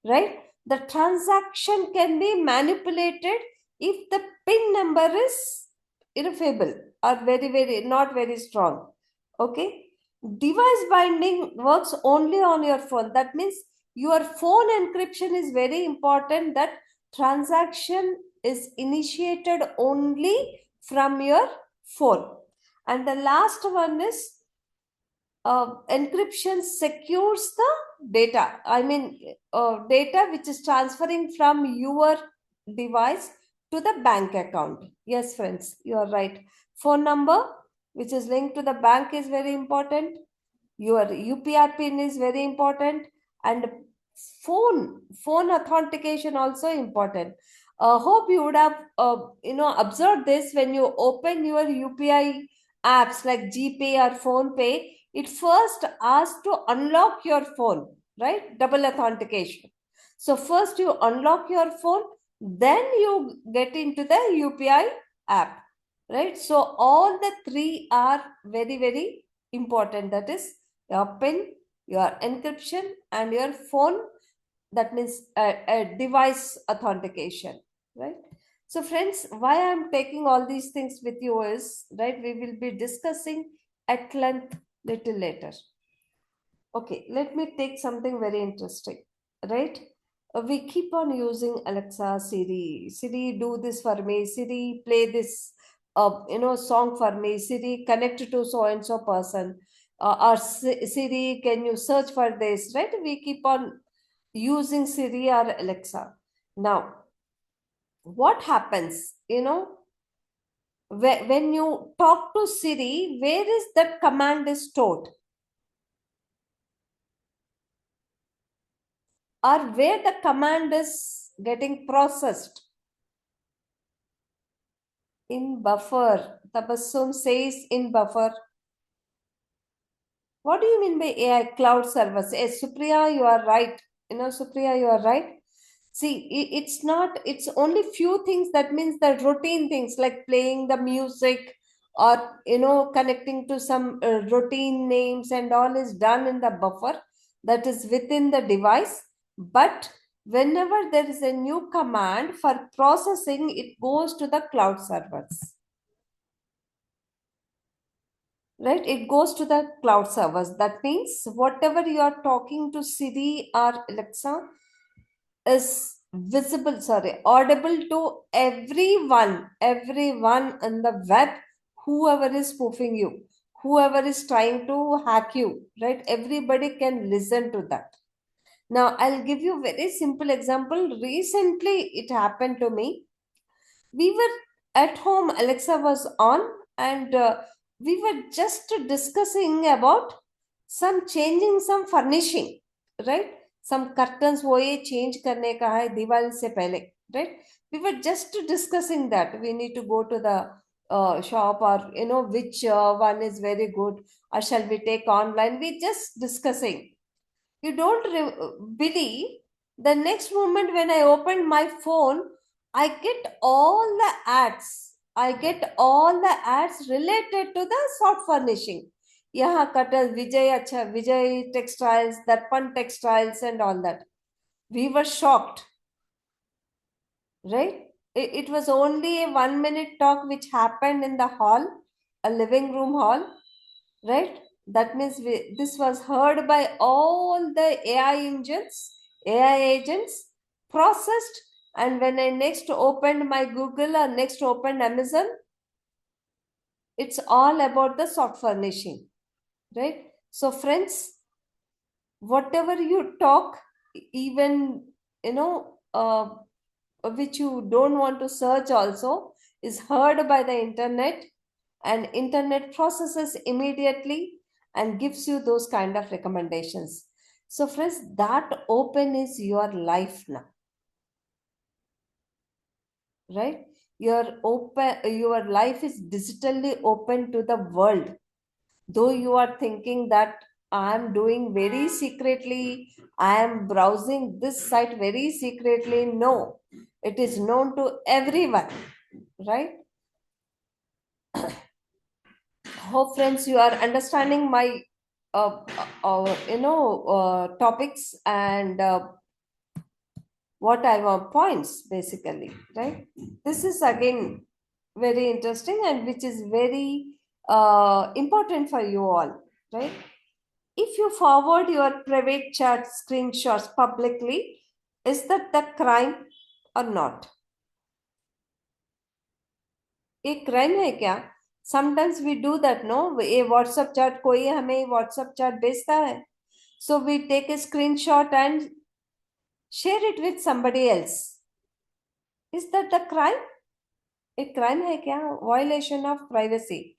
right? The transaction can be manipulated if the pin number is irrefutable or very not very strong. Okay, device binding works only on your phone. That means your phone encryption is very important. That transaction is initiated only from your phone. And the last one is encryption secures the data. I mean, data which is transferring from your device to the bank account. Yes, friends, you are right. Phone number, which is linked to the bank, is very important. Your UPI pin is very important, and phone authentication also important. Hope you would have observed this when you open your UPI apps like GPay or PhonePay. It first asks to unlock your phone, right? Double authentication. So first you unlock your phone, then you get into the UPI app, right? So all the three are very important. That is your PIN, your encryption, and your phone. That means a device authentication, right? So friends, why I'm taking all these things with you is, right, we will be discussing at length little later. Okay, let me take something very interesting, right? We keep on using Alexa, Siri, do this for me, Siri, play this, song for me, Siri, connect to so and so person, or Siri, can you search for this, right? We keep on using Siri or Alexa. Now, what happens, when you talk to Siri, where is that command is stored? Or where the command is getting processed? In buffer. Tabassum says in buffer. What do you mean by AI cloud servers? Yes, Supriya, you are right. Supriya, you are right. See, it's only few things. That means the routine things like playing the music, or, connecting to some routine names and all is done in the buffer that is within the device. But whenever there is a new command for processing, it goes to the cloud servers. right? It goes to the cloud servers. That means whatever you are talking to Siri or Alexa is visible, audible to everyone in the web, whoever is spoofing you, whoever is trying to hack you, right? Everybody can listen to that. Now, I'll give you a very simple example. Recently, it happened to me. We were at home, Alexa was on, and we were just discussing about some changing some furnishing, right? Some curtains wo ye change karne ka hai Diwali se pehle, right? We were just discussing that we need to go to the shop, or which one is very good, or shall we take online. We just discussing. You don't believe, the next moment when I opened my phone, I get all the ads. I get all the ads related to the soft furnishing. Yaha Katal, Vijay Acha, Vijay Textiles, Darpan Textiles, and all that. We were shocked, right? It was only a 1 minute talk which happened in the hall, a living room hall, right? That means this was heard by all the AI engines, AI agents, processed. And when I next opened my Google or next opened Amazon, it's all about the soft furnishing, right? So, friends, whatever you talk, even, which you don't want to search also, is heard by the internet, and internet processes immediately and gives you those kind of recommendations. So friends, that open is your life now, right? Your life is digitally open to the world. Though you are thinking that I am doing very secretly, I am browsing this site very secretly, no, it is known to everyone, right? Hope friends you are understanding my topics and what I want points basically, right? This is again very interesting, and which is very important for you all, right? If you forward your private chat screenshots publicly, is that the crime or not? A crime है क्या? Sometimes we do that, no? A WhatsApp chat, कोई हमें WhatsApp chat भेजता है, so we take a screenshot and share it with somebody else. Is that the crime? A crime है क्या? Violation of privacy.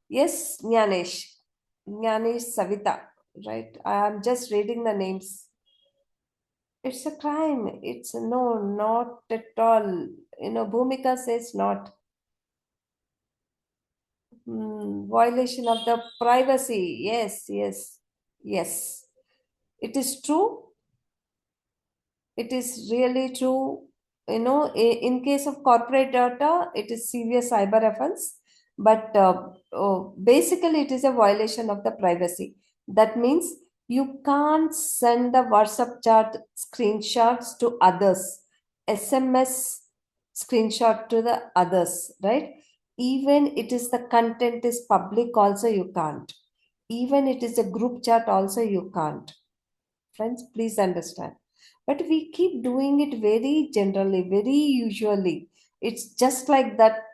Yes, Jnanesh Savita, right? I am just reading the names. It's a crime. It's no, not at all. Bhumika says not. Violation of the privacy. Yes, yes, yes. It is true. It is really true. In case of corporate data, it is serious cyber offense. But basically, it is a violation of the privacy. That means you can't send the WhatsApp chat screenshots to others, SMS screenshot to the others, right? Even it is the content is public, also you can't. Even it is a group chat, also you can't. Friends, please understand. But we keep doing it very generally, very usually. It's just like that,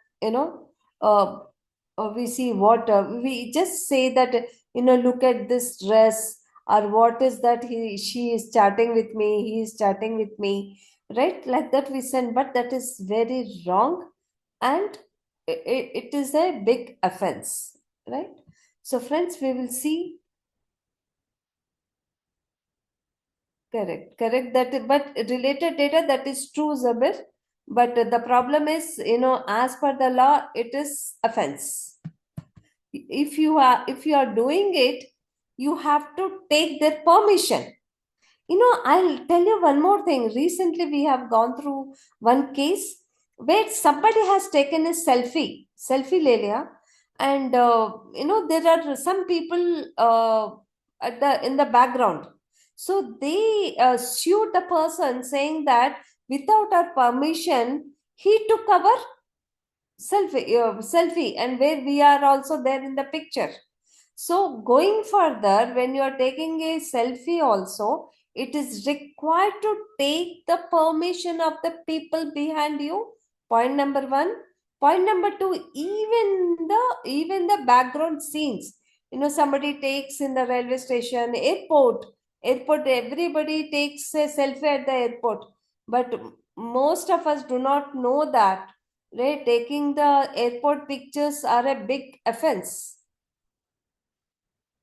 we see what we just say that, look at this dress, or what is that she is chatting with me, he is chatting with me, right? Like that we send, but that is very wrong, and it is a big offense, right? So friends, we will see. Correct. But related data, that is true, Zabir. But the problem is, as per the law, it is offense. If you are doing it, you have to take their permission. I'll tell you one more thing. Recently, we have gone through one case where somebody has taken a selfie le liya, and there are some people in the background. So they sued the person, saying that without our permission, he took our selfie, and where we are also there in the picture. So going further, when you are taking a selfie also, it is required to take the permission of the people behind you. Point number one. Point number two, even the background scenes. Somebody takes in the railway station, airport, everybody takes a selfie at the airport. But most of us do not know that, right? Taking the airport pictures are a big offense,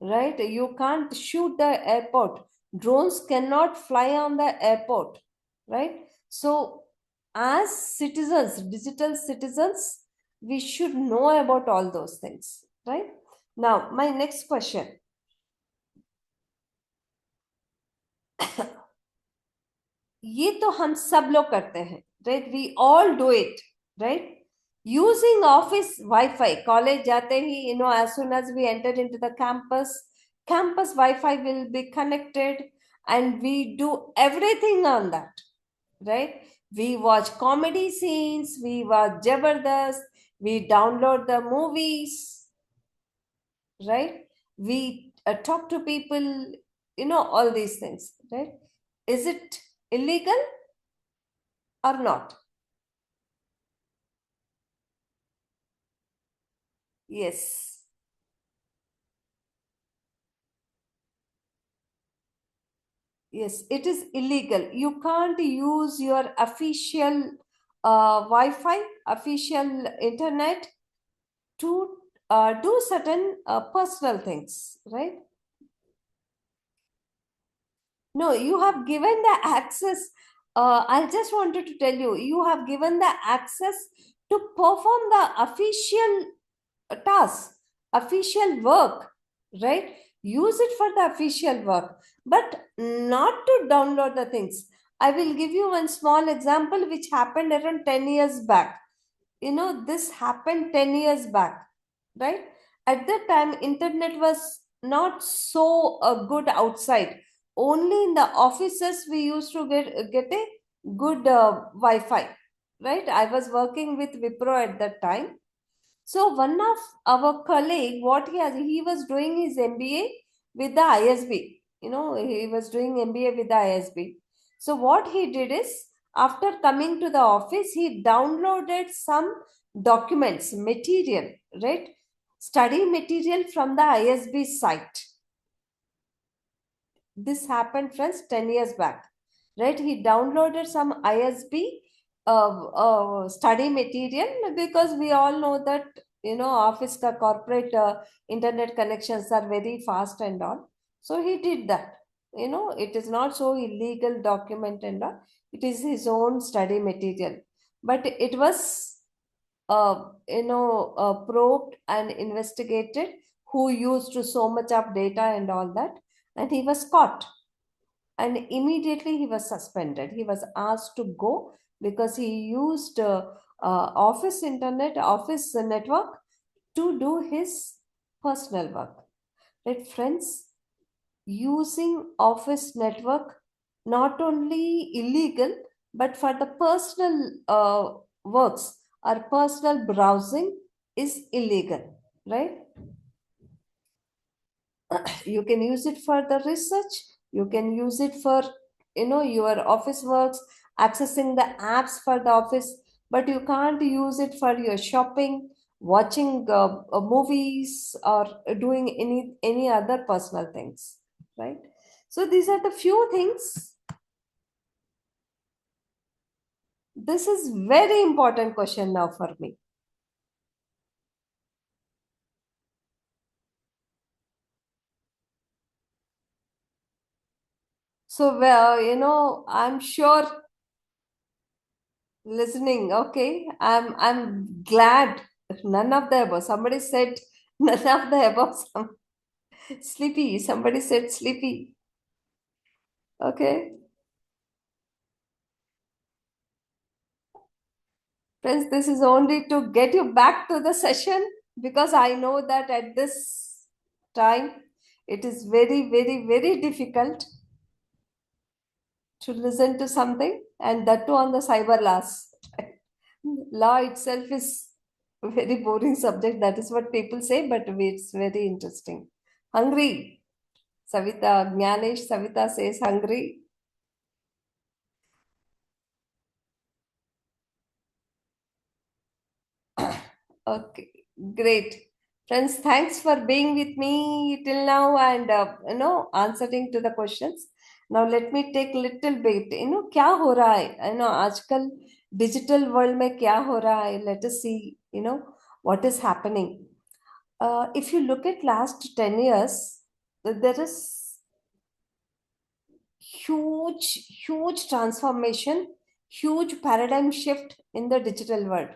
right? You can't shoot the airport. Drones cannot fly on the airport, right? So, as citizens, digital citizens, we should know about all those things, right? Now, my next question. ये तो हम सब लोग करते हैं, right? We all do it, right? Using office Wi-Fi. College जाते ही, as soon as we enter into the campus Wi-Fi will be connected, and we do everything on that, right? We watch comedy scenes, we watch Jabardast, we download the movies, right? We talk to people, all these things, right? Is it illegal or not? Yes. Yes, it is illegal. You can't use your official Wi-Fi, official internet to do certain personal things, right? No, you have given the access. I just wanted to tell you, you have given the access to perform the official task, official work, right? Use it for the official work, but not to download the things. I will give you one small example which happened around 10 years back. This happened 10 years back, right? At that time, internet was not so good outside. Only in the offices we used to get a good Wi-Fi, right? I was working with Wipro at that time. So one of our colleague, he was doing his MBA with the ISB. He was doing MBA with the ISB. So what he did is, after coming to the office, he downloaded some documents, material, right? Study material from the ISB site. This happened, friends, 10 years back, right? He downloaded some ISB study material, because we all know that office ka corporate internet connections are very fast and all. So he did that. It is not so illegal document and all. It is his own study material, but it was probed and investigated who used so much of data and all that, and he was caught, and immediately he was suspended. He was asked to go because he used office network to do his personal work, right? Friends, using office network not only illegal, but for the personal works or personal browsing is illegal, right? You can use it for the research, you can use it for your office works, accessing the apps for the office, but you can't use it for your shopping, watching movies, or doing any other personal things, right? So these are the few things. This is very important question now for me. So, I'm sure listening, okay, I'm glad none of the above. Somebody said none of the above. Sleepy. Somebody said sleepy. Okay. Friends, this is only to get you back to the session, because I know that at this time it is very, very, very difficult to listen to something, and that too on the cyber laws. Law itself is a very boring subject. That is what people say, but it's very interesting. Hungry. Savita, Gyanesh, Savita says hungry. Okay, great. Friends, thanks for being with me till now and answering to the questions. Now let me take little bit. क्या हो रहा है? आजकल digital world में क्या हो रहा है? Let us see. What is happening. If you look at last 10 years, there is huge transformation, huge paradigm shift in the digital world.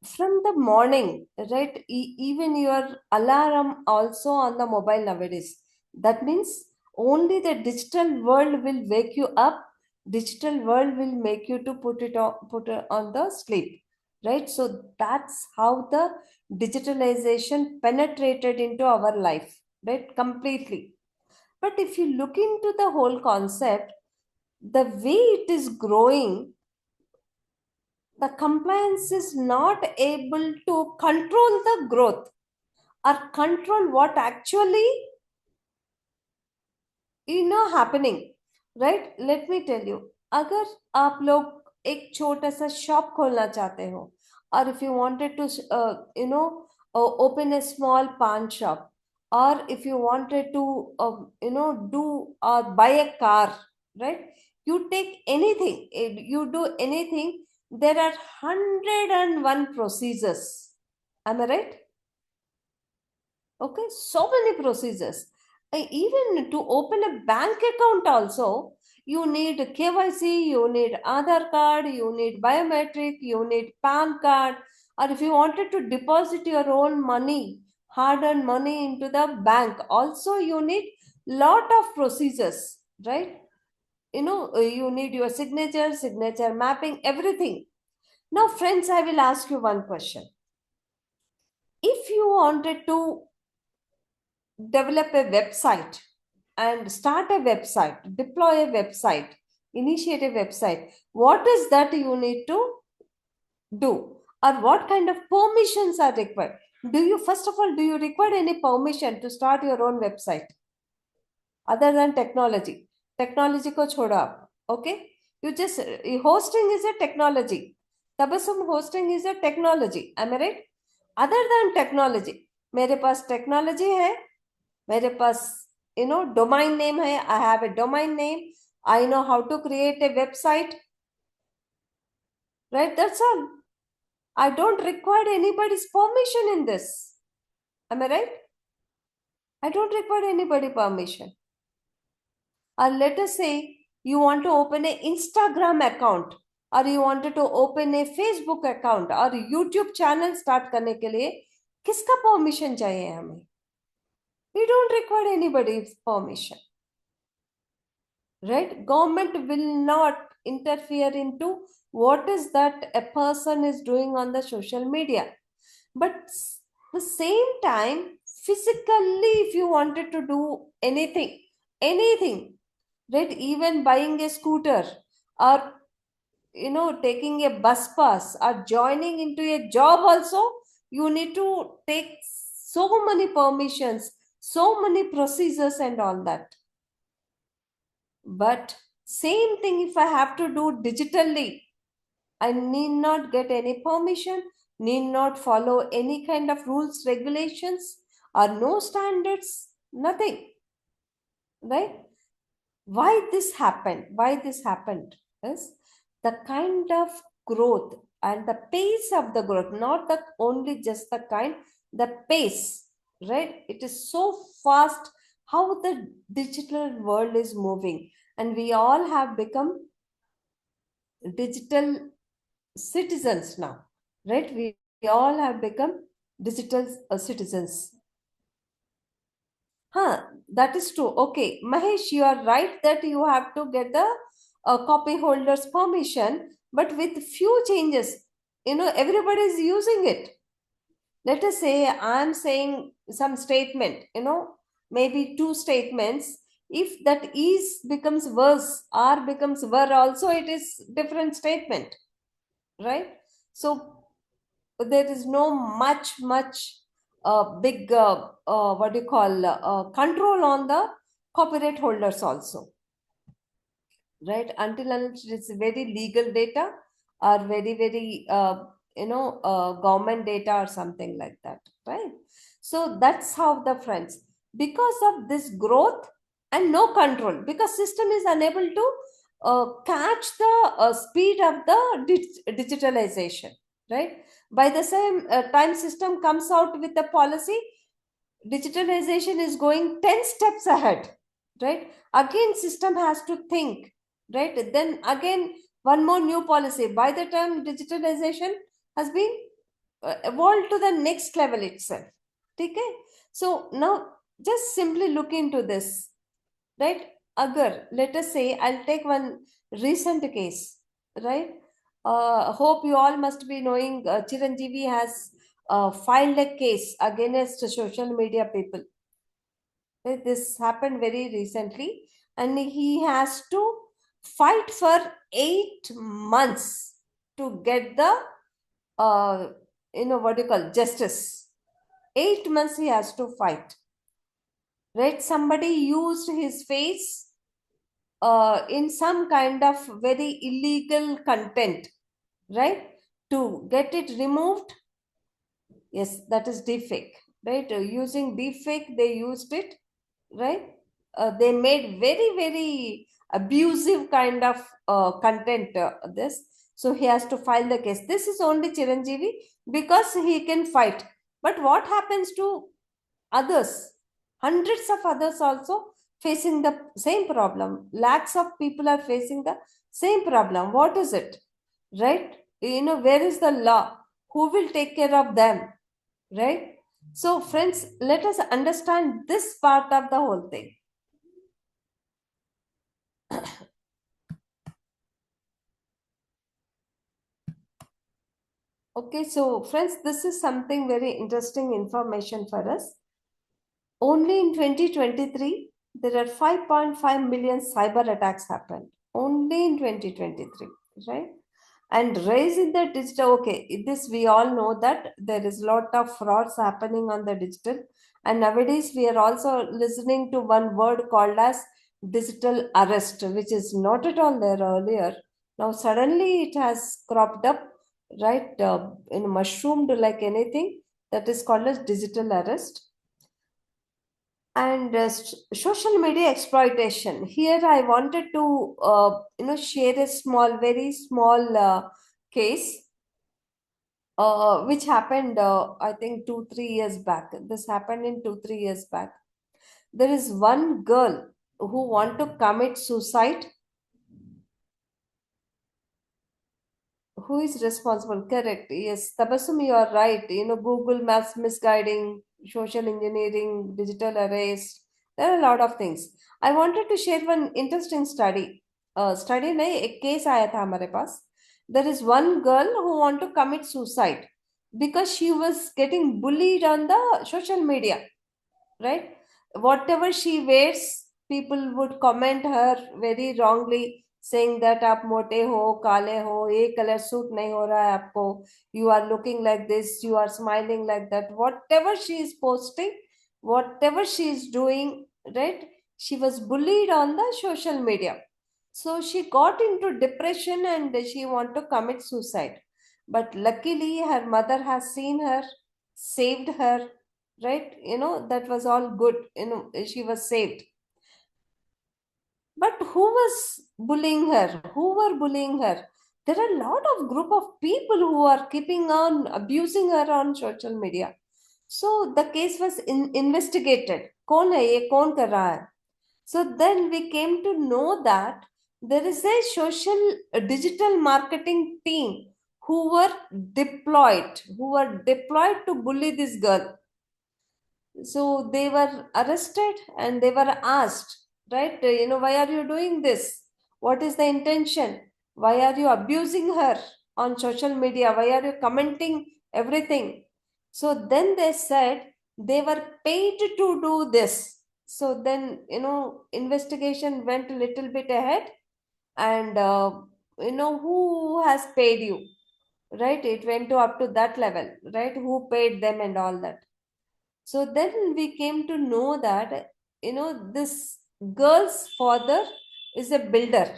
From the morning, right? Even your alarm also on the mobile nowadays. That means only the digital world will wake you up. Digital world will make you to put it on the sleep, right? So that's how the digitalization penetrated into our life, right? Completely. But if you look into the whole concept, the way it is growing, the compliance is not able to control the growth or control what actually happening, right? Let me tell you, अगर आप लोग एक छोटा सा shop खोलना चाहते हो, or if you wanted to open a small pawn shop, or if you wanted to do or buy a car, right? You take anything, you do anything, there are 101 procedures. Am I right? Okay, so many procedures. Even to open a bank account also, you need KYC, you need Aadhaar card, you need biometric, you need PAN card, or if you wanted to deposit your own money, hard-earned money into the bank, also you need lot of procedures, right? You need your signature mapping, everything. Now, friends, I will ask you one question. If you wanted to develop a website and start a website, deploy a website, initiate a website, what is that you need to do? Or what kind of permissions are required? First of all, do you require any permission to start your own website? Other than technology. Technology ko choda aap, okay? Hosting is a technology. Tabassum hosting is a technology. Am I right? Other than technology, मेरे पास technology है, मेरे पास domain name hai, I have a domain name, I know how to create a website, right? That's all. I don't require anybody's permission in this. Am I right? I don't require anybody permission. Or let us say you want to open an Instagram account, or you wanted to open a Facebook account or YouTube channel start करने के लिए किसका permission चाहिए हमें? We don't require anybody's permission, right? Government will not interfere into what is that a person is doing on the social media. But the same time, physically, if you wanted to do anything, right? Even buying a scooter or taking a bus pass or joining into a job also, you need to take so many permissions, so many procedures and all that. But same thing if I have to do digitally, I need not get any permission, need not follow any kind of rules, regulations, or no standards, nothing, right? Why this happened is the kind of growth and the pace of the growth, not the only just the kind, the pace, right? It is so fast how the digital world is moving, and we all have become digital citizens now, right? We all have become digital citizens. That is true. Okay, Mahesh, you are right that you have to get the copy holder's permission, but with few changes. Everybody is using it. Let us say I'm saying some statement, maybe two statements. If that is becomes was, or becomes were, also it is different statement, right? So there is no much big what do you call control on the copyright holders also, right? Until unless it's very legal data or very government data or something like that, right? So that's how the friends, because of this growth and no control, because system is unable to catch the speed of the digitalization, right? By the same time system comes out with the policy, digitalization is going 10 steps ahead, right? Again system has to think, right? Then again one more new policy. By the time digitalization has been evolved to the next level itself. Okay, so now just simply look into this, right? Agar, let us say, I'll take one recent case, right? Hope you all must be knowing Chiranjeevi has filed a case against social media people. Right? This happened very recently, and he has to fight for 8 months to get the what do you call justice. 8 months he has to fight. Right? Somebody used his face in some kind of very illegal content, right? To get it removed. Yes, that is deepfake, right? Using deepfake, they used it, right? They made very abusive kind of content. This, so he has to file the case. This is only Chiranjeevi because he can fight. But what happens to others? Hundreds of others also facing the same problem. Lakhs of people are facing the same problem. What is it? Right? Where is the law? Who will take care of them? Right? So, friends, let us understand this part of the whole thing. Okay, so friends, this is something very interesting information for us. Only in 2023, there are 5.5 million cyber attacks happened. Only in 2023, right? And raising the digital, okay, this we all know that there is a lot of frauds happening on the digital. And nowadays, we are also listening to one word called as digital arrest, which is not at all there earlier. Now, suddenly it has cropped up, right, in mushroomed like anything, that is called as digital arrest. And social media exploitation. Here I wanted to share a very small case which happened I think 2-3 years back. This happened in 2-3 years back. There is one girl who want to commit suicide. Who is responsible? Correct. Yes, Tabassum, you are right. Google Maps misguiding, social engineering, digital arrest. There are a lot of things. I wanted to share one interesting study. Study में एक case आया था हमारे पास. There is one girl who want to commit suicide because she was getting bullied on the social media, right? Whatever she wears, people would comment her very wrongly, saying that आप मोटे हो, काले हो, ये colour suit नहीं हो रहा है आपको, you are looking like this, you are smiling like that. Whatever she is posting, whatever she is doing, right? She was bullied on the social media. So she got into depression and she want to commit suicide. But luckily, her mother has seen her, saved her, right? That was all good. She was saved. But who was bullying her? Who were bullying her? There are a lot of group of people who are keeping on abusing her on social media. So the case was investigated. कौन है ये? कौन कर रहा है? So then we came to know that there is a digital marketing team who were deployed to bully this girl. So they were arrested and they were asked, right? Why are you doing this? What is the intention? Why are you abusing her on social media? Why are you commenting everything? So then they said they were paid to do this. So then, investigation went a little bit ahead and, who has paid you, right? It went to up to that level, right? Who paid them and all that. So then we came to know that, this girl's father is a builder.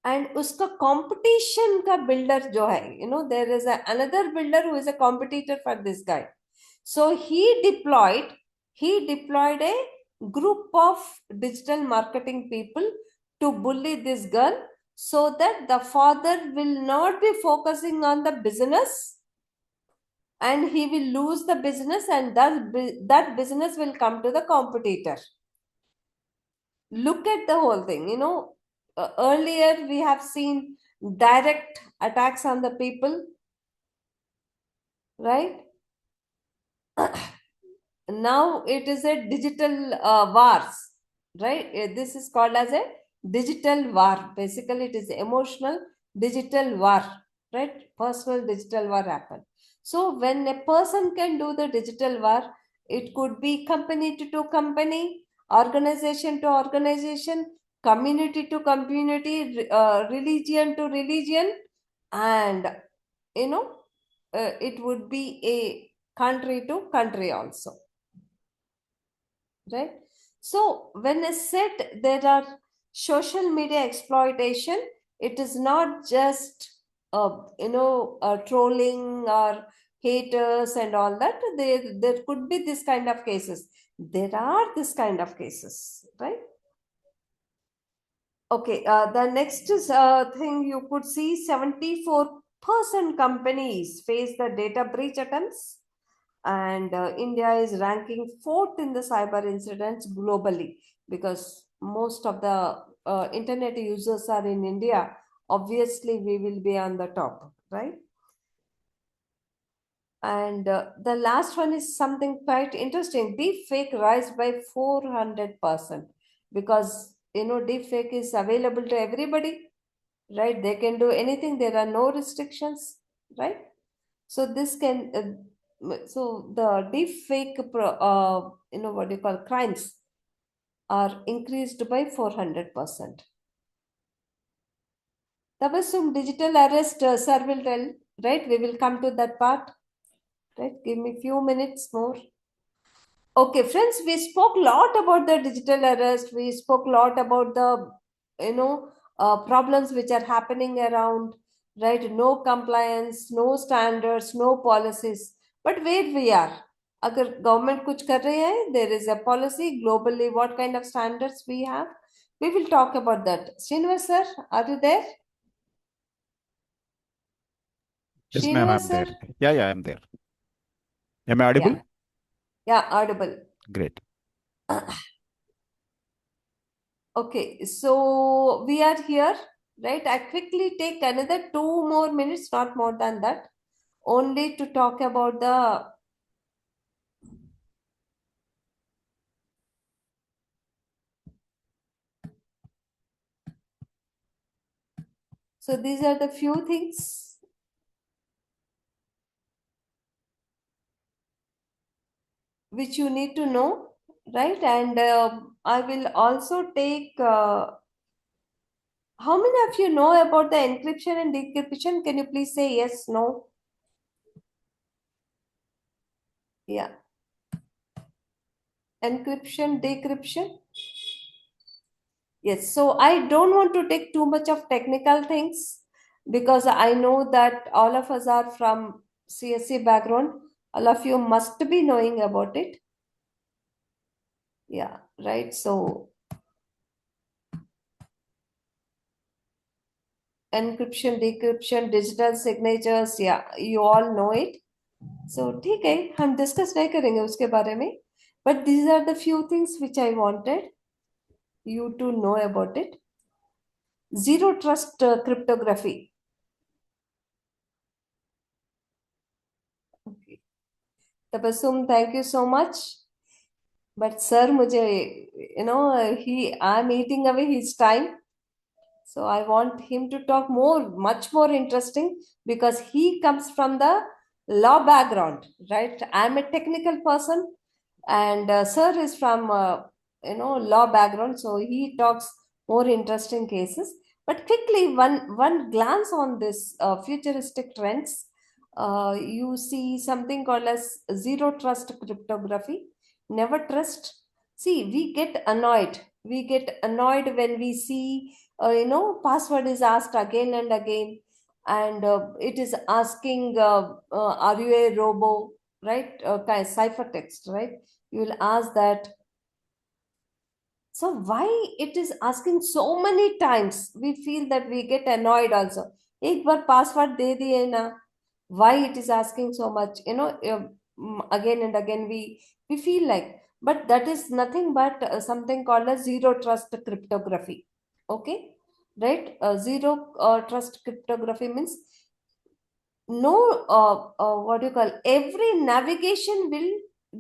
And uska competition ka builder jo hai, there is another builder who is a competitor for this guy. So he deployed a group of digital marketing people to bully this girl, so that the father will not be focusing on the business, and he will lose the business, and that business will come to the competitor. Look at the whole thing. Earlier we have seen direct attacks on the people, right? Now it is a digital wars, right? This is called as a digital war. Basically it is emotional digital war, right? Personal digital war happen. So when a person can do the digital war, it could be company to company, organization to organization, community to community, religion to religion, and it would be a country to country also, right? So when I said there are social media exploitation, it is not just trolling or haters and all that. There could be this kind of cases. There are this kind of cases, right? Okay, the next is thing you could see, 74% companies face the data breach attempts, and India is ranking 4th in the cyber incidents globally, because most of the internet users are in India. Obviously, we will be on the top, right? And the last one is something quite interesting. Deep fake rise by 400%, because deep fake is available to everybody, right? They can do anything. There are no restrictions, right? So this can so the deep fake what do you call, crimes are increased by 400%. Tabassum, digital arrest, sir will tell, right? We will come to that part, right? Give me a few minutes more. Okay, friends, we spoke a lot about the digital arrest. We spoke a lot about the, problems which are happening around, right? No compliance, no standards, no policies. But where we are, agar government kuch kar rahe hai, there is a policy globally. What kind of standards we have? We will talk about that. Srinivas sir, are you there? Yes, ma'am, I'm Srinivas sir? there. Yeah, I'm there. Am I audible? Yeah, audible. Great. Okay, so we are here, right? I quickly take another 2 more minutes, not more than that, only to talk about the so these are the few things which you need to know, right? And I will also take how many of you know about the encryption and decryption? Can you please say yes, no? Yeah. Encryption, decryption. Yes, so I don't want to take too much of technical things, because I know that all of us are from CSE background. All of you must be knowing about it. Yeah, right. So encryption, decryption, digital signatures, yeah, you all know it. So ठीक है, हम discuss नहीं करेंगे उसके बारे में. But these are the few things which I wanted you to know about it. Zero trust cryptography. Okay. Tabassum, thank you so much. But sir, I'm eating away his time. So I want him to talk much more interesting, because he comes from the law background, right? I'm a technical person, and sir is from, law background. So he talks more interesting cases. But quickly, one glance on this futuristic trends. you see something called as zero trust cryptography. Never trust. See, we get annoyed. We get annoyed when we see, password is asked again and again, and it is asking, are you a robo, right? Kind of ciphertext, right? You will ask that. So why it is asking so many times? We feel that we get annoyed also. एक बार password दे दिए ना. Why it is asking so much? Again and again we feel like. But that is nothing but something called a zero trust cryptography. Okay, right? Zero trust cryptography means no, what do you call, every navigation will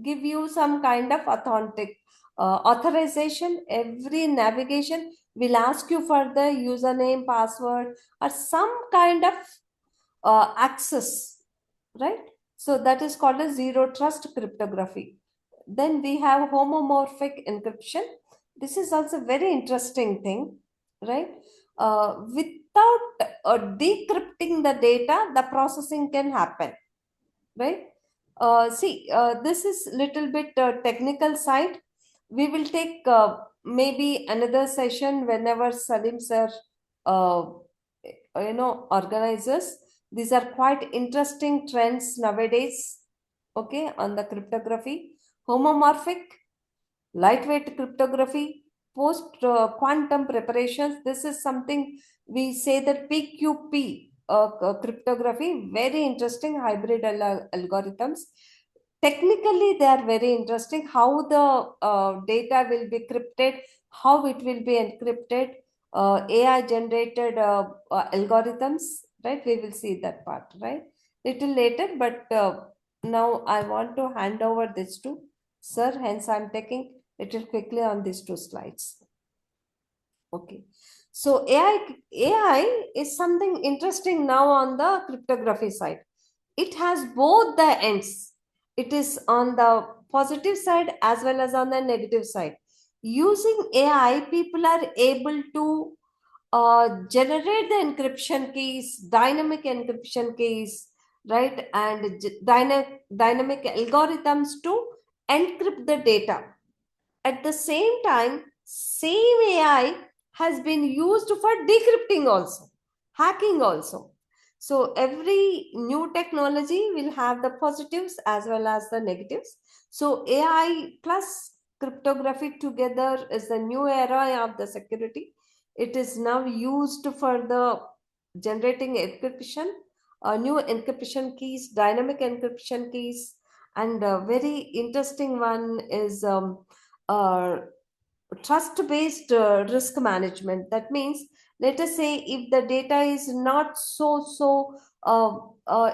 give you some kind of authentic authorization. Every navigation will ask you for the username, password, or some kind of access, right? So that is called a zero trust cryptography. Then we have homomorphic encryption. This is also very interesting thing, right? Without decrypting the data, the processing can happen, right? This is little bit technical side. We will take maybe another session whenever Salim sir uh, organizes. These are quite interesting trends nowadays, okay, on the cryptography. Homomorphic, lightweight cryptography, post quantum preparations. This is something we say that PQP cryptography, very interesting hybrid algorithms. Technically, they are very interesting. How the data will be encrypted, how it will be encrypted, AI generated algorithms, right? We will see that part, right? Little later, but now I want to hand over this to Sir. Hence, I'm taking little quickly on these two slides. Okay. So AI is something interesting now on the cryptography side. It has both the ends. It is on the positive side as well as on the negative side. Using AI, people are able to generate the encryption keys, dynamic encryption keys, right? And dynamic algorithms to encrypt the data. At the same time, same AI has been used for decrypting also, hacking also. So every new technology will have the positives as well as the negatives. So AI plus cryptography together is the new era of the security. It is now used for the generating encryption, new encryption keys, dynamic encryption keys, and a very interesting one is uh, trust-based risk management. That means, let us say, if the data is not so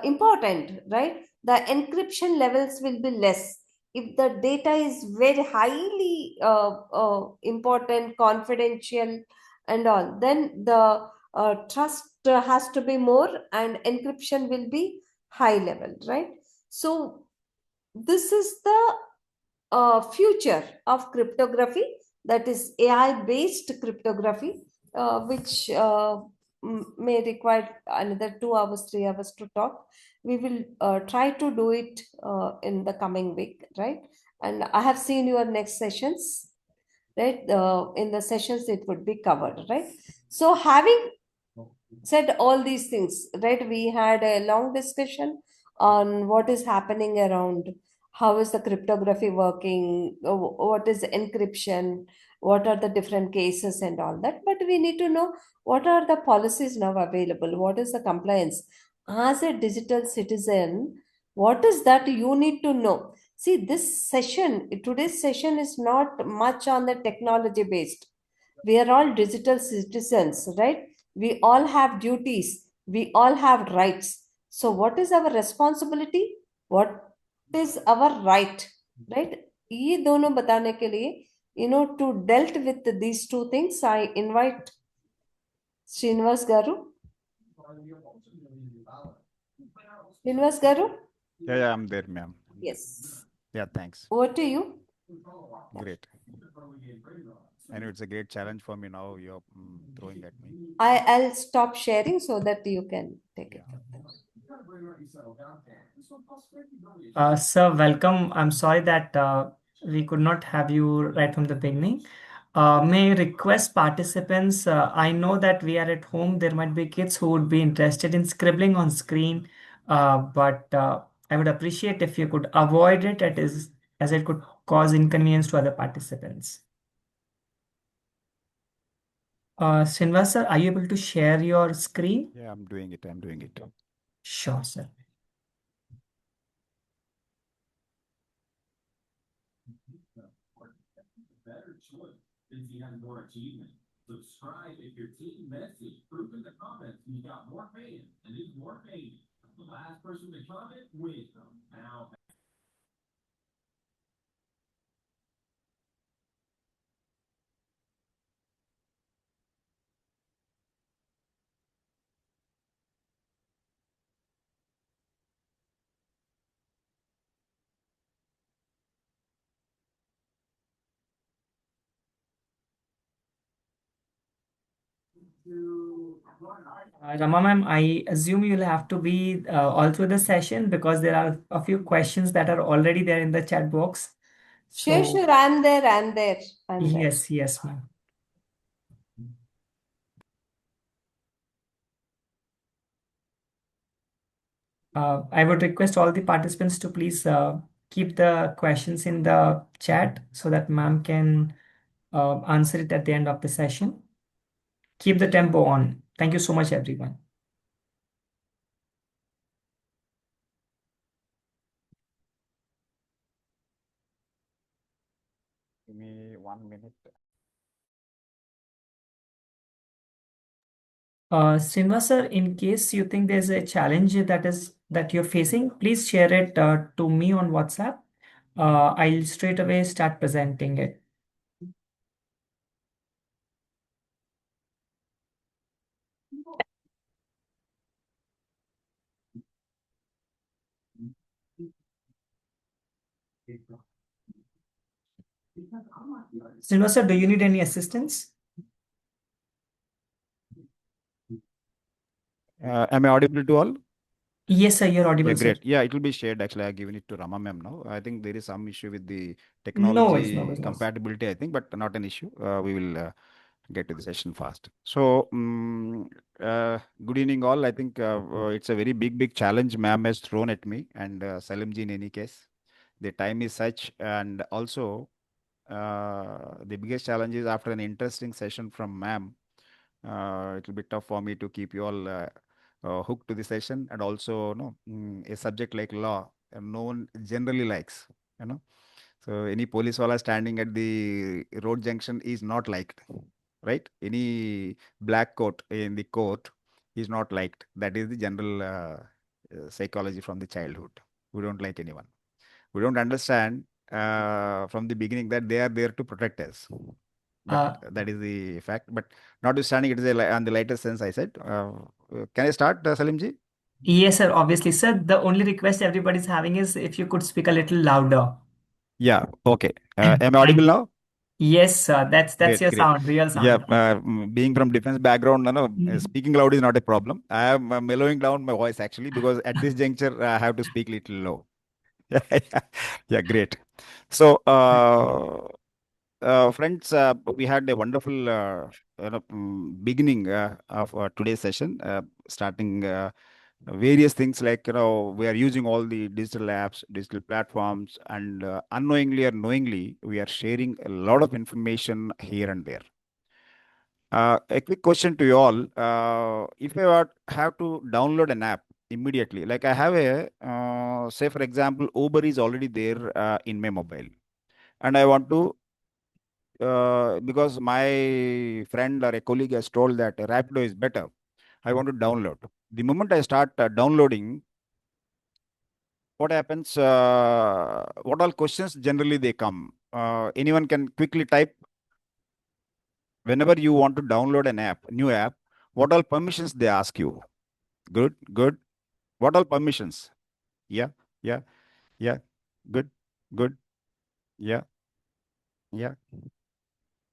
important, right? The encryption levels will be less. If the data is very highly important, confidential, and all, then the trust has to be more, and encryption will be high level, right? So this is the future of cryptography, that is AI based cryptography, which may require another 2 hours, 3 hours to talk. We will try to do it in the coming week, right? And I have seen your next sessions, right? In the sessions it would be covered, right? So having said all these things, right, we had a long discussion on what is happening around, how is the cryptography working, what is encryption, what are the different cases and all that. But we need to know what are the policies now available, what is the compliance. As a digital citizen, what is that you need to know? See, today's session is not much on the technology based. We are all digital citizens, right? We all have duties, we all have rights. So what is our responsibility, what is our right, right? ये दोनों बताने के लिए, to dealt with these two things, I invite Srinivas Garu. Srinivas Garu? Yeah, I'm there, ma'am. Yes. Yeah, thanks. Over to you. Great. I know it's a great challenge for me now. You're throwing at me. I'll stop sharing so that you can take it. Sir, welcome. I'm sorry that we could not have you right from the beginning. May I request participants? I know that we are at home. There might be kids who would be interested in scribbling on screen, but I would appreciate if you could avoid it, as it could cause inconvenience to other participants. Srinivas sir, are you able to share your screen? Yeah, I'm doing it. I'm doing it. Sure, sir. Rama ma'am, I assume you'll have to be all through the session because there are a few questions that are already there in the chat box. Sure, So sure. I'm there. I'm there. yes, yes, ma'am. I would request all the participants to please keep the questions in the chat so that ma'am can answer it at the end of the session. Keep the tempo on. Thank you so much, everyone. Give me 1 minute. Srinivas sir, in case you think there's a challenge that you're facing, please share it to me on WhatsApp. I'll straight away start presenting it. Srinivas sir, do you need any assistance? Am I audible to all? Yes, sir, you're audible, Yeah, sir. great. Yeah, it will be shared. Actually, I've given it to Rama ma'am now. I think there is some issue with the No worries, technology no worries. compatibility, I think, but not an issue. We will get to the session fast. So, good evening, all. I think it's a very big challenge ma'am has thrown at me and Salimji in any case. The time is such, and also the biggest challenge is after an interesting session from ma'am, it will be tough for me to keep you all hooked to the session, and also a subject like law no one generally likes, you know. So any police wala standing at the road junction is not liked, right? Any black coat in the court is not liked. That is the general psychology from the childhood. We don't like anyone. We don't understand from the beginning that they are there to protect us. But that is the fact. But notwithstanding, it is on the lighter sense, I said. Can I start, Salimji? Yes, sir. Obviously, sir. The only request everybody's having is if you could speak a little louder. Yeah, okay. Am I audible now? Yes, sir. That's Great, your great. sound, real Yeah, sound. being from defense background, speaking loud is not a problem. I am mellowing down my voice actually because at this juncture I have to speak little low. Yeah, great. So, friends, we had a wonderful beginning of today's session, starting various things like, we are using all the digital apps, digital platforms, and unknowingly or knowingly, we are sharing a lot of information here and there. A quick question to you all. If have to download an app immediately, like I have say for example, Uber is already there in my mobile, and I want to, because my friend or a colleague has told that Rapido is better, I want to download. The moment I start downloading, what happens? What all questions generally they come? Anyone can quickly type. Whenever you want to download an app, new app, what all permissions they ask you? Good, good. What all permissions? Yeah, yeah, yeah. Good, good. Yeah, yeah.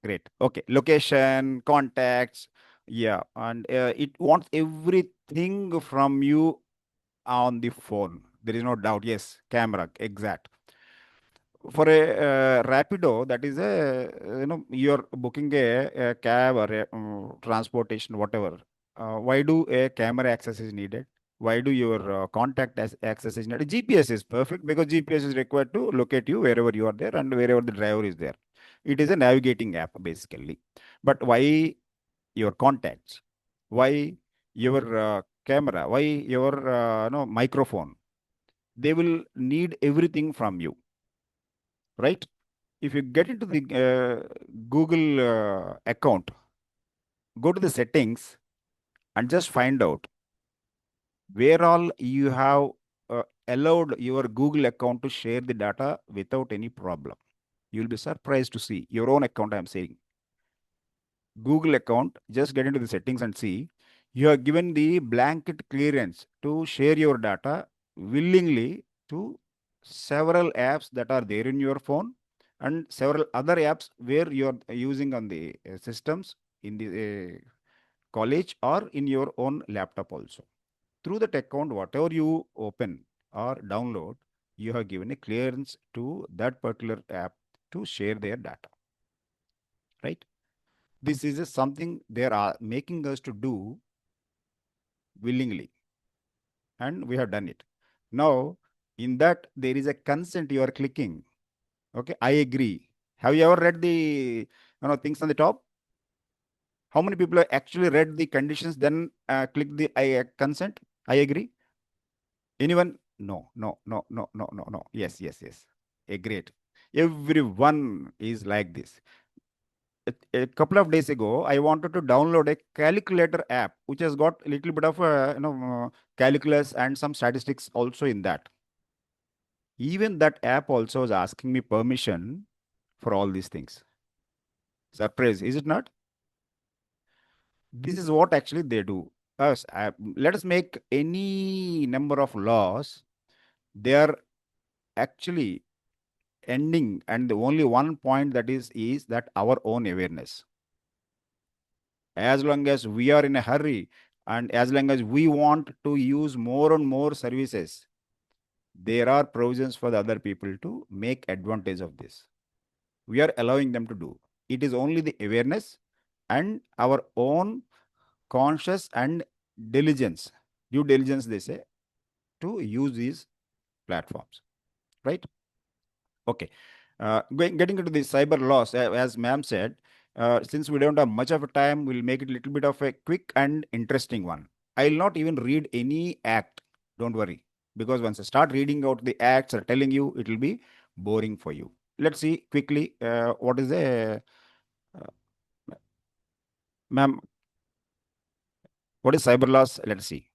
Great. Okay. Location, contacts. Yeah. And it wants everything from you on the phone. There is no doubt. Yes, camera, exact. For a Rapido, that is a, you're booking a cab or a transportation, whatever. Why do a camera access is needed? Why do your contact as access is needed? GPS is perfect because GPS is required to locate you wherever you are there and wherever the driver is there. It is a navigating app basically. But why your contacts? Why your camera? Why your microphone? They will need everything from you, right? If you get into the Google account, go to the settings and just find out where all you have allowed your Google account to share the data without any problem. You'll be surprised to see your own account. I'm saying Google account, just get into the settings and see you are given the blanket clearance to share your data willingly to several apps that are there in your phone and several other apps where you are using on the systems in the college or in your own laptop also. Through that account, whatever you open or download, you have given a clearance to that particular app to share their data, right? This is something they are making us to do willingly, and we have done it. Now, in that, there is a consent you are clicking. Okay, I agree. Have you ever read the things on the top? How many people have actually read the conditions, then click the I consent? I agree. Anyone? No, no, no, no, no, no, no. Yes, yes, yes. Great. Everyone is like this. A couple of days ago, I wanted to download a calculator app, which has got a little bit of calculus and some statistics also in that. Even that app also is asking me permission for all these things. Surprise, is it not? This is what actually they do. Let us make any number of laws. They are actually ending, and the only one point that is that our own awareness. As long as we are in a hurry and as long as we want to use more and more services, there are provisions for the other people to make advantage of this. We are allowing them to do. It is only the awareness and our own conscious and diligence, due diligence, they say, to use these platforms, right? Okay. Getting into the cyber laws, as ma'am said, since we don't have much of a time, we'll make it a little bit of a quick and interesting one. I'll not even read any act. Don't worry. Because once I start reading out the acts or telling you, it will be boring for you. Let's see quickly what is the, ma'am, what is cyber laws? Let's see.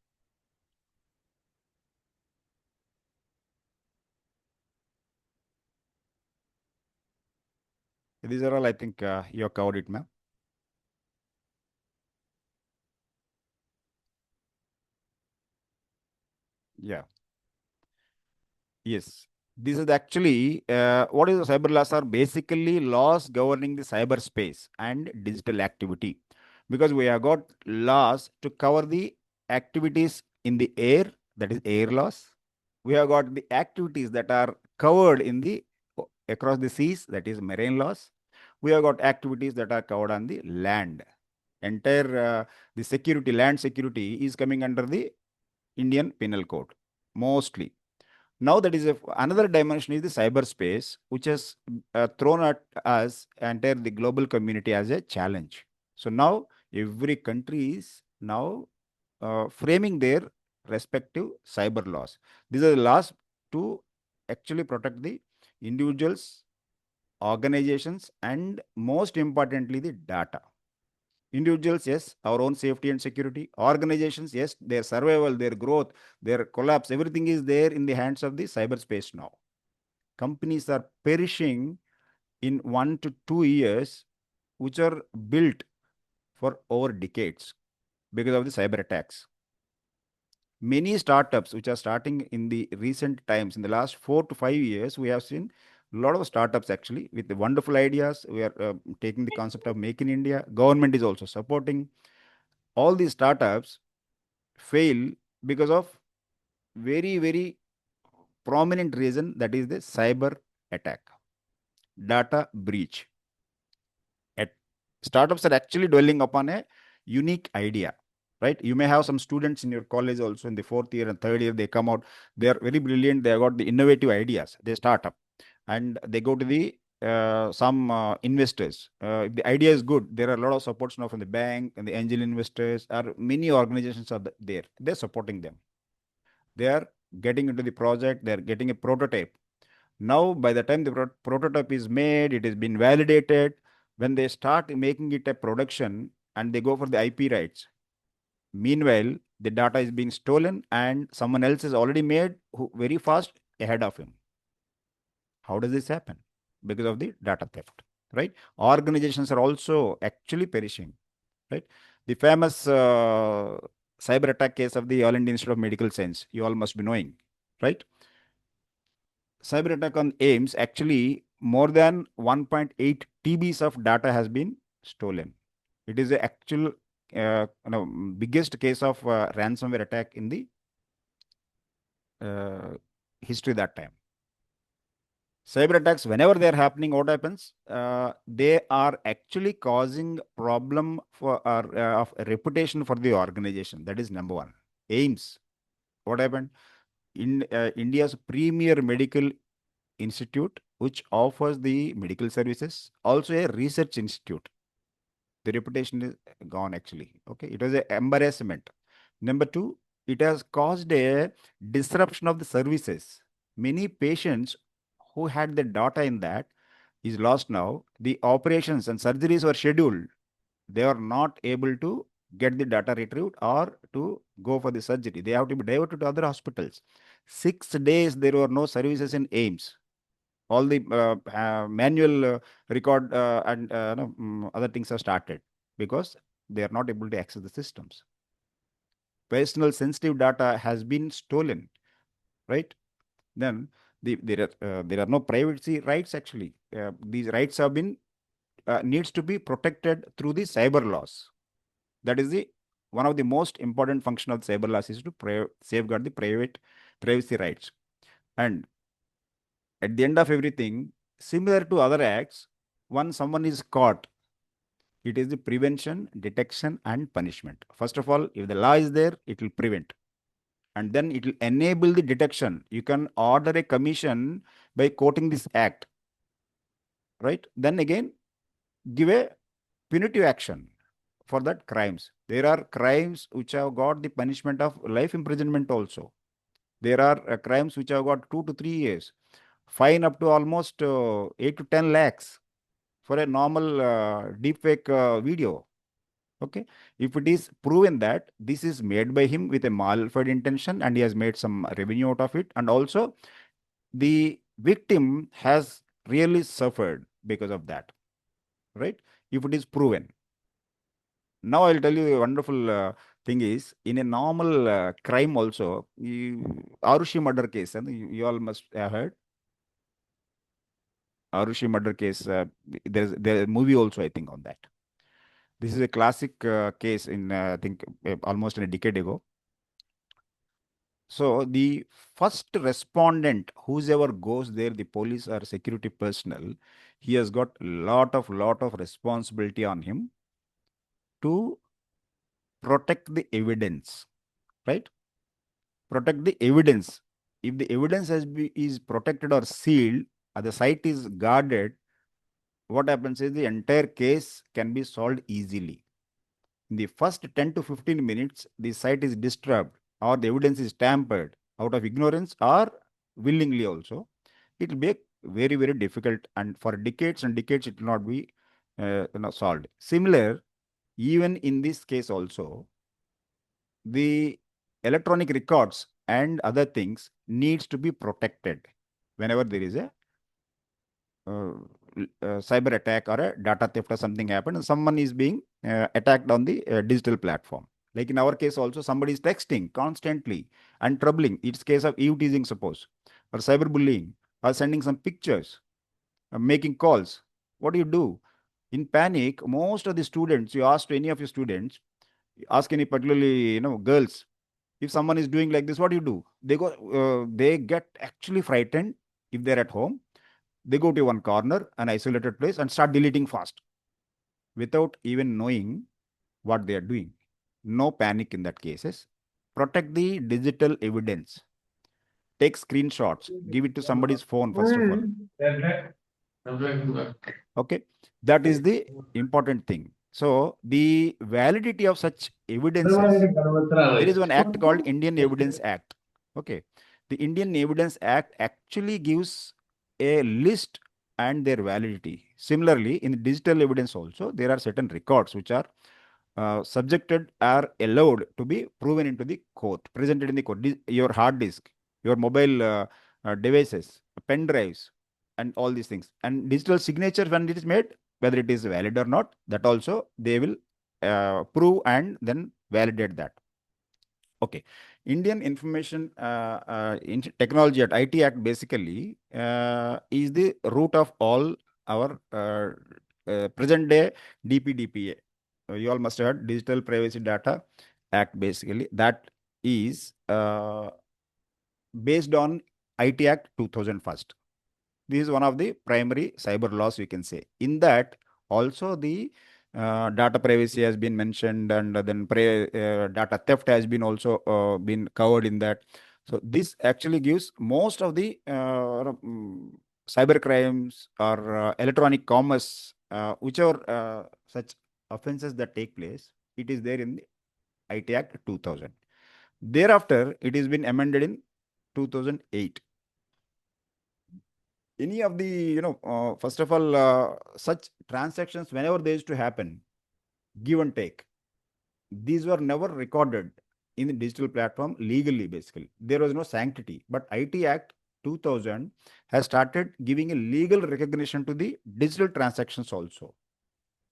These are all, I think, you have covered it, ma'am. Yeah. Yes. This is actually what is the cyber laws are basically laws governing the cyberspace and digital activity. Because we have got laws to cover the activities in the air, that is air laws. We have got the activities that are covered in the across the seas, that is marine laws. We have got activities that are covered on the land. Entire the security, land security is coming under the Indian Penal Code, mostly. Now that is another dimension is the cyberspace, which has thrown at us entire the global community as a challenge. So now every country is now framing their respective cyber laws. These are the laws to actually protect the individuals, organizations, and most importantly, the data. Individuals, yes, our own safety and security. Organizations, yes, their survival, their growth, their collapse, everything is there in the hands of the cyberspace now. Companies are perishing in 1 to 2 years, which are built for over decades because of the cyber attacks. Many startups which are starting in the recent times, in the last 4 to 5 years, we have seen a lot of startups actually with the wonderful ideas. We are taking the concept of Make in India. Government is also supporting. All these startups fail because of very prominent reason, that is the cyber attack, data breach. Startups are actually dwelling upon a unique idea, right? You may have some students in your college also in the 4th year and 3rd year, they come out, they are very brilliant, they have got the innovative ideas, they start up and they go to the some investors. If the idea is good, there are a lot of supports now from the bank and the angel investors, or many organizations are there, they're supporting them. They are getting into the project, they're getting a prototype. Now, by the time the prototype is made, it has been validated. When they start making it a production and they go for the IP rights, meanwhile, the data is being stolen and someone else is already made very fast ahead of him. How does this happen? Because of the data theft, right? Organizations are also actually perishing, right? The famous cyber attack case of the All India Institute of Medical Science, you all must be knowing, right? Cyber attack on AIMS, actually more than 1.8 TBs of data has been stolen. It is the actual biggest case of ransomware attack in the history that time. Cyber attacks, whenever they are happening, what happens? They are actually causing problem for of reputation for the organization. That is number one. AIMS, what happened? In India's premier medical institute, which offers the medical services, also a research institute. The reputation is gone actually. Okay, it was an embarrassment. Number two, it has caused a disruption of the services. Many patients who had the data in that is lost now. The operations and surgeries were scheduled. They are not able to get the data retrieved or to go for the surgery. They have to be diverted to other hospitals. 6 days there were no services in AIMS. All the manual record and other things are started because they are not able to access the systems. Personal sensitive data has been stolen, right? Then there are no privacy rights actually. These rights have been needs to be protected through the cyber laws. That is the one of the most important function of cyber laws is to safeguard the privacy rights. And at the end of everything, similar to other acts, once someone is caught, it is the prevention, detection, and punishment. First of all, if the law is there, it will prevent. And then it will enable the detection. You can order a commission by quoting this act, right? Then again, give a punitive action for that crimes. There are crimes which have got the punishment of life imprisonment also. There are crimes which have got 2 to 3 years. Fine up to almost 8 to 10 lakhs for a normal deepfake video. Okay, if it is proven that this is made by him with a malafide intention and he has made some revenue out of it, and also the victim has really suffered because of that, right? If it is proven. Now I'll tell you a wonderful thing is, in a normal crime also, Arushi murder case, and you all must have heard. Arushi murder case, there's a movie also, I think, on that. This is a classic case in, I think, almost in a decade ago. So the first respondent, whoever goes there, the police or security personnel, he has got lot of responsibility on him to protect the evidence, right? Protect the evidence. If the evidence is protected or sealed, or the site is guarded, what happens is the entire case can be solved easily. In the first 10 to 15 minutes, the site is disturbed or the evidence is tampered out of ignorance or willingly also. It will be very difficult, and for decades and decades it will not be solved. Similar, even in this case also, the electronic records and other things needs to be protected whenever there is a cyber attack or a data theft or something happened and someone is being attacked on the digital platform. Like in our case also, somebody is texting constantly and troubling. It's case of eve teasing, suppose, or cyberbullying, or sending some pictures, making calls. What do? In panic, most of the students, you ask to any of your students, ask any particularly girls, If someone is doing like this, what do you do? They get actually frightened. If they're at home, they go to one corner, an isolated place, and start deleting fast without even knowing what they are doing. No panic in that cases. Protect the digital evidence. Take screenshots, give it to somebody's phone first of all. Okay, that is the important thing. So the validity of such evidences, there is one act called Indian Evidence Act. Okay, the Indian Evidence Act actually gives a list and their validity. Similarly, in digital evidence also, there are certain records which are subjected, are allowed to be proven into the court, presented in the court. Your hard disk, your mobile devices, pen drives, and all these things. And digital signature, when it is made, whether it is valid or not, that also they will prove and then validate that. Okay, Indian Information Technology at IT Act basically is the root of all our present day DPDPA. You all must have heard Digital Privacy Data Act. Basically, that is based on IT Act 2001. This is one of the primary cyber laws, we can say. In that, also the data privacy has been mentioned, and then data theft has been also been covered in that. So this actually gives most of the cyber crimes or electronic commerce, whichever such offenses that take place, it is there in the IT Act 2000. Thereafter, it has been amended in 2008. Any of the, first of all, such transactions, whenever they used to happen, give and take, these were never recorded in the digital platform legally, basically. There was no sanctity. But IT Act 2000 has started giving a legal recognition to the digital transactions also.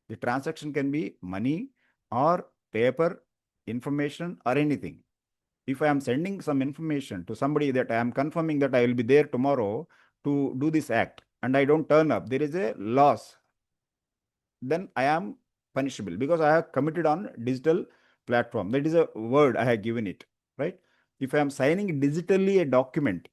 The transaction can be money or paper, information, or anything. If I am sending some information to somebody that I am confirming that I will be there tomorrow to do this act, and I don't turn up, there is a loss, then I am punishable because I have committed on digital platform. That is a word I have given it, right? If I am signing digitally a document,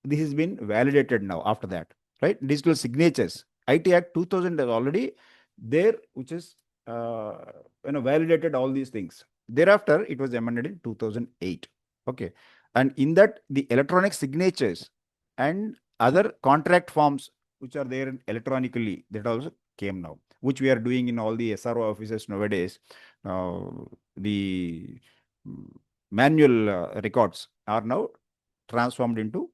this has been validated now after that, right? Digital signatures. IT Act 2000 is already there, which is validated all these things. Thereafter, it was amended in 2008. Okay, and in that, the electronic signatures and other contract forms which are there electronically, that also came now, which we are doing in all the SRO offices nowadays. The manual records are now transformed into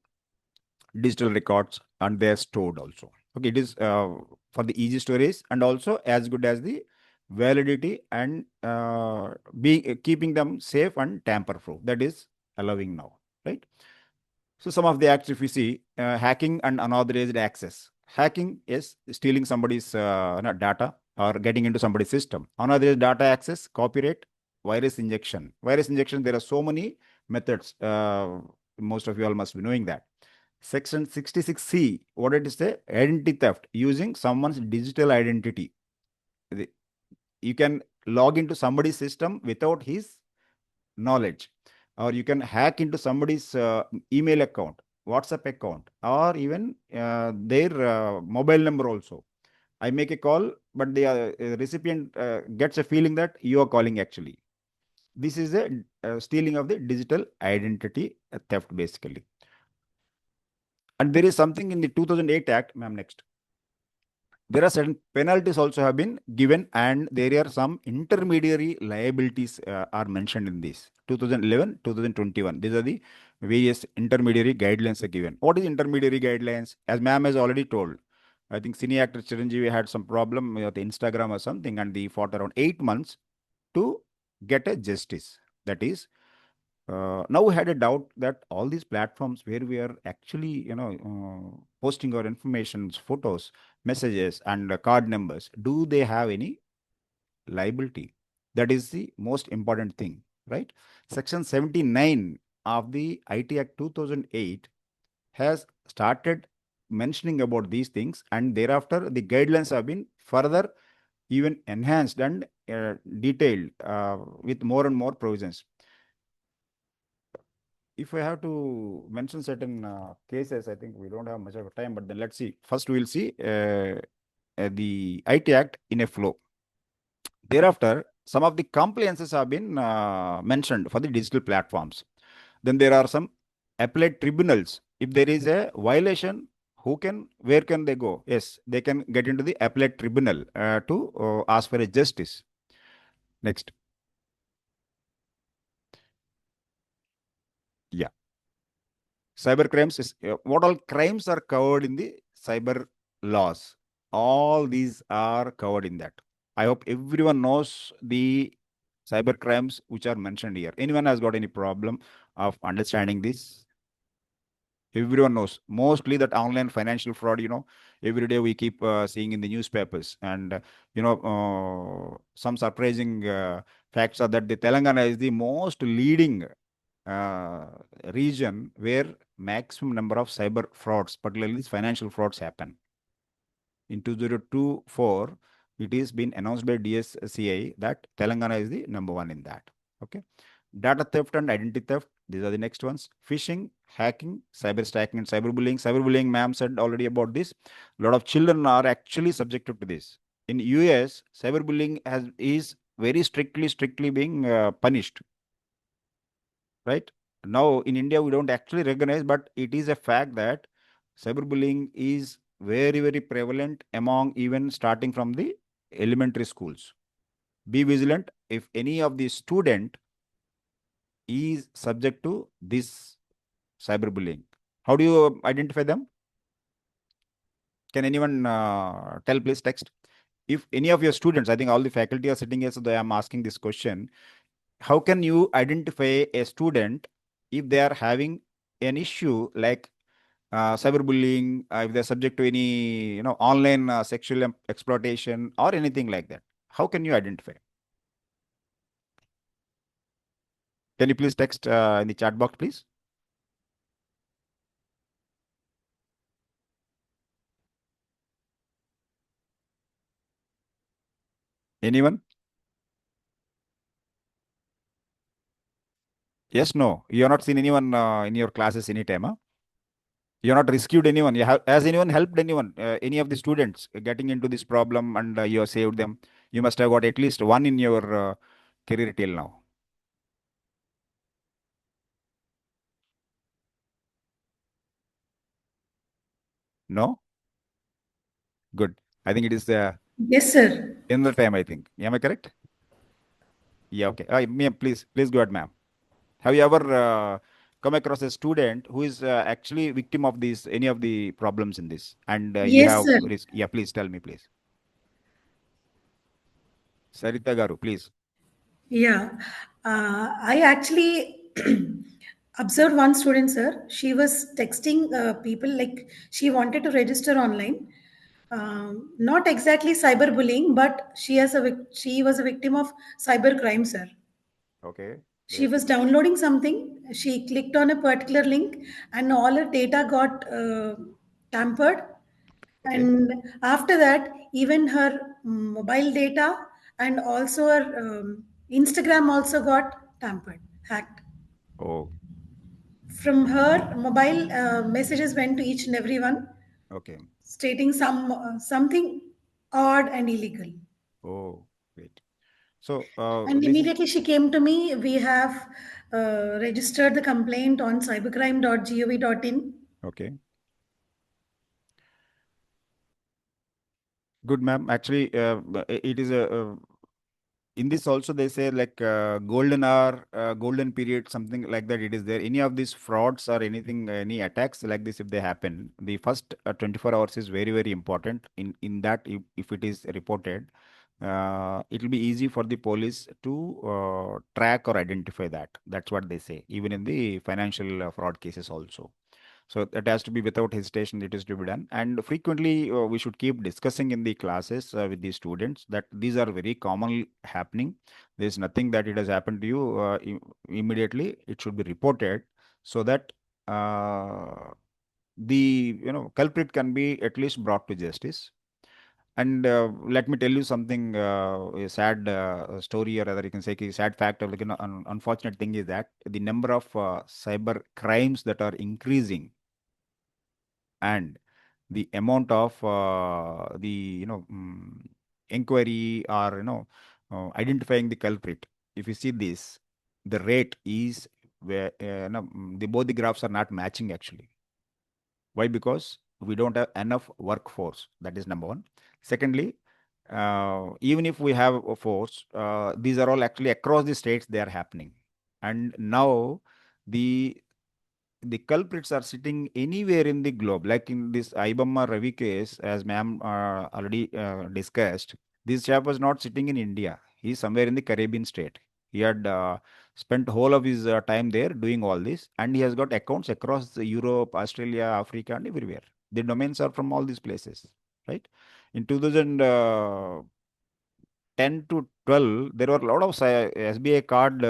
digital records, and they are stored also. Okay, it is for the easy storage and also as good as the validity and keeping them safe and tamper proof. That is allowing now, right? So some of the acts, if we see, hacking and unauthorized access. Hacking is stealing somebody's data or getting into somebody's system. Unauthorized data access, copyright, virus injection. Virus injection, there are so many methods. Most of you all must be knowing that. Section 66C, what it is say? Identity theft, using someone's digital identity. You can log into somebody's system without his knowledge, or you can hack into somebody's email account, WhatsApp account, or even their mobile number also. I make a call, but the recipient gets a feeling that you are calling actually. This is a stealing of the digital identity theft, basically. And there is something in the 2008 Act, ma'am, next. There are certain penalties also have been given, and there are some intermediary liabilities are mentioned in this 2011, 2021. These are the various intermediary guidelines are given. What is intermediary guidelines? As ma'am has already told, I think cine actor Chiranjeevi had some problem with Instagram or something, and he fought around 8 months to get a justice. That is, now we had a doubt that all these platforms where we are actually, posting our information, photos, messages, and card numbers, do they have any liability? That is the most important thing, right? Section 79 of the IT Act 2008 has started mentioning about these things, and thereafter the guidelines have been further even enhanced and detailed with more and more provisions. if I have to mention certain cases, I think we don't have much of a time, but then let's see. First, we will see the IT Act in a flow. Thereafter, some of the compliances have been mentioned for the digital platforms. Then there are some appellate tribunals. If there is a violation, where can they go? Yes, they can get into the appellate tribunal to ask for a justice. Next. Yeah. Cyber crimes is what all crimes are covered in the cyber laws. All these are covered in that. I hope everyone knows the cyber crimes which are mentioned here. Anyone has got any problem of understanding this? Everyone knows. Mostly that online financial fraud, every day we keep seeing in the newspapers. And, some surprising facts are that the Telangana is the most leading uh, region where maximum number of cyber frauds, particularly financial frauds, happen. In 2024, it is been announced by DSCI that Telangana is the number one in that. Okay. Data theft and identity theft, these are the next ones. Phishing, hacking, cyber stacking, and cyberbullying. Cyberbullying, ma'am said already about this. A lot of children are actually subjected to this. In US, cyberbullying is very strictly being punished. Right? Now, in India, we don't actually recognize, but it is a fact that cyberbullying is very prevalent among even starting from the elementary schools. Be vigilant if any of the student is subject to this cyberbullying. How do you identify them? Can anyone tell, please text? If any of your students, I think all the faculty are sitting here, so I am asking this question. How can you identify a student if they are having an issue like cyberbullying, if they're subject to any online sexual exploitation or anything like that? How can you identify? Can you please text in the chat box, please? Anyone? Yes, no. You have not seen anyone in your classes anytime, huh? You have not rescued anyone. Has anyone helped anyone, any of the students getting into this problem, and you have saved them? You must have got at least one in your career till now. No? Good. I think it is Yes, sir. in the time, I think. Am I correct? Yeah, okay. Ma'am, please go ahead, ma'am. Have you ever come across a student who is actually victim of any of the problems in this? And you Yes, have sir. risk. Yeah, please tell me, please. Sarita Garu, please. Yeah. I actually observed one student, sir. She was texting people like she wanted to register online. Not exactly cyberbullying, but she was a victim of cyber crime, sir. Okay. She Great. was downloading something. She clicked on a particular link, and all her data got tampered. Okay. And after that, even her mobile data and also her Instagram also got tampered, hacked. Oh, From her mobile, messages went to each and everyone, okay. stating something odd and illegal. Oh, great. So And this is immediately she came to me. We have registered the complaint on cybercrime.gov.in. okay. Good, ma'am. Actually, it is in this also they say like golden hour, golden period, something like that. It is there. Any of these frauds or anything, any attacks like this, if they happen, the first 24 hours is very important. In that, if it is reported, it will be easy for the police to track or identify that. That's what they say. Even in the financial fraud cases also. So that has to be without hesitation, it is to be done. And frequently, we should keep discussing in the classes with the students that these are very commonly happening. There is nothing that it has happened to you immediately. It should be reported so that the culprit can be at least brought to justice. And let me tell you something, a sad story, or rather you can say a sad fact, or like an unfortunate thing is that the number of cyber crimes that are increasing, and the amount of the inquiry, or identifying the culprit. If you see this, the rate is where both the graphs are not matching actually. Why? Because we don't have enough workforce. That is number one. Secondly, even if we have a force, these are all actually across the states they are happening. And now the culprits are sitting anywhere in the globe, like in this Ibama Ravi case, as ma'am already discussed. This chap was not sitting in India. He's somewhere in the Caribbean state. He had spent whole of his time there doing all this, and he has got accounts across Europe, Australia, Africa, and everywhere. The domains are from all these places, right? In 2010 to 12, there were a lot of SBI card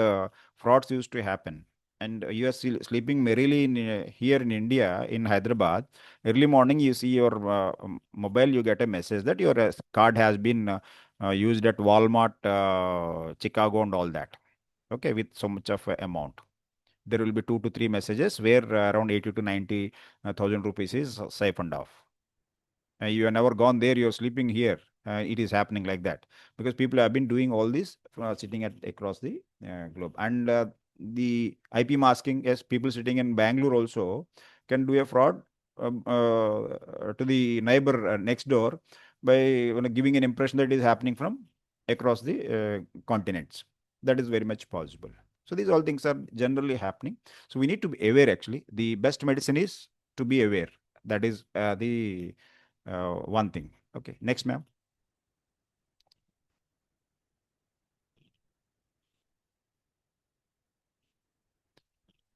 frauds used to happen. And you are sleeping merrily here in India, in Hyderabad. Early morning, you see your mobile, you get a message that your card has been used at Walmart, Chicago, and all that. Okay, with so much of amount. There will be 2 to 3 messages where around 80 to 90,000 rupees is siphoned off. You have never gone there, you're sleeping here. It is happening like that because people have been doing all this sitting across the globe. And the IP masking, yes, people sitting in Bangalore also can do a fraud to the neighbor next door by giving an impression that it is happening from across the continents. That is very much possible. So these all things are generally happening. So we need to be aware actually. The best medicine is to be aware. That is the one thing. Okay, next, ma'am.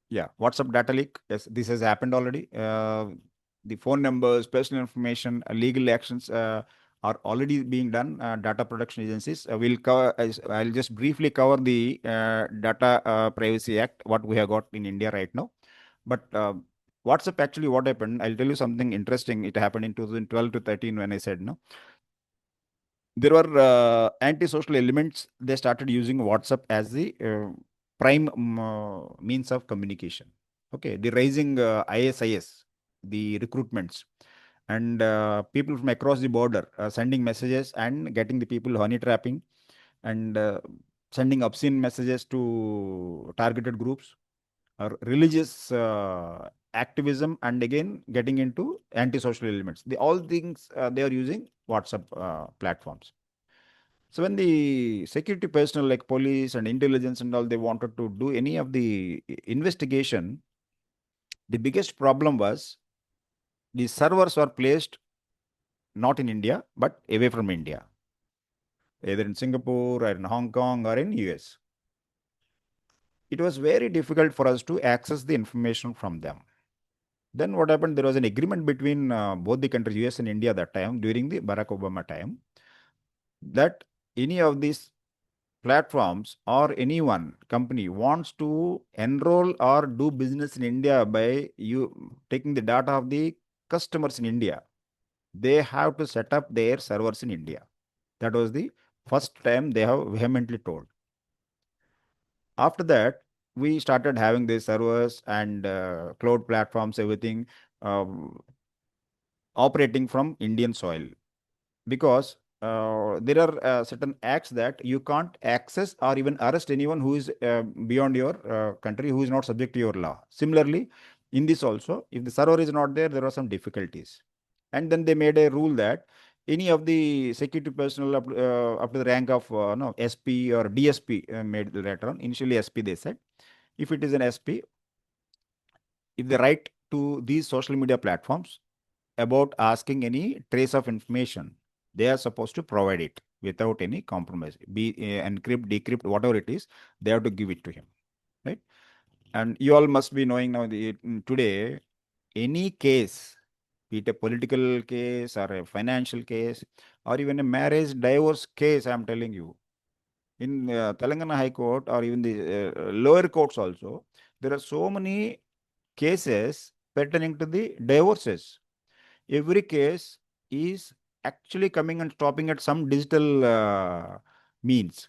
Yeah, WhatsApp data leak. Yes, this has happened already. The phone numbers, personal information, legal actions are already being done. Data protection agencies will cover. I'll just briefly cover the Data Privacy Act, what we have got in India right now. But WhatsApp actually, what happened? I'll tell you something interesting. It happened in 2012 to 13 when I said no. There were antisocial elements. They started using WhatsApp as the prime means of communication. Okay, the rising ISIS, the recruitments, and people from across the border sending messages and getting the people honey trapping, and sending obscene messages to targeted groups, or religious activism, and again getting into antisocial elements. All things they are using WhatsApp platforms. So when the security personnel like police and intelligence and all, they wanted to do any of the investigation, the biggest problem was the servers were placed not in India, but away from India, either in Singapore or in Hong Kong or in US. It was very difficult for us to access the information from them. Then what happened? There was an agreement between both the countries, US and India, that time during the Barack Obama time, that any of these platforms or anyone company wants to enroll or do business in India by you taking the data of the customers in India, they have to set up their servers in India. That was the first time they have vehemently told. After that, we started having these servers and cloud platforms, everything operating from Indian soil, because there are certain acts that you can't access or even arrest anyone who is beyond your country, who is not subject to your law. Similarly, in this also, if the server is not there, there are some difficulties. And then they made a rule that any of the security personnel up to the rank of no, SP or DSP, made later on, initially SP they said, if it is an SP, if they write to these social media platforms about asking any trace of information, they are supposed to provide it without any compromise. Be encrypt, decrypt, whatever it is, they have to give it to him, right? And you all must be knowing now today, any case, be it a political case or a financial case or even a marriage divorce case, I am telling you, in Telangana High Court or even the lower courts also, there are so many cases pertaining to the divorces. Every case is actually coming and stopping at some digital means.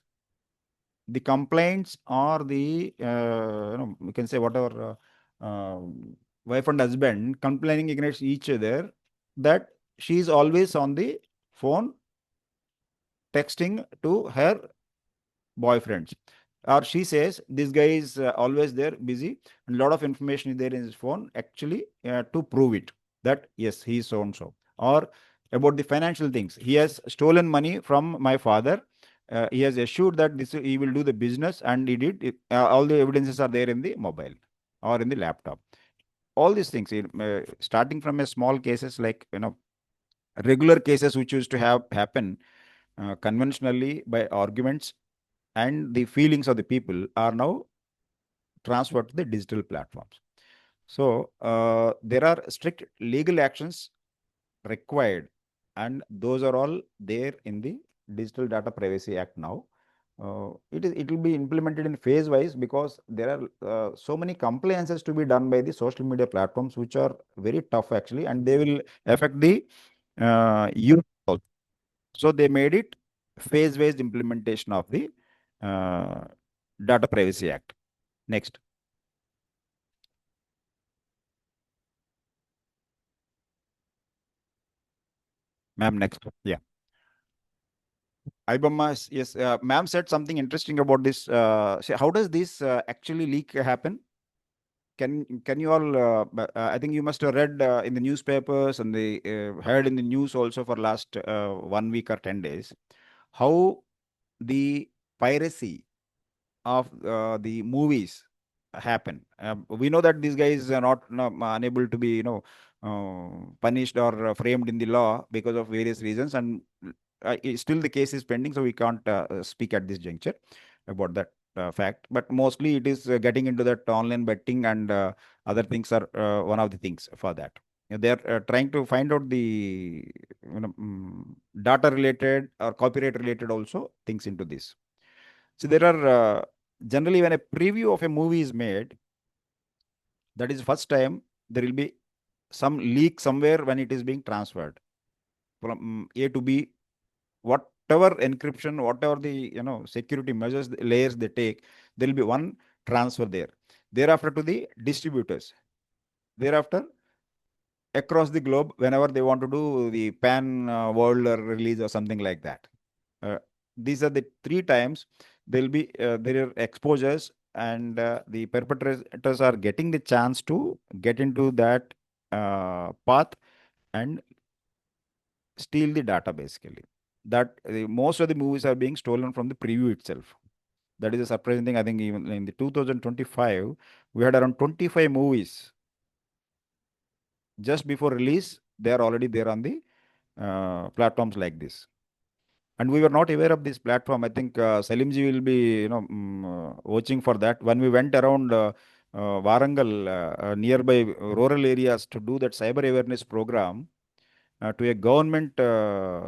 The complaints or the we can say whatever wife and husband complaining against each other that she is always on the phone texting to her boyfriends, or she says this guy is always there busy and a lot of information is there in his phone actually to prove it that yes, he is so and so. Or about the financial things, he has stolen money from my father, he has assured that this he will do the business and he did it, all the evidences are there in the mobile or in the laptop. All these things starting from a small cases like regular cases which used to have happen conventionally by arguments, and the feelings of the people are now transferred to the digital platforms. So there are strict legal actions required, and those are all there in the Digital Data Privacy Act now. It will be implemented in phase wise because there are so many compliances to be done by the social media platforms which are very tough actually, and they will affect the youth also. So they made it phase wise implementation of the Data Privacy Act. Next. Ma'am, next. Yeah. IBMA, yes, ma'am said something interesting about this. So how does this actually leak happen? Can you all, I think you must have read in the newspapers and the heard in the news also for last 1 week or 10 days, how the piracy of the movies happen. We know that these guys are not unable to be, punished or framed in the law because of various reasons, and still the case is pending, so we can't speak at this juncture about that fact. But mostly it is getting into that online betting and other things are one of the things for that. They are trying to find out the data related or copyright related also things into this. So there are generally when a preview of a movie is made, that is first time there will be some leak somewhere when it is being transferred from A to B. Whatever encryption, whatever the security measures, the layers they take, there will be one transfer there. Thereafter to the distributors. Thereafter across the globe whenever they want to do the pan world release or something like that. These are the 3 times there will be there are exposures, and the perpetrators are getting the chance to get into that path and steal the data basically. That most of the movies are being stolen from the preview itself. That is a surprising thing. I think even in the 2025, we had around 25 movies. Just before release, they are already there on the platforms like this. And we were not aware of this platform. I think Salimji will be, watching for that. When we went around Warangal, nearby rural areas to do that cyber awareness program to a government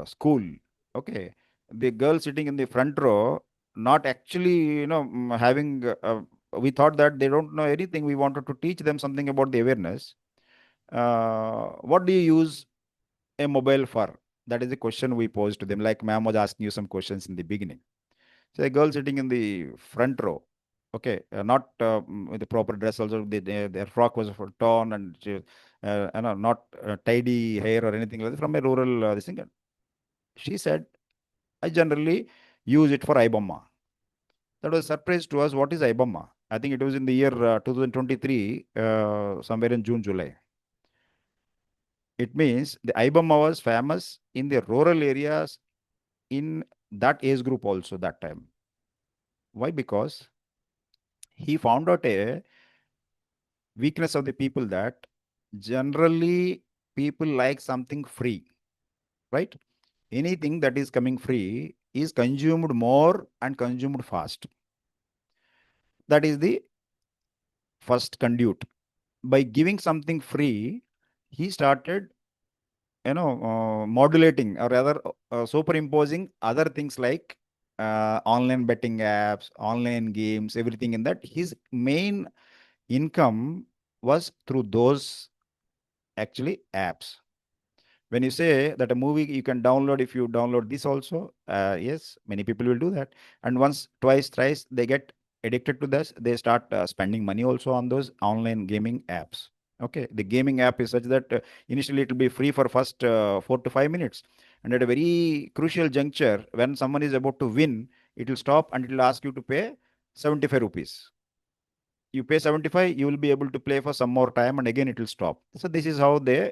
school. Okay, the girl sitting in the front row, not actually, having. We thought that they don't know anything. We wanted to teach them something about the awareness. What do you use a mobile for? That is the question we posed to them. Like ma'am was asking you some questions in the beginning. So a girl sitting in the front row, okay, not with the proper dress. Also, their frock was torn and not tidy hair or anything like that from a rural this thing. She said, "I generally use it for IBOMA." That was a surprise to us. What is IBOMA? I think it was in the year 2023, somewhere in June, July. It means the IBOMA was famous in the rural areas in that age group also that time. Why? Because he found out a weakness of the people that generally people like something free, right? Anything that is coming free is consumed more and consumed fast. That is the first conduit. By giving something free, he started modulating or rather superimposing other things like online betting apps, online games, everything in that. His main income was through those actually apps. When you say that a movie you can download, if you download this also, yes, many people will do that. And once, twice, thrice, they get addicted to this. They start spending money also on those online gaming apps. Okay, the gaming app is such that initially it will be free for first 4 to 5 minutes, and at a very crucial juncture, when someone is about to win, it will stop and it will ask you to pay 75 rupees. You pay 75, you will be able to play for some more time, and again it will stop. So this is how they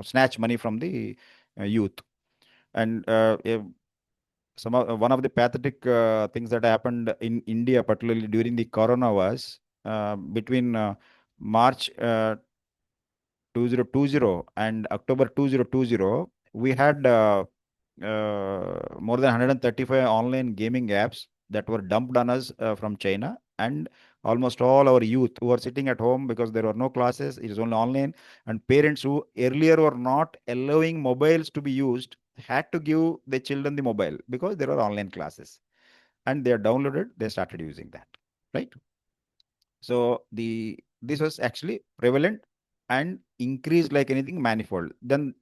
snatch money from the youth. And one of the pathetic things that happened in India, particularly during the corona, was between March 2020 and October 2020, we had more than 135 online gaming apps that were dumped on us from China. And almost all our youth who are sitting at home because there were no classes, it is only online. And parents who earlier were not allowing mobiles to be used had to give the children the mobile because there were online classes. And they are downloaded, they started using that, right? So this was actually prevalent and increased like anything manifold. Then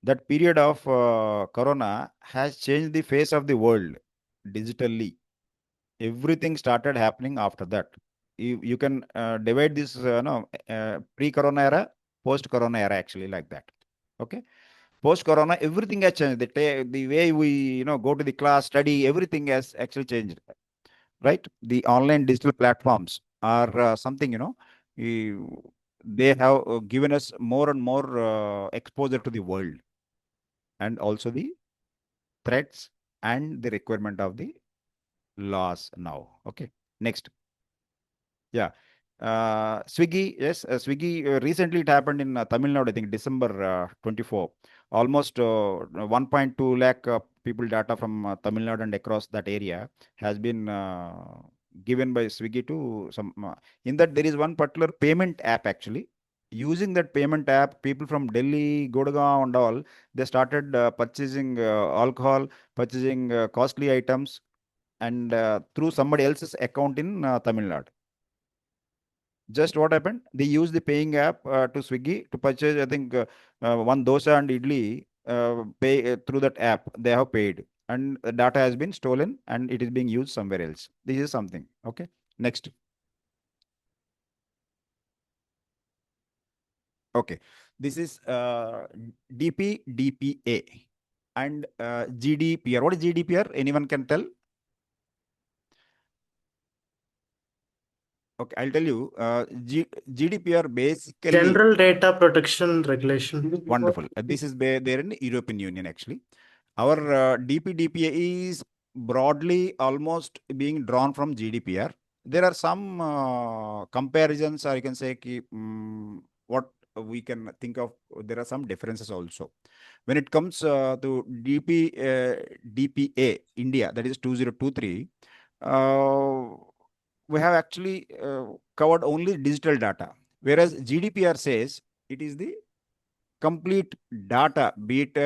that period of corona has changed the face of the world digitally. Everything started happening after that. You can divide this pre-corona era, post-corona era, actually, like that. Okay, post-corona, everything has changed. The way we go to the class, study, everything has actually changed, right? The online digital platforms are something, they have given us more and more exposure to the world, and also the threats and the requirement of the laws now. Okay, next. Yeah. Swiggy, yes, Swiggy, recently it happened in Tamil Nadu, I think December 24. Almost 1.2 lakh people data from Tamil Nadu and across that area has been given by Swiggy to some. In that, there is one particular payment app actually. Using that payment app, people from Delhi, Gurgaon and all, they started purchasing alcohol, purchasing costly items, and through somebody else's account in Tamil Nadu. Just what happened? They used the paying app to Swiggy to purchase, I think, one dosa and idli, pay through that app. They have paid, and the data has been stolen, and it is being used somewhere else. This is something. Okay. Next. Okay. This is DPDPA and GDPR. What is GDPR? Anyone can tell? Okay, I'll tell you. GDPR basically. General Data Protection Regulation. Wonderful. This is there in the European Union, actually. Our DPDPA is broadly almost being drawn from GDPR. There are some comparisons, or you can say what we can think of. There are some differences also. When it comes to DPA India, that is 2023, we have actually covered only digital data, whereas GDPR says it is the complete data, be it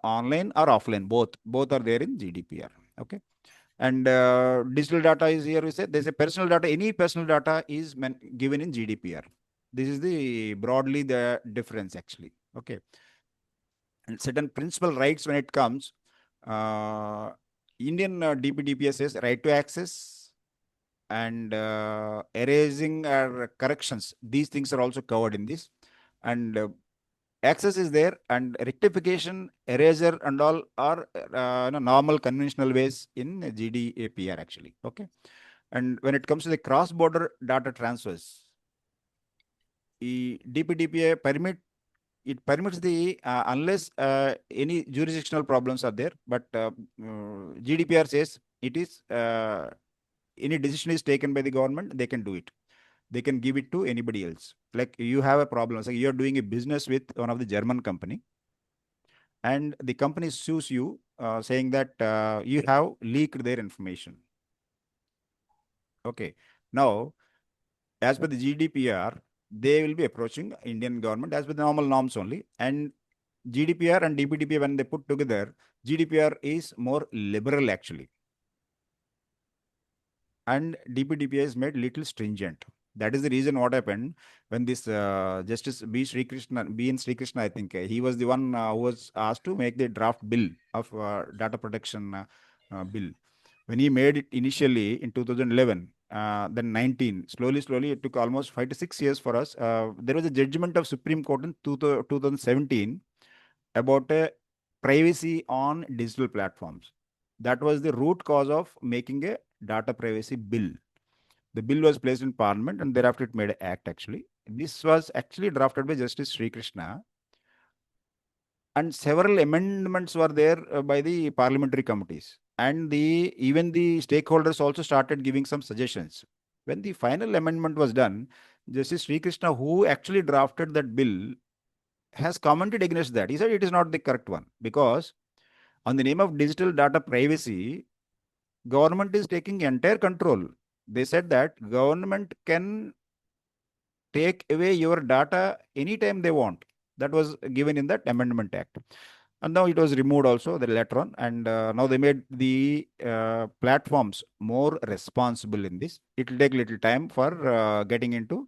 online or offline, both are there in GDPR. Okay, and digital data is here. We say there's a personal data. Any personal data is given in GDPR. This is the broadly the difference, actually. Okay, and certain principal rights when it comes. Indian DPDPA says right to access and erasing or corrections. These things are also covered in this, and access is there, and rectification, erasure and all are normal conventional ways in GDPR, actually. Okay, and when it comes to the cross-border data transfers, DPDPA permits the unless any jurisdictional problems are there, but GDPR says it is any decision is taken by the government, they can do it. They can give it to anybody else. Like you have a problem, so you're doing a business with one of the German company, and the company sues you saying that you have leaked their information. Okay, now as per the GDPR, they will be approaching Indian government as per the normal norms only, and GDPR and DPDPA, when they put together, GDPR is more liberal actually, and DPDPA is made little stringent. That is the reason what happened when this Justice B. N. Sri Krishna, I think he was the one who was asked to make the draft bill of data protection bill. When he made it initially in 2011, then 19, slowly, it took almost 5 to 6 years for us. There was a judgment of Supreme Court in 2017 about privacy on digital platforms. That was the root cause of making a data privacy bill. The bill was placed in Parliament and thereafter it made an act actually. This was actually drafted by Justice Sri Krishna, and several amendments were there by the parliamentary committees, and even the stakeholders also started giving some suggestions. When the final amendment was done, Justice Sri Krishna, who actually drafted that bill, has commented against that. He said it is not the correct one because on the name of digital data privacy, government is taking entire control. They said that government can take away your data anytime they want. That was given in that Amendment Act. And now it was removed also the later on. And now they made the platforms more responsible in this. It will take little time for getting into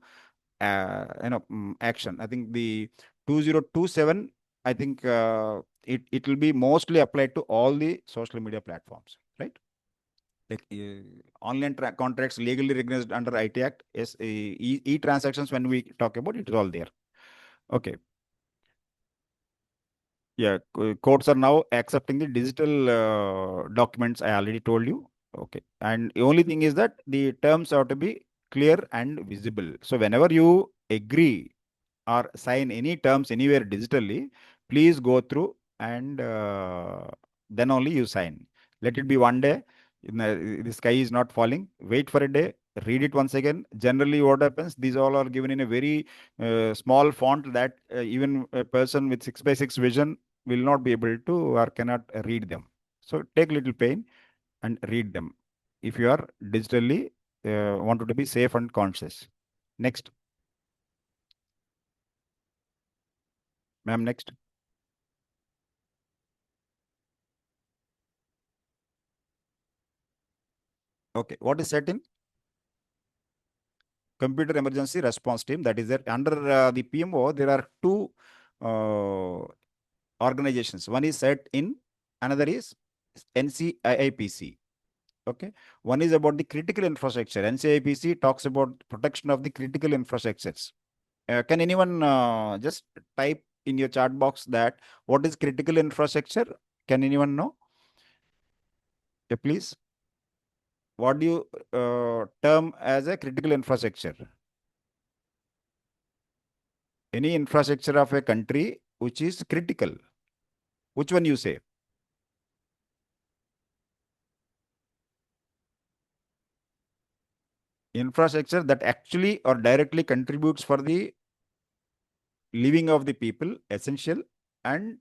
action. I think the 2027, I think it will be mostly applied to all the social media platforms, right? Like online contracts legally recognized under IT Act, yes, e-transactions, when we talk about it, is all there. Okay. Yeah, courts are now accepting the digital documents, I already told you. Okay. And the only thing is that the terms have to be clear and visible. So whenever you agree or sign any terms anywhere digitally, please go through and then only you sign. Let it be one day. The sky is not falling. Wait for a day. Read it once again. Generally, what happens? These all are given in a very small font that even a person with 6x6 vision will not be able to or cannot read them. So take little pain and read them if you are digitally wanted to be safe and conscious. Next. Ma'am, next. Okay, what is set in? Computer Emergency Response Team. That is there. Under the PMO, there are two organizations. One is set in, another is NCIIPC. Okay. One is about the critical infrastructure. NCIIPC talks about protection of the critical infrastructures. Can anyone just type in your chat box that what is critical infrastructure? Can anyone know? Yeah, please. What do you term as a critical infrastructure? Any infrastructure of a country which is critical. Which one you say? Infrastructure that actually or directly contributes for the living of the people, essential, and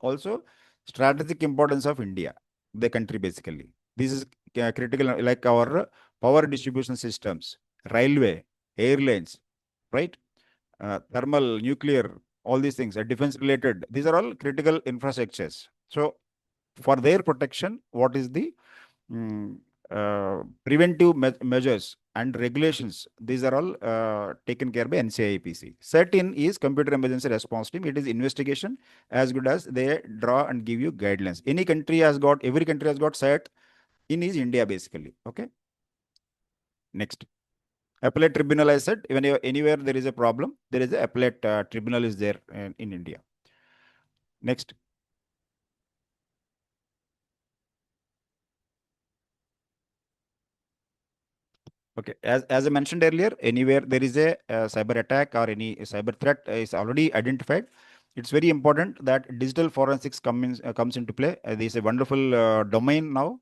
also strategic importance of India, the country basically. This is critical, like our power distribution systems, railway, airlines, right? Thermal, nuclear, all these things are defense related. These are all critical infrastructures. So for their protection, what is the preventive measures and regulations? These are all taken care by NCIPC. CERT-IN is Computer Emergency Response Team. It is investigation as good as they draw and give you guidelines. Every country has got CERT-IN is India basically. Okay. Next. Appellate tribunal, I said, even anywhere there is a problem, there is a appellate tribunal is there in India. Next. Okay, as I mentioned earlier, anywhere there is a cyber attack or any cyber threat is already identified, it's very important that digital forensics comes into play. This is a wonderful domain now.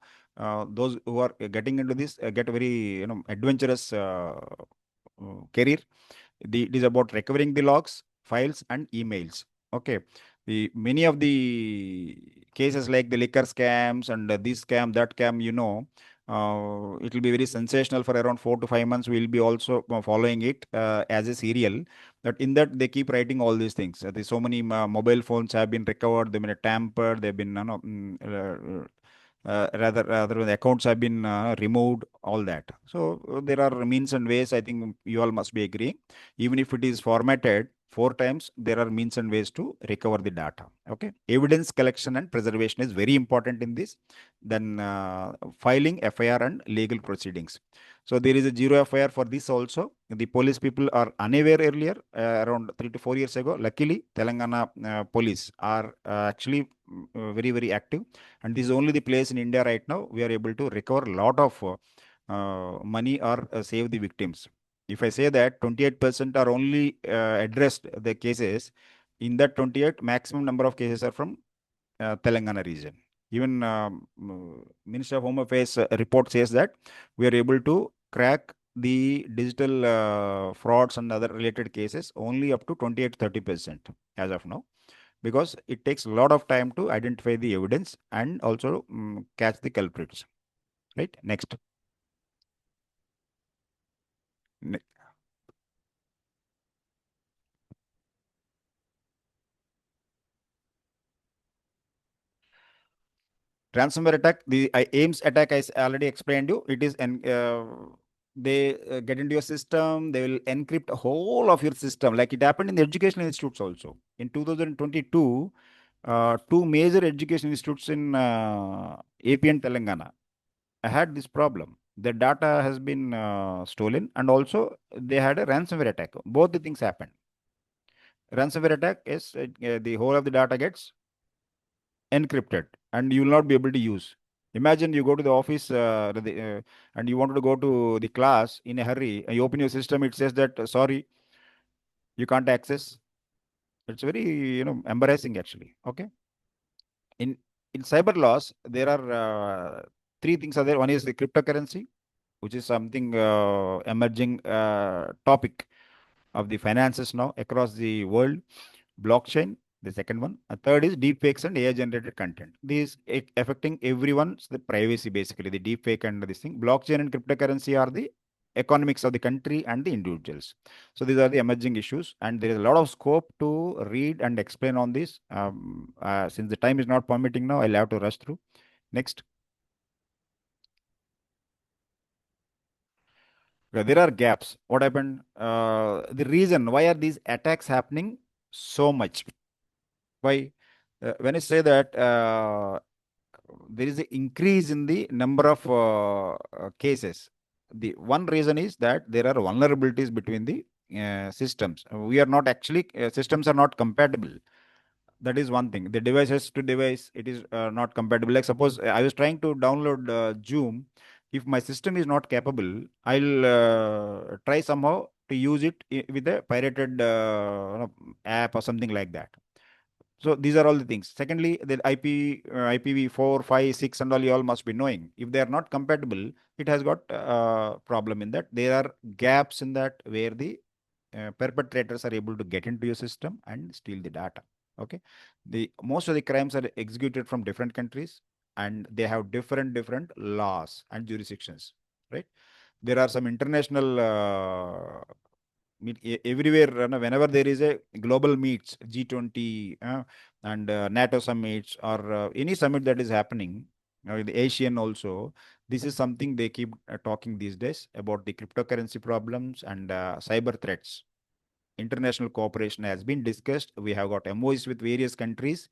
Those who are getting into this get a very adventurous career. It is about recovering the logs, files, and emails. Okay, many of the cases like the liquor scams and this scam, that scam, it will be very sensational for around 4 to 5 months. We will be also following it as a serial. That in that they keep writing all these things. So many mobile phones have been recovered. They've been tampered. They've been rather the accounts have been removed, all that. So there are means and ways. I think you all must be agreeing. Even if it is formatted 4 times, there are means and ways to recover the data. Okay, evidence collection and preservation is very important in this. Then filing FIR and legal proceedings. So there is a zero FIR for this also. The police people are unaware earlier, around 3 to 4 years ago. Luckily, Telangana police are actually very active, and this is only the place in India right now we are able to recover a lot of money or save the victims. If I say that 28% are only addressed the cases, in that 28, maximum number of cases are from Telangana region. Even Minister of Home Affairs report says that we are able to crack the digital frauds and other related cases only up to 28-30% as of now, because it takes a lot of time to identify the evidence and also catch the culprits. Right? Next. Ransomware attack, the AIMS attack, I already explained you. It is they get into your system, they will encrypt whole of your system, like it happened in the educational institutes also. In 2022, two major education institutes in AP and Telangana had this problem. The data has been stolen, and also they had a ransomware attack. Both the things happened. Ransomware attack is the whole of the data gets encrypted and you will not be able to use. Imagine you go to the office and you wanted to go to the class in a hurry, and you open your system, it says that sorry, you can't access. It's very embarrassing actually. Okay. In cyber laws, there are three things are there. One is the cryptocurrency, which is something emerging topic of the finances now across the world. Blockchain, the second one. A third is deepfakes and AI generated content. These affecting everyone's the privacy, basically, the deepfake and this thing. Blockchain and cryptocurrency are the economics of the country and the individuals. So these are the emerging issues, and there is a lot of scope to read and explain on this. Since the time is not permitting now, I'll have to rush through. Next. There are gaps. What happened? The reason why are these attacks happening so much? Why? When I say that there is an increase in the number of cases, the one reason is that there are vulnerabilities between the systems. We are not actually, systems are not compatible. That is one thing. The devices to device, it is not compatible. Like suppose I was trying to download Zoom. If my system is not capable, I'll try somehow to use it with a pirated app or something like that. So these are all the things. Secondly, the IPv4, 5, 6 and all you all must be knowing. If they are not compatible, it has got problem in that. There are gaps in that where the perpetrators are able to get into your system and steal the data. Okay. Most of the crimes are executed from different countries and they have different laws and jurisdictions, right? There are some international everywhere, whenever there is a global meets, G20 and NATO summits or any summit that is happening, the Asian also, this is something they keep talking these days about the cryptocurrency problems and cyber threats. International cooperation has been discussed. We have got MOUs with various countries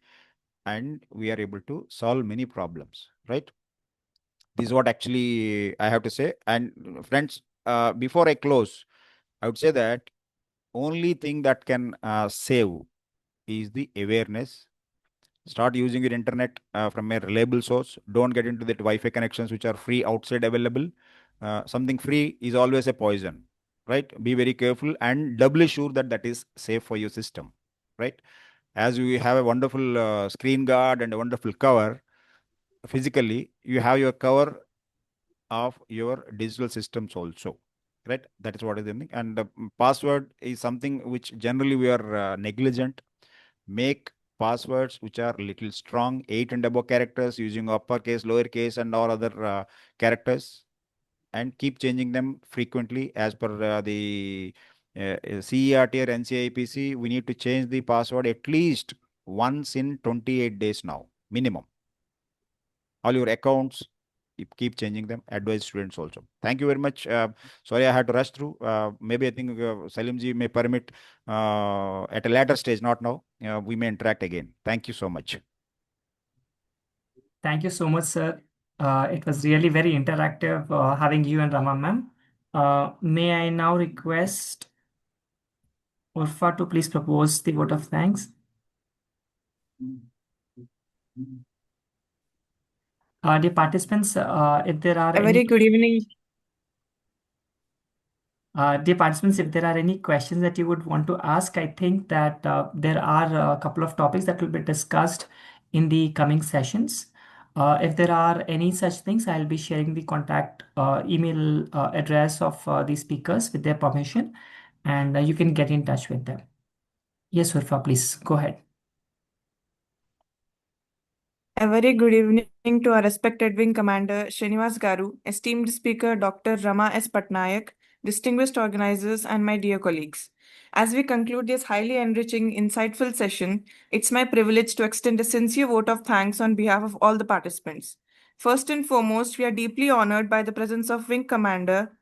and we are able to solve many problems, right? This is what actually I have to say. And friends, before I close, I would say that only thing that can save is the awareness. Start using your internet from a reliable source. Don't get into that Wi-Fi connections which are free outside available. Something free is always a poison, right? Be very careful and doubly sure that that is safe for your system, right? As we have a wonderful screen guard and a wonderful cover, physically you have your cover of your digital systems also, right? That is what is the thing. And the password is something which generally we are negligent. Make passwords which are little strong, 8 and above characters using uppercase, lowercase and all other characters, and keep changing them frequently as per the CERT or NCIPC. We need to change the password at least once in 28 days now, minimum. all your accounts, keep changing them, advise students also. Thank you very much. Sorry, I had to rush through. Maybe I think Salimji may permit at a later stage, not now. We may interact again. Thank you so much. Thank you so much, sir. It was really very interactive having you and Rama ma'am. May I now request Urfa to please propose the vote of thanks? Dear participants, if there are A very good evening. Dear participants, if there are any questions that you would want to ask, I think that there are a couple of topics that will be discussed in the coming sessions. If there are any such things, I'll be sharing the contact email address of the speakers with their permission, and you can get in touch with them. Yes, Urfa, please go ahead. A very good evening to our respected Wing Commander Srinivas Garu, esteemed speaker Dr. Rama S. Patnaik, distinguished organizers, and my dear colleagues. As we conclude this highly enriching, insightful session, it's my privilege to extend a sincere vote of thanks on behalf of all the participants. First and foremost, we are deeply honored by the presence of Wing Commander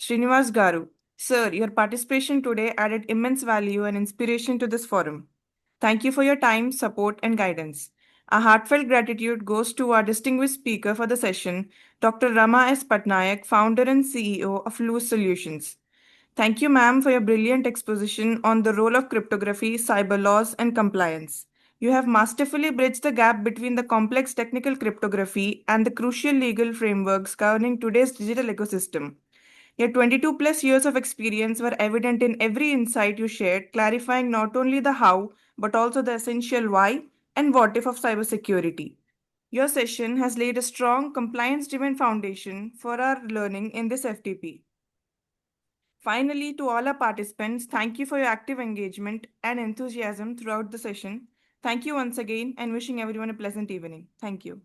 Srinivas Garu. Sir, your participation today added immense value and inspiration to this forum. Thank you for your time, support, and guidance. A heartfelt gratitude goes to our distinguished speaker for the session, Dr. Rama S. Patnaik, founder and CEO of Loose Solutions. Thank you, ma'am, for your brilliant exposition on the role of cryptography, cyber laws, and compliance. You have masterfully bridged the gap between the complex technical cryptography and the crucial legal frameworks governing today's digital ecosystem. Your 22 plus years of experience were evident in every insight you shared, clarifying not only the how, but also the essential why and what if of cybersecurity. Your session has laid a strong, compliance driven foundation for our learning in this FDP. Finally, to all our participants, thank you for your active engagement and enthusiasm throughout the session. Thank you once again and wishing everyone a pleasant evening. Thank you.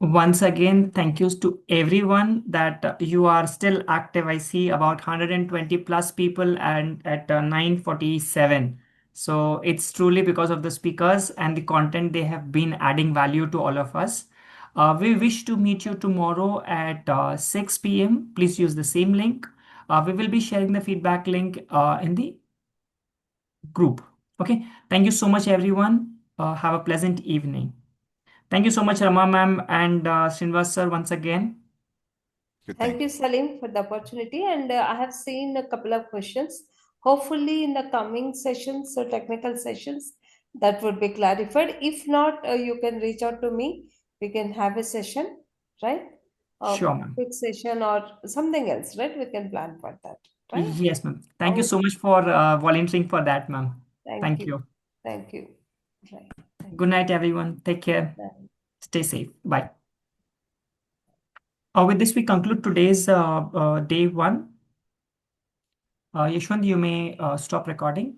Once again, thank yous to everyone that you are still active. I see about 120 plus people and at 9:47. So it's truly because of the speakers and the content they have been adding value to all of us. We wish to meet you tomorrow at 6 p.m. Please use the same link. We will be sharing the feedback link in the group. Okay. Thank you so much, everyone. Have a pleasant evening. Thank you so much, Rama ma'am and Srinivas sir once again. Thank you, Salim, for the opportunity. And I have seen a couple of questions. Hopefully, in the coming sessions or technical sessions, that would be clarified. If not, you can reach out to me. We can have a session, right? Sure, ma'am. Quick session or something else, right? We can plan for that, right? Yes, ma'am. Thank you so much for volunteering for that, ma'am. Thank you. Thank you. Right. Good night, everyone. Take care. Bye. Stay safe. Bye. With this, we conclude today's day one. Yashwant, you may stop recording.